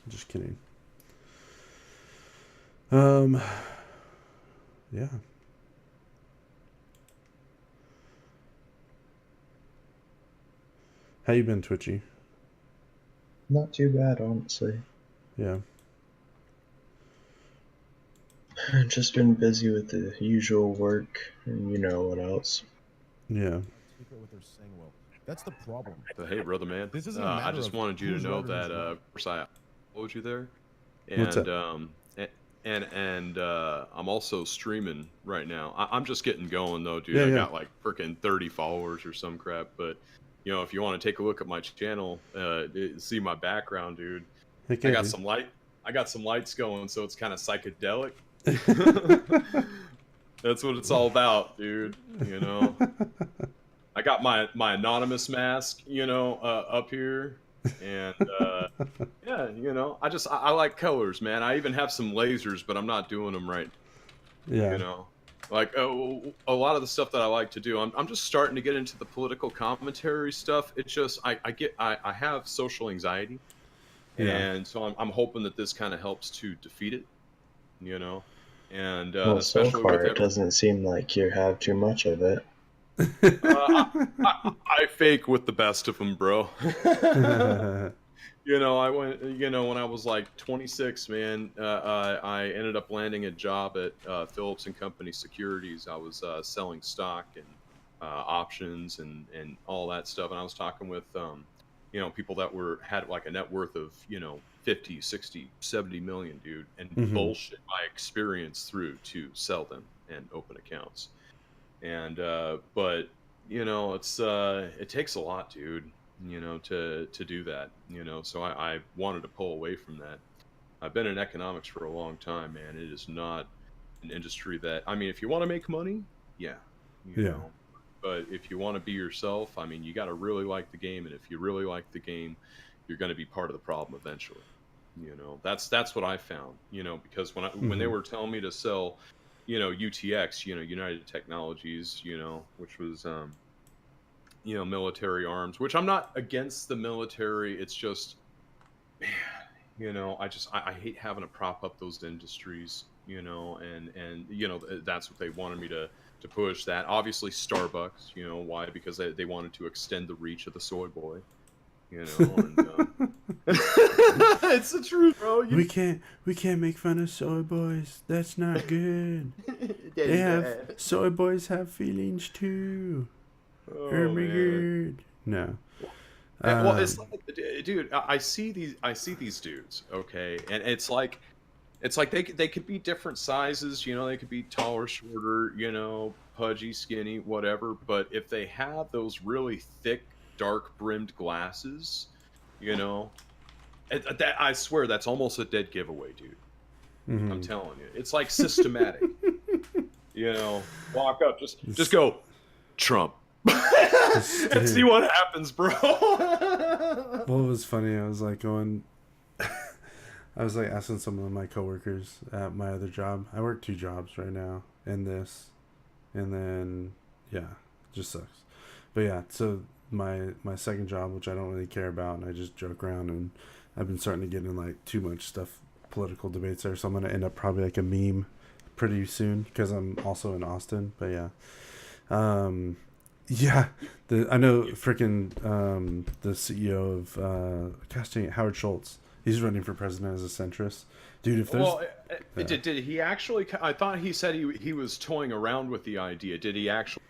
Just kidding. Yeah. How you been, Twitchy? Not too bad, honestly. Yeah. I've just been busy with the usual work, and you know what else. Yeah. What they're saying, well, that's the problem. But hey, brother, man. This isn't a I matter just of wanted you to whose know right or whose that wrong. of course I followed you there, and What's up? I'm also streaming right now. I'm just getting going though, dude. Yeah, I yeah. got like freaking 30 followers or some crap. But you know, if you want to take a look at my channel, see my background, dude. Heck I yeah, got dude. some light. I got some lights going, so it's kind of psychedelic. That's what it's all about, dude. You know, I got my anonymous mask, you know, up here, and yeah, you know, I like colors, man. I even have some lasers, but I'm not doing them right. Yeah. You know, like a lot of the stuff that I like to do. I'm just starting to get into the political commentary stuff. It's just I have social anxiety, Yeah. and so I'm hoping that this kind of helps to defeat it. You know. And Well, so especially far with it doesn't seem like you have too much of it. I fake with the best of them, bro. You know, I went. You know, when I was like 26, man, I ended up landing a job at Phillips and Company Securities. I was selling stock and options and all that stuff. And I was talking with you know, people that had like a net worth of, you know, 50, 60, 70 million, dude, and Mhm. bullshit my experience through to sell them and open accounts. And but you know, it takes a lot, dude, you know, to do that, you know. So I wanted to pull away from that. I've been in economics for a long time, man. It is not an industry that, I mean, if you want to make money, yeah, you Yeah. know. But if you want to be yourself, I mean, you got to really like the game, and if you really like the game, you're going to be part of the problem eventually. You know, that's what I found. You know, because when they Mhm. were telling me to sell, you know, UTX, you know, United Technologies, you know, which was you know, military arms, which I'm not against the military. It's just, man, you know, I hate having to prop up those industries, you know, and you know, that's what they wanted me to push. That obviously Starbucks, you know, why? Because they wanted to extend the reach of the soy boy, you know, and it's the truth, bro. we can't make fun of soy boys. That's not good. They have soy boys have feelings too. Oh, man. No. Well, it's Um, like, dude, I see these dudes, okay, and it's like they could be different sizes, you know, they could be taller, shorter, you know, pudgy, skinny, whatever. But if they have those really thick, dark brimmed glasses, you know, that I swear that's almost a dead giveaway, dude. I'm mhm. telling you, it's like systematic. You know, walk up, just go, Trump, and see Dude. what happens, bro. What was funny, I was like going I was like asking some of my coworkers at my other job. I work 2 jobs right now in this, and then yeah, it just sucks. But yeah, so my second job, which I don't really care about, and I just joke around, and I've been starting to get in like too much stuff, political debates there. So I'm gonna end up probably like a meme pretty soon because I'm also in Austin. But yeah, yeah, I know freaking the CEO of gosh dang it, Howard Schultz. He's running for president as a centrist, dude. If there's Well, did he actually? I thought he said he was toying around with the idea. Did he actually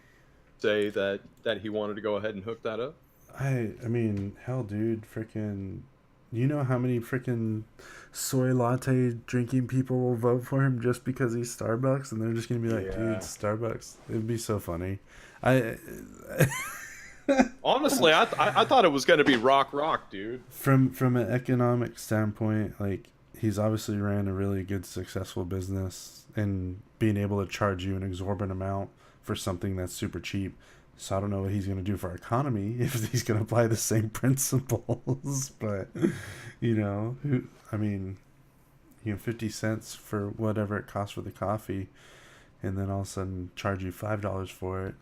say that he wanted to go ahead and hook that up? I mean, hell, dude, freaking, you know how many freaking soy latte drinking people will vote for him just because he's Starbucks, and they're just gonna be like, Yeah. dude, Starbucks. It'd be so funny. I Honestly, I thought it was going to be rock, dude. From an economic standpoint, like he's obviously ran a really good successful business and being able to charge you an exorbitant amount for something that's super cheap. So I don't know what he's going to do for our economy if he's going to apply the same principles. But I mean, 50 cents for whatever it costs for the coffee, and then all of a sudden charge you $5 for it.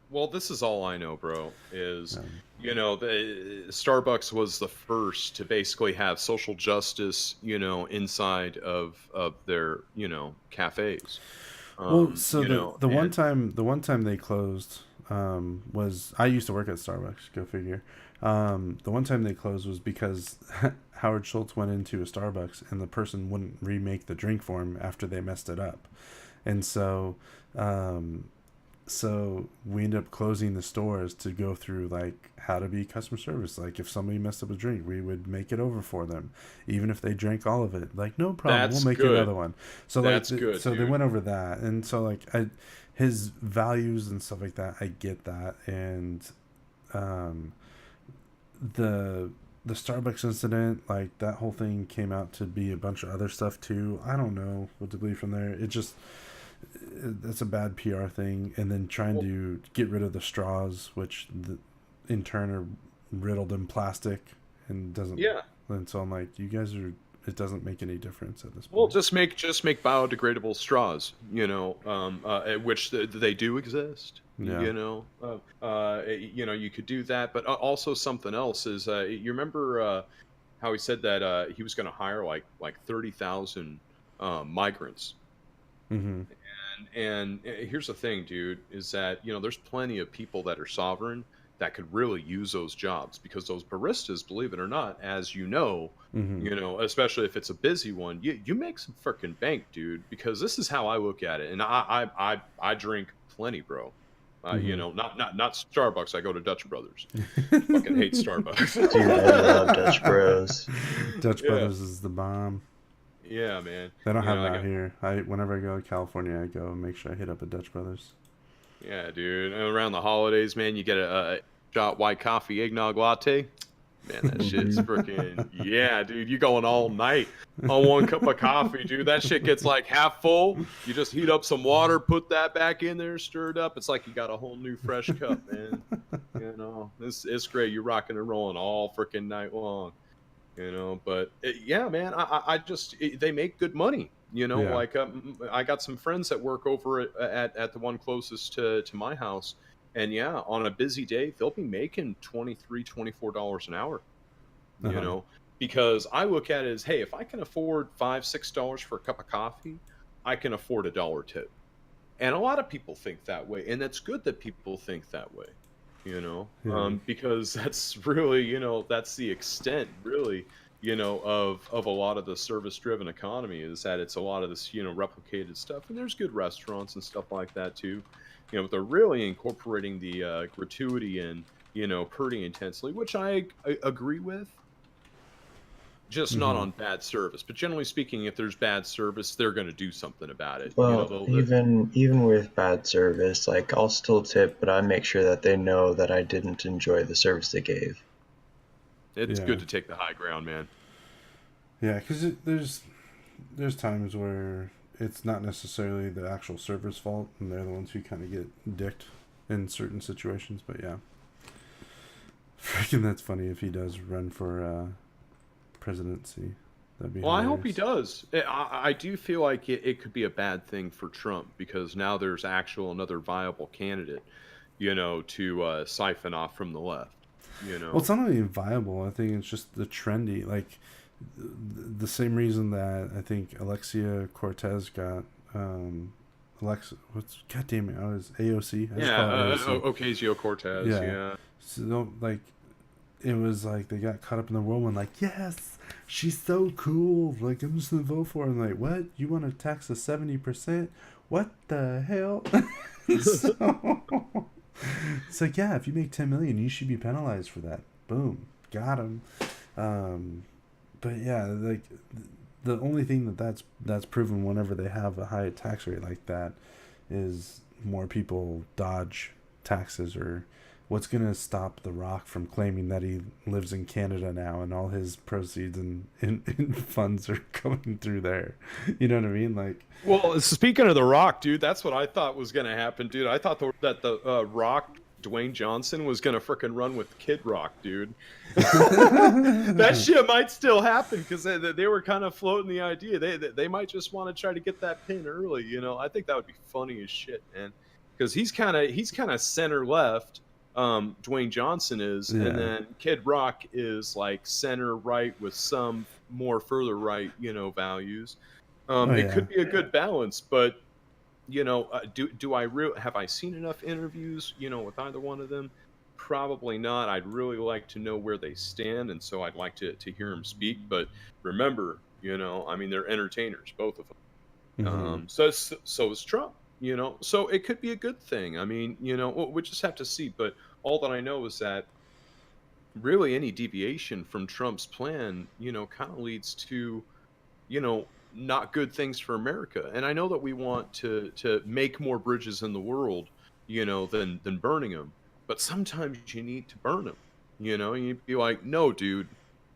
Well, this is all I know, bro, is, Starbucks was the first to basically have social justice, inside of their, cafes. Well, so the one and time they closed was, I used to work at Starbucks. Go figure. The one time they closed was because Howard Schultz went into a Starbucks and the person wouldn't remake the drink for him after they messed it up, and so we ended up closing the stores to go through like how to be customer service. Like if somebody messed up a drink, we would make it over for them, even if they drank all of it. Like no problem, That's we'll make you good. another one. So That's like good, so they dude. went over that, and so like his values and stuff like that, I get that, and the Starbucks incident, like that whole thing came out to be a bunch of other stuff too. I don't know what to believe from there. It's a bad PR thing, and then trying to get rid of the straws, which in turn are riddled in plastic and doesn't. Yeah. And so I'm like, you guys are. It doesn't make any difference at this point. Well, just make biodegradable straws, which they do exist. Yeah. You could do that, but also something else is, you remember how he said that he was going to hire like 30,000 migrants. Mm-hmm. And here's the thing, dude, is that there's plenty of people that are sovereign that could really use those jobs, because those baristas, believe it or not, as you know, Mm-hmm. especially if it's a busy one, you make some freaking bank, dude. Because this is how I look at it, and I drink plenty, bro. Mhm. Not Starbucks. I go to Dutch Brothers. Fucking hate Starbucks. Dude, I love Dutch Bros. Dutch Yeah. Brothers is the bomb. Yeah, man. They don't have I that got- here. Whenever I go to California, I go and make sure I hit up a Dutch Brothers. Yeah, dude. And around the holidays, man, you get a shot white coffee eggnog latte. Man, that shit's freaking yeah, dude. You going all night on one cup of coffee, dude. That shit gets like half full. You just heat up some water, put that back in there, stir it up. It's like you got a whole new fresh cup, man. It's great. You're rocking and rolling all freaking night long. But yeah, man. They make good money. Yeah. Like I got some friends that work over at the one closest to my house. And yeah, on a busy day, they'll be making $23, $24 an hour. Uh-huh. Because I look at it as, hey, if I can afford $5, $6 for a cup of coffee, I can afford $1 tip. And a lot of people think that way, and that's good that people think that way. Because that's really, that's the extent, really, of a lot of the service-driven economy, is that it's a lot of this, replicated stuff. And there's good restaurants and stuff like that too. But they're really incorporating the gratuity in, pretty intensely, which I agree with. Just not Mhm. on bad service, but generally speaking, if there's bad service, they're going to do something about it. Well, even with bad service, like I'll still tip, but I make sure that they know that I didn't enjoy the service they gave. It's Yeah. good to take the high ground, man. Yeah, because there's times where it's not necessarily the actual server's fault, and they're the ones who kind of get dicked in certain situations. But yeah, freaking that's funny if he does run for presidency. That'd be Well, I hope he hilarious. does. I do feel like it could be a bad thing for Trump, because now there's another viable candidate, to siphon off from the left. Well, it's not only viable. I think it's just the trendy, like the same reason that I think Alexia Cortez got God damn it, I was AOC. I just call her AOC. Ocasio-Cortez. Yeah. Yeah. So like, it was like they got caught up in the whirlwind. Like, yes, she's so cool. Like, I'm just gonna vote for her. I'm like, what? You want to tax us 70%? What the hell? So, it's like, yeah, if you make 10 million, you should be penalized for that. Boom, got him. But yeah, like the only thing that's proven whenever they have a high tax rate like that is more people dodge taxes or what's gonna stop The Rock from claiming that he lives in Canada now and all his proceeds and funds are coming through there? You know what I mean? Like, Well, speaking of The Rock, dude, that's what I thought was going to happen, dude. I thought that the Rock, Dwayne Johnson, was going to frickin' run with Kid Rock, dude. That shit might still happen because they were kind of floating the idea. They might just want to try to get that pin early, you know. I think that would be funny as shit, man. Because he's kind of center left. Dwayne Johnson is, Yeah. and then Kid Rock is like center right with some more further right, you know, values. Oh, It yeah. could be a good balance, but you know, have I seen enough interviews, you know, with either one of them? Probably not. I'd really like to know where they stand, and so I'd like to hear them speak. But remember, you know, I mean, they're entertainers, both of them. Mhm. So is Trump, you know. So it could be a good thing. I mean, you know, we just have to see. But all that I know is that really any deviation from Trump's plan, you know, kind of leads to, you know, not good things for America. And I know that we want to make more bridges in the world, you know, than burning them. But sometimes you need to burn them. You know, you be like, no, dude,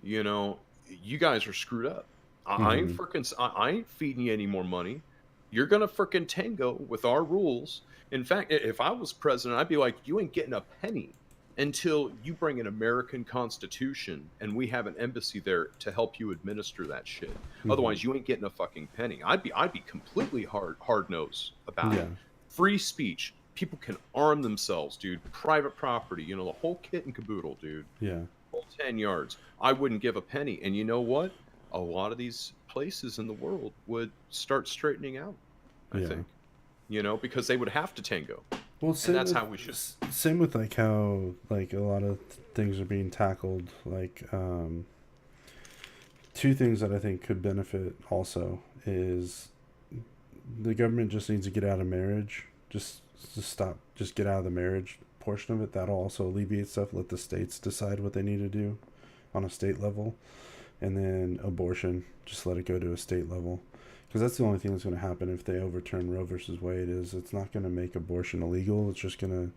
you know, you guys are screwed up. I ain't Mhm. freaking, I ain't feeding you any more money. You're gonna freaking tango with our rules. In fact, if I was president, I'd be like, you ain't getting a penny until you bring an American Constitution and we have an embassy there to help you administer that shit. Mhm. Otherwise, you ain't getting a fucking penny. I'd be completely hard nosed about Yeah. it. Free speech. People can arm themselves, dude. Private property. You know, the whole kit and caboodle, dude. Yeah. Whole 10 yards. I wouldn't give a penny. And you know what? A lot of these places in the world would start straightening out, I Yeah. think. You know, because they would have to tango. Well, same that's with, how we should- Same with like how like a lot of things are being tackled. Like, two things that I think could benefit also is the government just needs to get out of marriage. Just stop. Just get out of the marriage portion of it. That'll also alleviate stuff. Let the states decide what they need to do on a state level, and then abortion. Just let it go to a state level. Because that's the only thing that's going to happen if they overturn Roe versus Wade. Is it's not going to make abortion illegal. It's just going to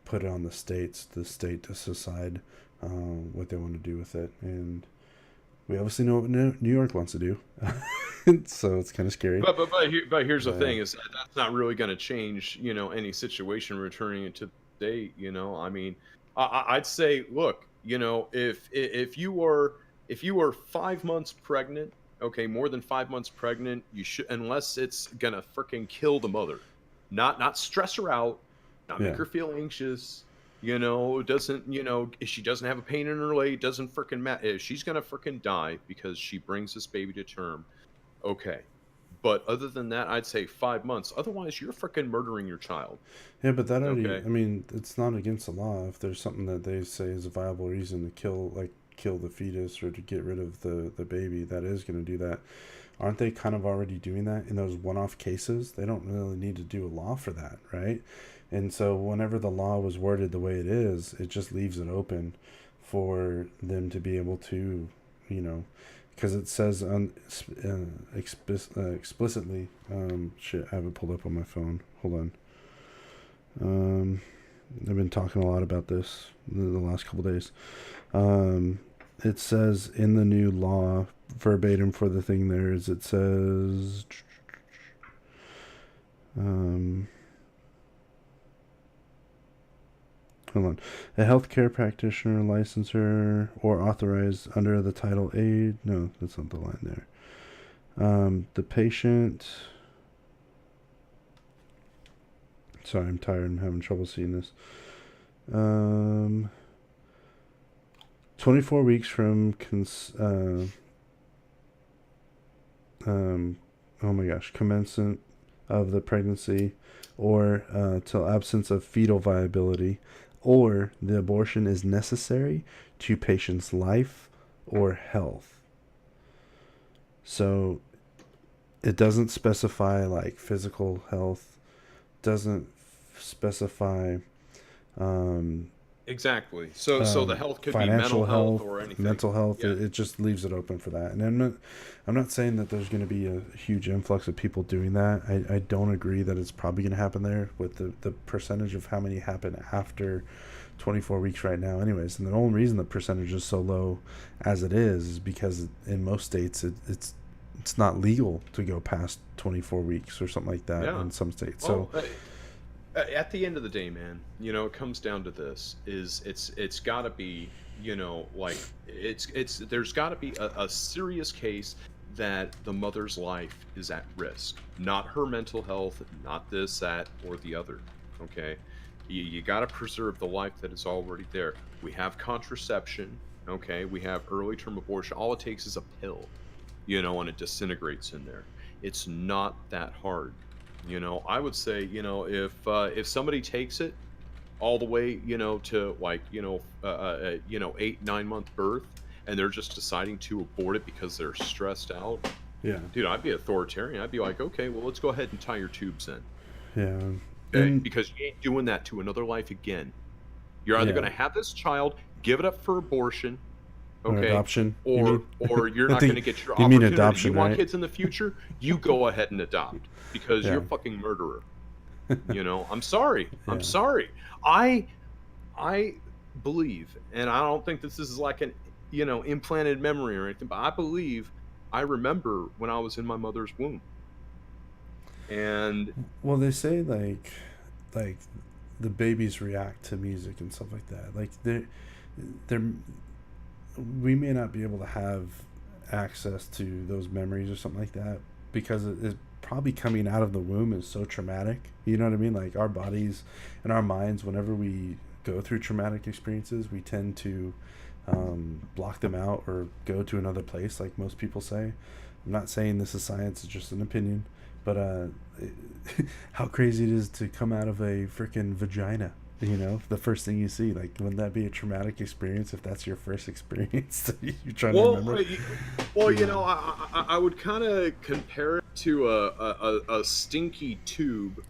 put it on the states. The state to decide what they want to do with it. And we obviously know what New York wants to do, so it's kind of scary. But here's the Yeah. thing: is that that's not really going to change, you know, any situation returning it to the state. You know, I mean, I'd say, look, you know, if you are 5 months pregnant, okay, more than 5 months pregnant, you should, unless it's gonna freaking kill the mother, not stress her out, not make Yeah. her feel anxious. You know, doesn't, you know, if she doesn't have a pain in her leg, doesn't freaking matter. If she's gonna freaking die because she brings this baby to term, okay. But other than that, I'd say 5 months. Otherwise, you're freaking murdering your child. Yeah, but that already, Okay. I mean, it's not against the law if there's something that they say is a viable reason to kill the fetus or to get rid of the baby that is going to do that. Aren't they kind of already doing that in those one-off cases? They don't really need to do a law for that, right? And so whenever the law was worded the way it is, it just leaves it open for them to be able to, you know, because it says explicitly, shit, I have it pulled up on my phone. Hold on. I've been talking a lot about this the last couple days. It says in the new law, verbatim for the thing there is, it says, hold on, a healthcare practitioner, licensor, or authorized under the Title A. No, that's not the line there. The patient. Sorry, I'm tired. I'm having trouble seeing this. 24 weeks from oh my gosh, commencement of the pregnancy, or till absence of fetal viability, or the abortion is necessary to patient's life or health. So it doesn't specify like physical health, doesn't specify Exactly. So the health could be financial mental health health, or anything. mental health. Yeah. It just leaves it open for that. And I'm not saying that there's going to be a huge influx of people doing that. I don't agree that it's probably going to happen there with the percentage of how many happen after 24 weeks right now anyways. And the only reason the percentage is so low as it is because in most states it's not legal to go past 24 weeks or something like that Yeah. in some states. Well, So at the end of the day, man, it comes down to this: is it's got to be, like it's there's got to be a serious case that the mother's life is at risk, not her mental health, not this, that, or the other. Okay, you got to preserve the life that is already there. We have contraception. Okay, we have early term abortion. All it takes is a pill, and it disintegrates in there. It's not that hard. I would say, if somebody takes it all the way, to like, 8-9 month birth, and they're just deciding to abort it because they're stressed out, yeah, dude, I'd be authoritarian. I'd be like, okay, well, let's go ahead and tie your tubes in, yeah. okay? And Because you ain't doing that to another life again. You're either Yeah. going to have this child, give it up for abortion, or okay, adoption. you or mean? or you're I not think going to get your you mean opportunity. adoption, You want right? kids in the future? You go ahead and adopt because Yeah. you're a fucking murderer. I'm sorry. Yeah. I'm sorry. I believe, and I don't think this is like an implanted memory or anything, but I remember when I was in my mother's womb, and Well, they say like the babies react to music and stuff like that. Like they're we may not be able to have access to those memories or something like that because it probably coming out of the womb is so traumatic. You know what I mean? Like our bodies and our minds, whenever we go through traumatic experiences, we tend to block them out or go to another place, like most people say. I'm not saying this is science; it's just an opinion. But how crazy it is to come out of a freaking vagina. The first thing you see, like, wouldn't that be a traumatic experience if that's your first experience that you're trying to remember? I would kind of compare it to a stinky tube,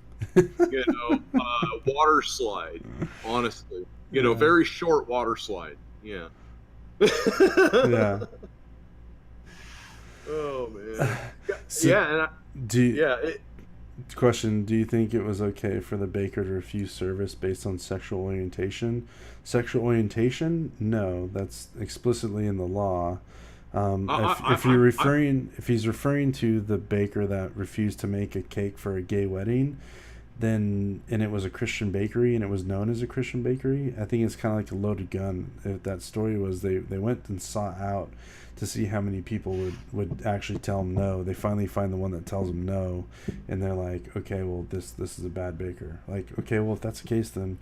water slide. Honestly, Yeah. very short water slide. Yeah. Yeah. Oh man. So Yeah, and do you, yeah. question, do you think it was okay for the baker to refuse service based on sexual orientation? Sexual orientation? No, that's explicitly in the law. If he's referring to the baker that refused to make a cake for a gay wedding, and it was a Christian bakery and it was known as a Christian bakery, I think it's kind of like a loaded gun. If that story was they went and sought out to see how many people would actually tell them no. They finally find the one that tells them no, and they're like, okay, well, this is a bad baker. Like, okay, well, if that's the case, then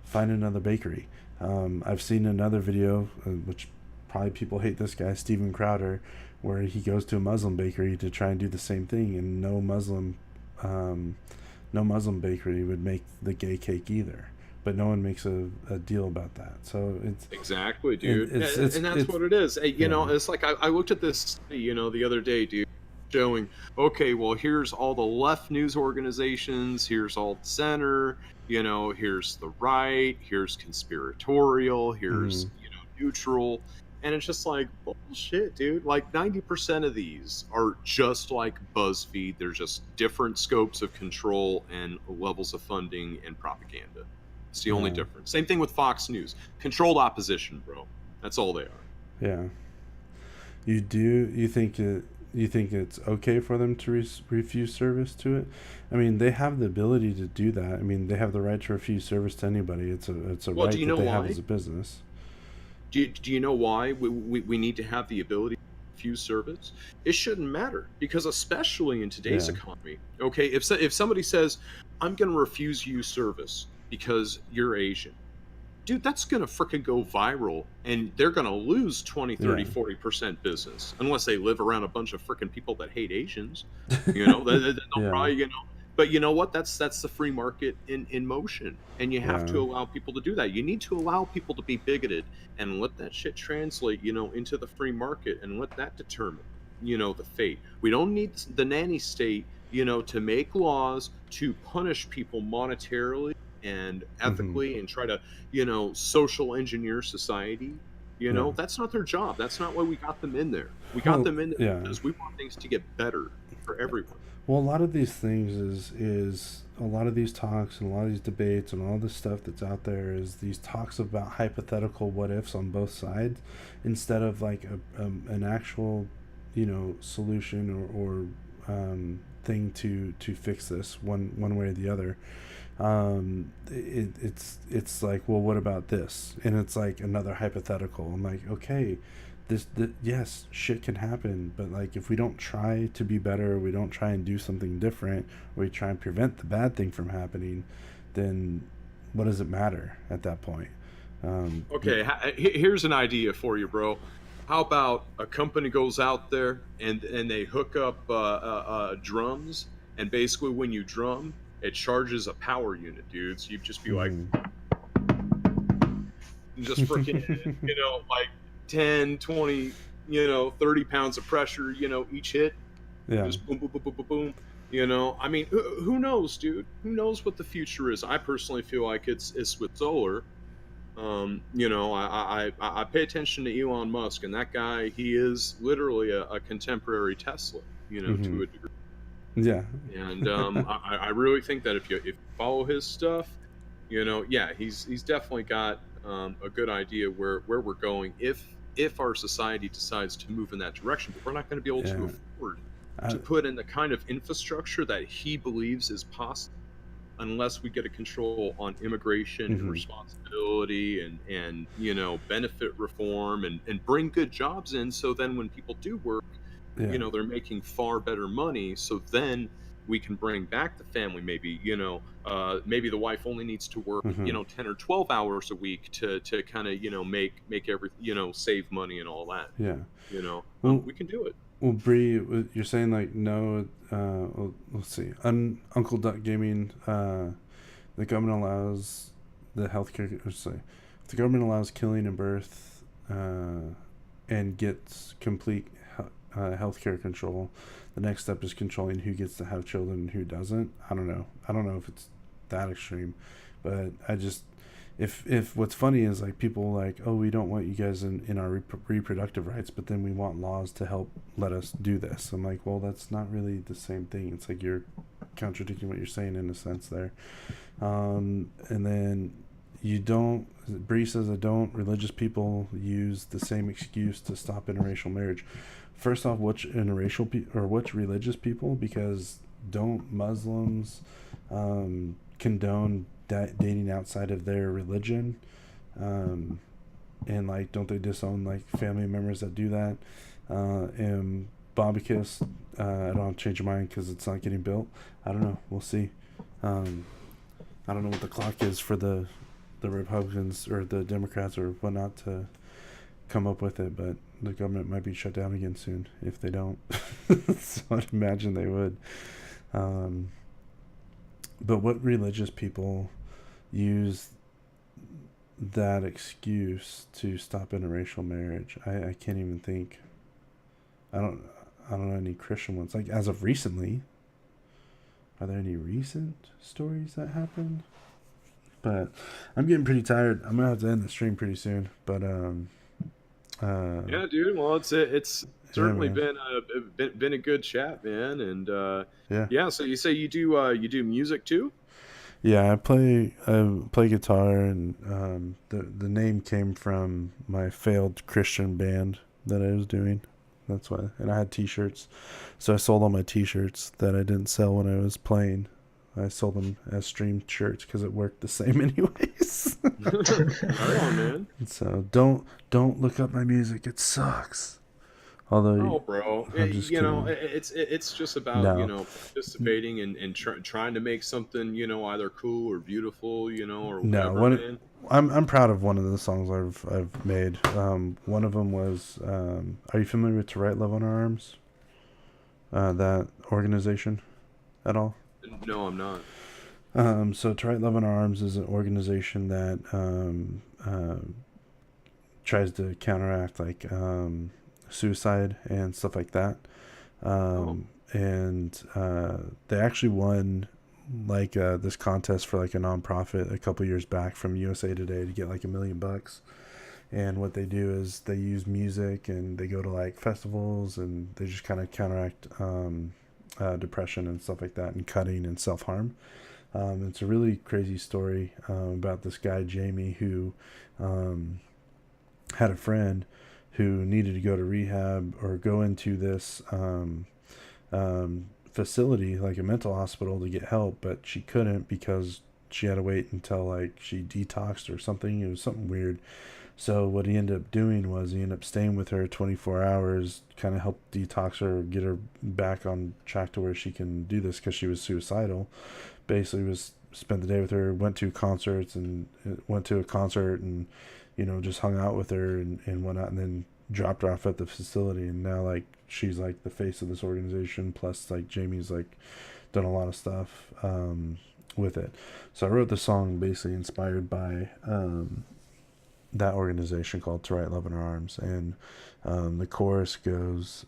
find another bakery. I've seen another video, which probably people hate this guy, Steven Crowder, where he goes to a Muslim bakery to try and do the same thing, and no Muslim bakery would make the gay cake either. But no one makes a deal about that. So it's Exactly, dude. and That's what it is. It's like I looked at this study, the other day, dude, showing, okay, well, here's all the left news organizations, here's all the center, here's the right, here's conspiratorial, here's, neutral. And it's just like, bullshit, dude. Like 90% of these are just like BuzzFeed. There's just different scopes of control and levels of funding and propaganda. It's the only difference. Same thing with Fox News. Controlled opposition, bro. That's all they are. Yeah. You think it's okay for them to refuse service to it? I mean, they have the ability to do that. I mean, they have the right to refuse service to anybody. It's a right do you that know they have why? as a business. Do you know why we need to have the ability to refuse service? It shouldn't matter, because especially in today's economy, okay, if somebody says, I'm going to refuse you service because you're Asian, dude, that's going to freaking go viral, and they're going to lose 20, 30, 40% business, unless they live around a bunch of freaking people that hate Asians. They'll probably, but you know what? That's the free market in motion, and you have to allow people to do that. You need to allow people to be bigoted and let that shit translate, into the free market, and let that determine, the fate. We don't need the nanny state, to make laws to punish people monetarily and Mm-hmm. ethically and try to, social engineer society. Yeah. That's not their job. That's not why we got them in there. We got Well, them in there yeah. because we want things to get better for everyone. Well, a lot of these things is a lot of these talks and a lot of these debates and all this stuff that's out there is these talks about hypothetical what ifs on both sides instead of like an actual, solution or thing to fix this one way or the other. It's like, well, what about this? And it's like another hypothetical. I'm like, okay, yes, shit can happen, but like if we don't try to be better, we don't try and do something different, or we try and prevent the bad thing from happening, then what does it matter at that point? Okay, here's an idea for you, bro. How about a company goes out there and they hook up drums, and basically when you drum, it charges a power unit, dude. So you just be like, just freaking, like 10, 20, 30 pounds of pressure, each hit. Yeah. Just boom, boom, boom, boom, boom, boom. I mean, who knows, dude? Who knows what the future is? I personally feel like it's with solar. I pay attention to Elon Musk, and that guy, he is literally a contemporary Tesla, to a degree. Yeah. And I really think that if you follow his stuff, he's definitely got a good idea where we're going if our society decides to move in that direction. But we're not going to be able to afford to put in the kind of infrastructure that he believes is possible unless we get a control on immigration and responsibility and benefit reform and bring good jobs in. So then when people do work, they're making far better money. So then we can bring back the family. Maybe, maybe the wife only needs to work, 10 or 12 hours a week to kind of, make everything, save money and all that. Yeah. We can do it. Well, Bree, you're saying like no. Well, let's see. Uncle Duck Gaming. The government allows the healthcare. If the government allows killing and birth, and gets complete healthcare control, the next step is controlling who gets to have children and who doesn't. I don't know. I don't know if it's that extreme, but I just. If what's funny is like people like, oh, we don't want you guys in our reproductive rights, but then we want laws to help let us do this. I'm like, well, that's not really the same thing. It's like you're contradicting what you're saying in a sense there. And then Bree says religious people use the same excuse to stop interracial marriage. First off, which religious people? Because don't Muslims condone dating outside of their religion, and like don't they disown like family members that do that? And Bobicus, I don't change your mind because it's not getting built. I don't know. We'll see. I don't know what the clock is for the Republicans or the Democrats or whatnot to come up with it, but the government might be shut down again soon if they don't. So I'd imagine they would. But what religious people use that excuse to stop interracial marriage? I can't even think. I don't know any Christian ones. Like as of recently, are there any recent stories that happened? But I'm getting pretty tired. I'm gonna have to end the stream pretty soon. But yeah, dude. Well, it's certainly been a good chat, man. And yeah. So you say you do music too? Yeah, I play guitar, and the name came from my failed Christian band that I was doing. That's why. And I had T-shirts, so I sold all my T-shirts that I didn't sell when I was playing. I sold them as stream shirts because it worked the same anyways. Right on, man. So don't look up my music. It sucks. Although, bro, it's just about participating and trying to make something either cool or beautiful, or whatever. I'm proud of one of the songs I've made. One of them was are you familiar with To Write Love on Our Arms? That organization at all? No, I'm not. So To Write Love on Our Arms is an organization that tries to counteract like suicide and stuff like that. And they actually won like this contest for like a nonprofit a couple years back from USA Today to get like $1 million. And what they do is they use music and they go to like festivals and they just kind of counteract depression and stuff like that, and cutting and self-harm. It's a really crazy story about this guy Jamie who had a friend who needed to go to rehab or go into this facility, like a mental hospital, to get help, but she couldn't because she had to wait until like she detoxed or something. It was something weird. So what he ended up doing was he ended up staying with her 24 hours, kind of helped detox her, get her back on track to where she can do this, because she was suicidal. Basically was spent the day with her, went to concerts and you know, just hung out with her and whatnot, and then dropped her off at the facility. And now like she's like the face of this organization, plus like Jamie's like done a lot of stuff with it. So I wrote the song basically inspired by that organization called To Write Love in Our Arms. And the chorus goes,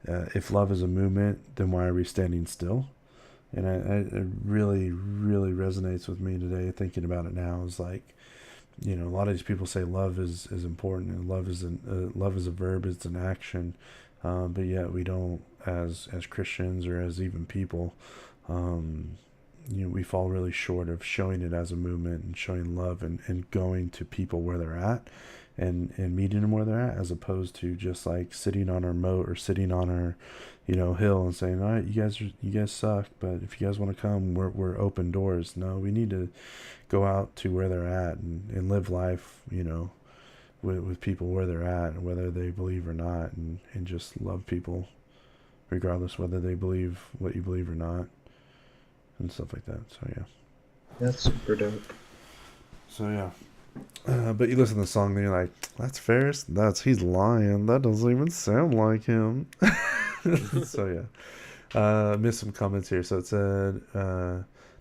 if love is a movement, then why are we standing still? And it really, really resonates with me today, thinking about it now. Is like, you know, a lot of these people say love is important, and love is a verb, it's an action, but yet we don't, as Christians or as even people, you know, we fall really short of showing it as a movement and showing love and going to people where they're at and meeting them where they're at, as opposed to just like sitting on our moat or sitting on our, you know, hill and saying, all right, you guys suck, but if you guys want to come, we're open doors. No, we need to go out to where they're at and live life, you know, with people where they're at, whether they believe or not, and just love people regardless whether they believe what you believe or not, and stuff like that. So yeah, That's super dope. so yeah. But you listen to the song and you're like, that's Ferris? He's lying. That doesn't even sound like him. So yeah. Missed some comments here. So it said,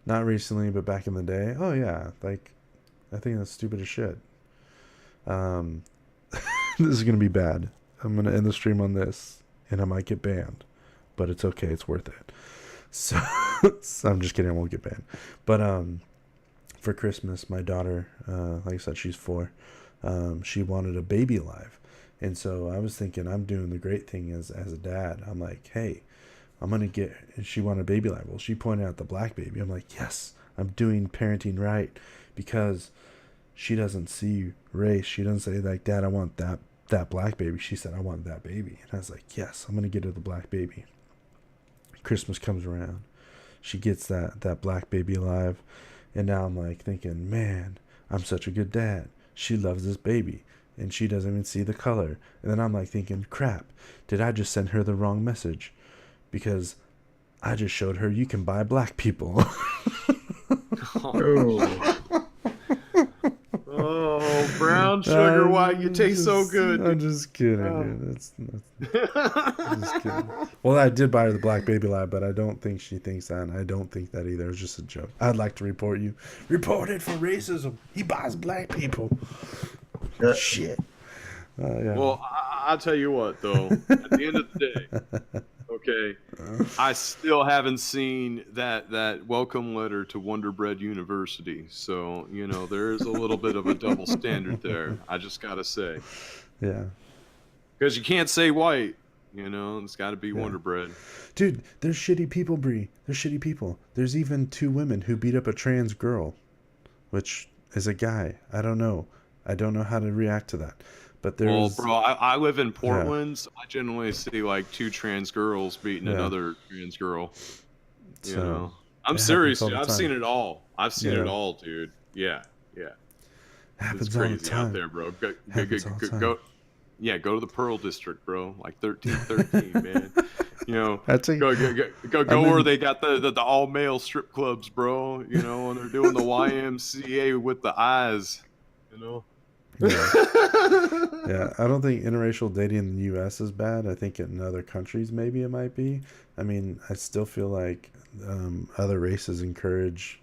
not recently, but back in the day. Oh yeah, like, I think that's stupid as shit. This is gonna be bad. I'm gonna end the stream on this, and I might get banned, but it's okay. It's worth it. So, so I'm just kidding. I won't get banned. But for Christmas, my daughter, like I said, she's 4. She wanted a Baby Alive, and so I was thinking, I'm doing the great thing as a dad. I'm like, hey, I'm gonna get. And she wanted a Baby Alive. Well, she pointed out the black baby. I'm like, yes, I'm doing parenting right, because she doesn't see race. She doesn't say like, Dad, I want that black baby. She said, I want that baby. And I was like, yes, I'm gonna get her the black baby. Christmas comes around, she gets that black Baby Alive, and now I'm like thinking, man, I'm such a good dad. She loves this baby, and she doesn't even see the color. And then I'm like thinking, crap, did I just send her the wrong message? Because I just showed her you can buy black people. Oh, brown sugar, why you taste so good? I'm just kidding, dude. I'm just kidding. Well, I did buy her the black Baby Alive, but I don't think she thinks that, and I don't think that either. It's just a joke. I'd like to report you. Reported for racism. He buys black people. Shit. Yeah. Well, I'll tell you what, though. At the end of the day, okay, I still haven't seen that welcome letter to Wonder Bread University. So, you know, there is a little bit of a double standard there. I just got to say. Yeah. Because you can't say white, you know, it's got to be Wonder Bread. Dude, there's shitty people, Bree. There's shitty people. There's even 2 women who beat up a trans girl, which is a guy. I don't know how to react to that. But there's... Well, bro, I live in Portland, so I generally see like 2 trans girls beating another trans girl. You know, I'm serious, dude. I've seen it all. I've seen it all, dude. Yeah. Happens it's all the crazy time. out there, bro. Go to the Pearl District, bro. Like 1313, man. You know, go where they got the all male strip clubs, bro. You know, and they're doing the YMCA with the eyes. You know. Yeah, I don't think interracial dating in the U.S. is bad. I think in other countries maybe it might be. I mean, I still feel like other races encourage.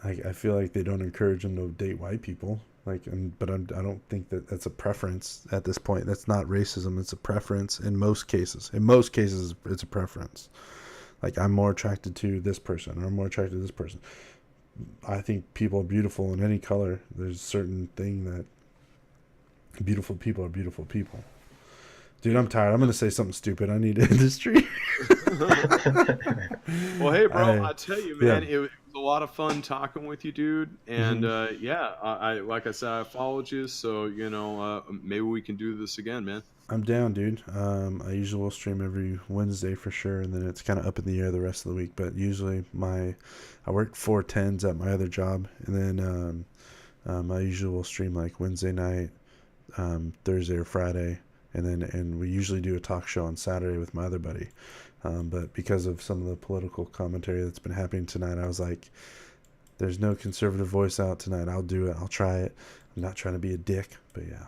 I feel like they don't encourage them to date white people. I don't think that that's a preference at this point. That's not racism. It's a preference in most cases. In most cases, it's a preference. Like, I'm more attracted to this person, or I'm more attracted to this person. I think people are beautiful in any color. There's a certain thing that beautiful people are beautiful people. Dude, I'm tired. I'm going to say something stupid. I need industry. Well, hey, bro, I tell you, man, yeah. it was a lot of fun talking with you, dude. And yeah, I like I said, I followed you, so maybe we can do this again, man. I'm down, dude. I usually will stream every Wednesday for sure, and then it's kind of up in the air the rest of the week. But usually, I work 4/10s at my other job, and then I usually will stream like Wednesday night, Thursday or Friday, and we usually do a talk show on Saturday with my other buddy. But because of some of the political commentary that's been happening tonight, I was like, "There's no conservative voice out tonight. I'll do it. I'll try it. I'm not trying to be a dick, but yeah."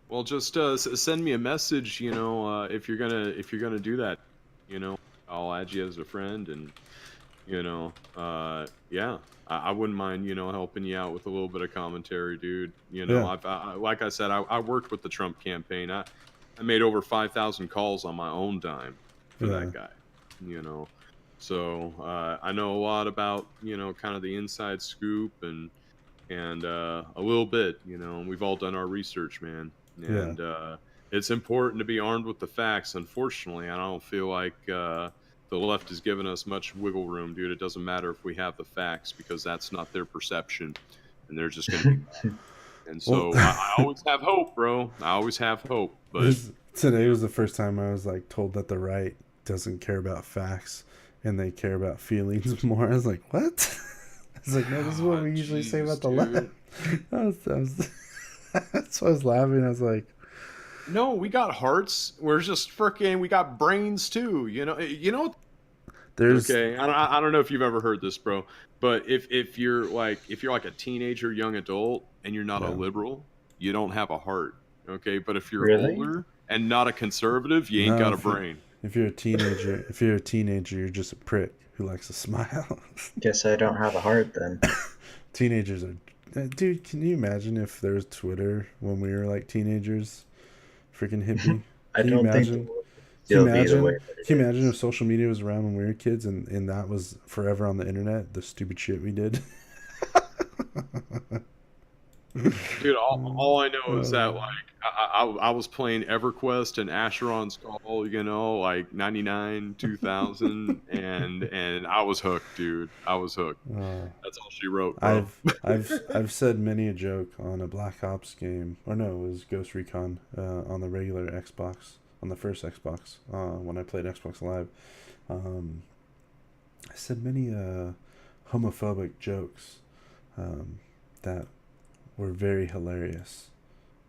Well, just send me a message, if you're gonna do that, I'll add you as a friend, and yeah, I wouldn't mind, helping you out with a little bit of commentary, dude. Yeah. Like I said, I worked with the Trump campaign. I made over 5,000 calls on my own dime for that guy, So I know a lot about, kind of the inside scoop and a little bit, and we've all done our research, man. And it's important to be armed with the facts. Unfortunately, I don't feel like the left has given us much wiggle room, dude. It doesn't matter if we have the facts, because that's not their perception, and they're just going to be mad. And so I always have hope, bro. I always have hope. But today was the first time I was like told that the right doesn't care about facts and they care about feelings more. I was like, what? I was like, no, this is what we usually say about the left. That's why I was laughing. I was like, no, we got hearts. We're just we got brains too. There's okay. I don't know if you've ever heard this, bro. But if you're like a teenager, young adult, and you're not a liberal, you don't have a heart. Okay. But if you're older and not a conservative, you ain't got a brain. If you're a teenager, you're just a prick who likes to smile. Guess I don't have a heart then. Teenagers are, dude. Can you imagine if there was Twitter when we were like teenagers? Freaking hippie. I don't think Can you imagine if social media was around when we were kids and that was forever on the internet? The stupid shit we did. Dude, all I know is that like I was playing EverQuest and Asheron's Call, like 99, 2000, and I was hooked, dude. I was hooked. That's all she wrote, bro. I've said many a joke on a Black Ops game, or no, it was Ghost Recon on the regular Xbox, on the first Xbox, when I played Xbox Live. I said many homophobic jokes that were very hilarious,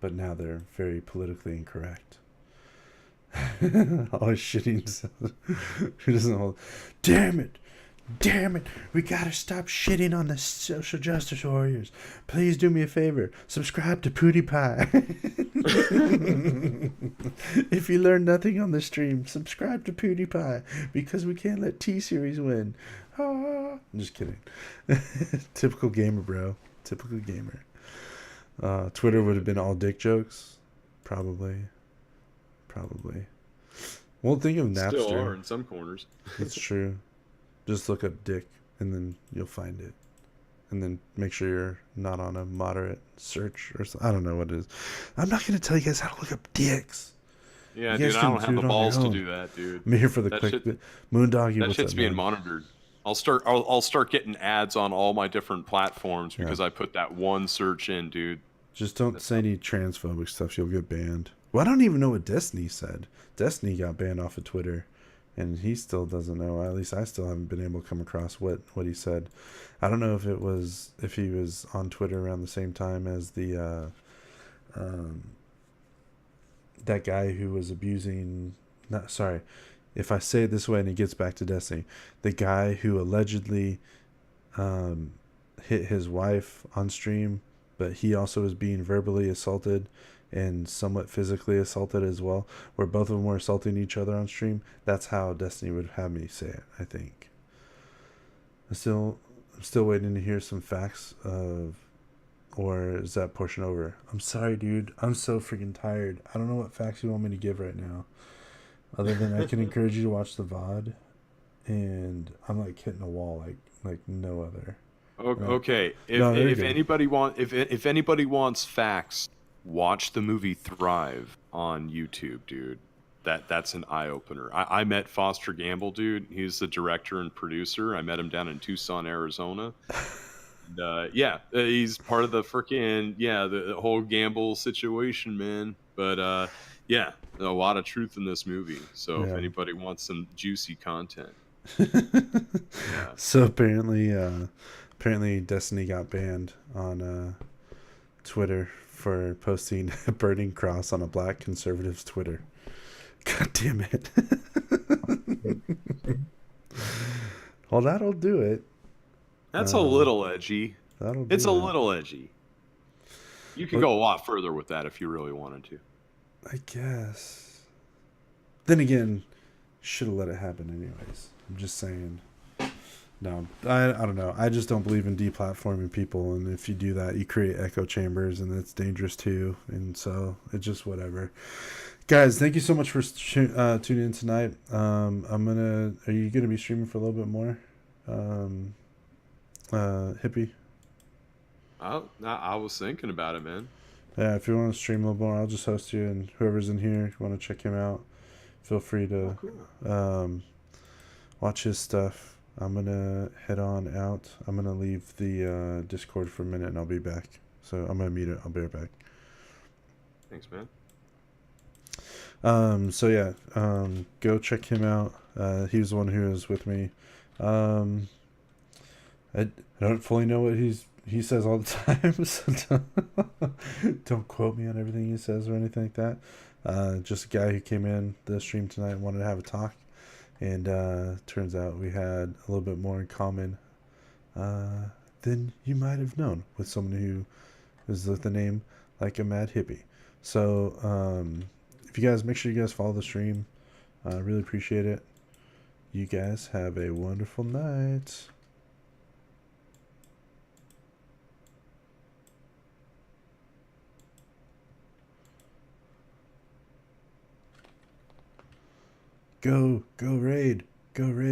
but now they're very politically incorrect. Always shitting himself. Who doesn't hold? Damn it, we gotta stop shitting on the social justice warriors. Please do me a favor, subscribe to PewDiePie. If you learn nothing on the stream, subscribe to PewDiePie, because we can't let T-Series win. I'm just kidding. Typical gamer, bro. Typical gamer. Twitter would have been all dick jokes, probably. Well, think of Napster. Still are in some corners. It's true. Just look up dick, and then you'll find it. And then make sure you're not on a moderate search or something. I don't know what it is. I'm not going to tell you guys how to look up dicks. Yeah, dude, I don't have the balls to do that, dude. I'm here for the quick bit. Moondoggy, that shit's being monitored. I'll start getting ads on all my different platforms because I put that one search in, dude. Just don't say any transphobic stuff. You'll get banned. Well, I don't even know what Destiny said. Destiny got banned off of Twitter, and he still doesn't know. At least I still haven't been able to come across what he said. I don't know if he was on Twitter around the same time as the that guy who was abusing. Not sorry. If I say it this way and it gets back to Destiny, the guy who allegedly hit his wife on stream, but he also was being verbally assaulted and somewhat physically assaulted as well, where both of them were assaulting each other on stream. That's how Destiny would have me say it, I think. I'm still waiting to hear some facts or is that portion over? I'm sorry, dude. I'm so freaking tired. I don't know what facts you want me to give right now. Other than I can encourage you to watch the VOD and I'm like hitting a wall like no other. Right. Okay, No, they're if good. if anybody wants facts, watch the movie Thrive on YouTube, dude. That's an eye opener. I met Foster Gamble, dude. He's the director and producer. I met him down in Tucson, Arizona. And, he's part of the freaking the whole Gamble situation, man. But yeah, a lot of truth in this movie. So if Yeah. anybody wants some juicy content, So apparently Destiny got banned on Twitter for posting a burning cross on a black conservative's Twitter. God damn it. Well, that'll do it. that's a little edgy. That'll do It's a it. little edgy. You could But- go a lot further with that if you really wanted to. I guess. Then again, should have let it happen anyways. I'm just saying. No, I don't know. I just don't believe in deplatforming people, and if you do that, you create echo chambers, and it's dangerous too. And so it's just whatever. Guys, thank you so much for tuning in tonight. Are you gonna be streaming for a little bit more? Hippie. I was thinking about it, man. Yeah, if you want to stream a little more, I'll just host you, and whoever's in here, if you want to check him out, feel free to watch his stuff. I'm gonna head on out. I'm gonna leave the Discord for a minute, and I'll be back. So I'm gonna mute it. I'll be right back. Thanks, man. Go check him out. He was the one who was with me. I don't fully know what he says all the time, so don't quote me on everything he says or anything like that. Just a guy who came in the stream tonight and wanted to have a talk, and turns out we had a little bit more in common than you might have known with someone who is with the name like a mad hippie. So if you guys make sure you guys follow the stream, I really appreciate it. You guys have a wonderful night. Go raid, go raid.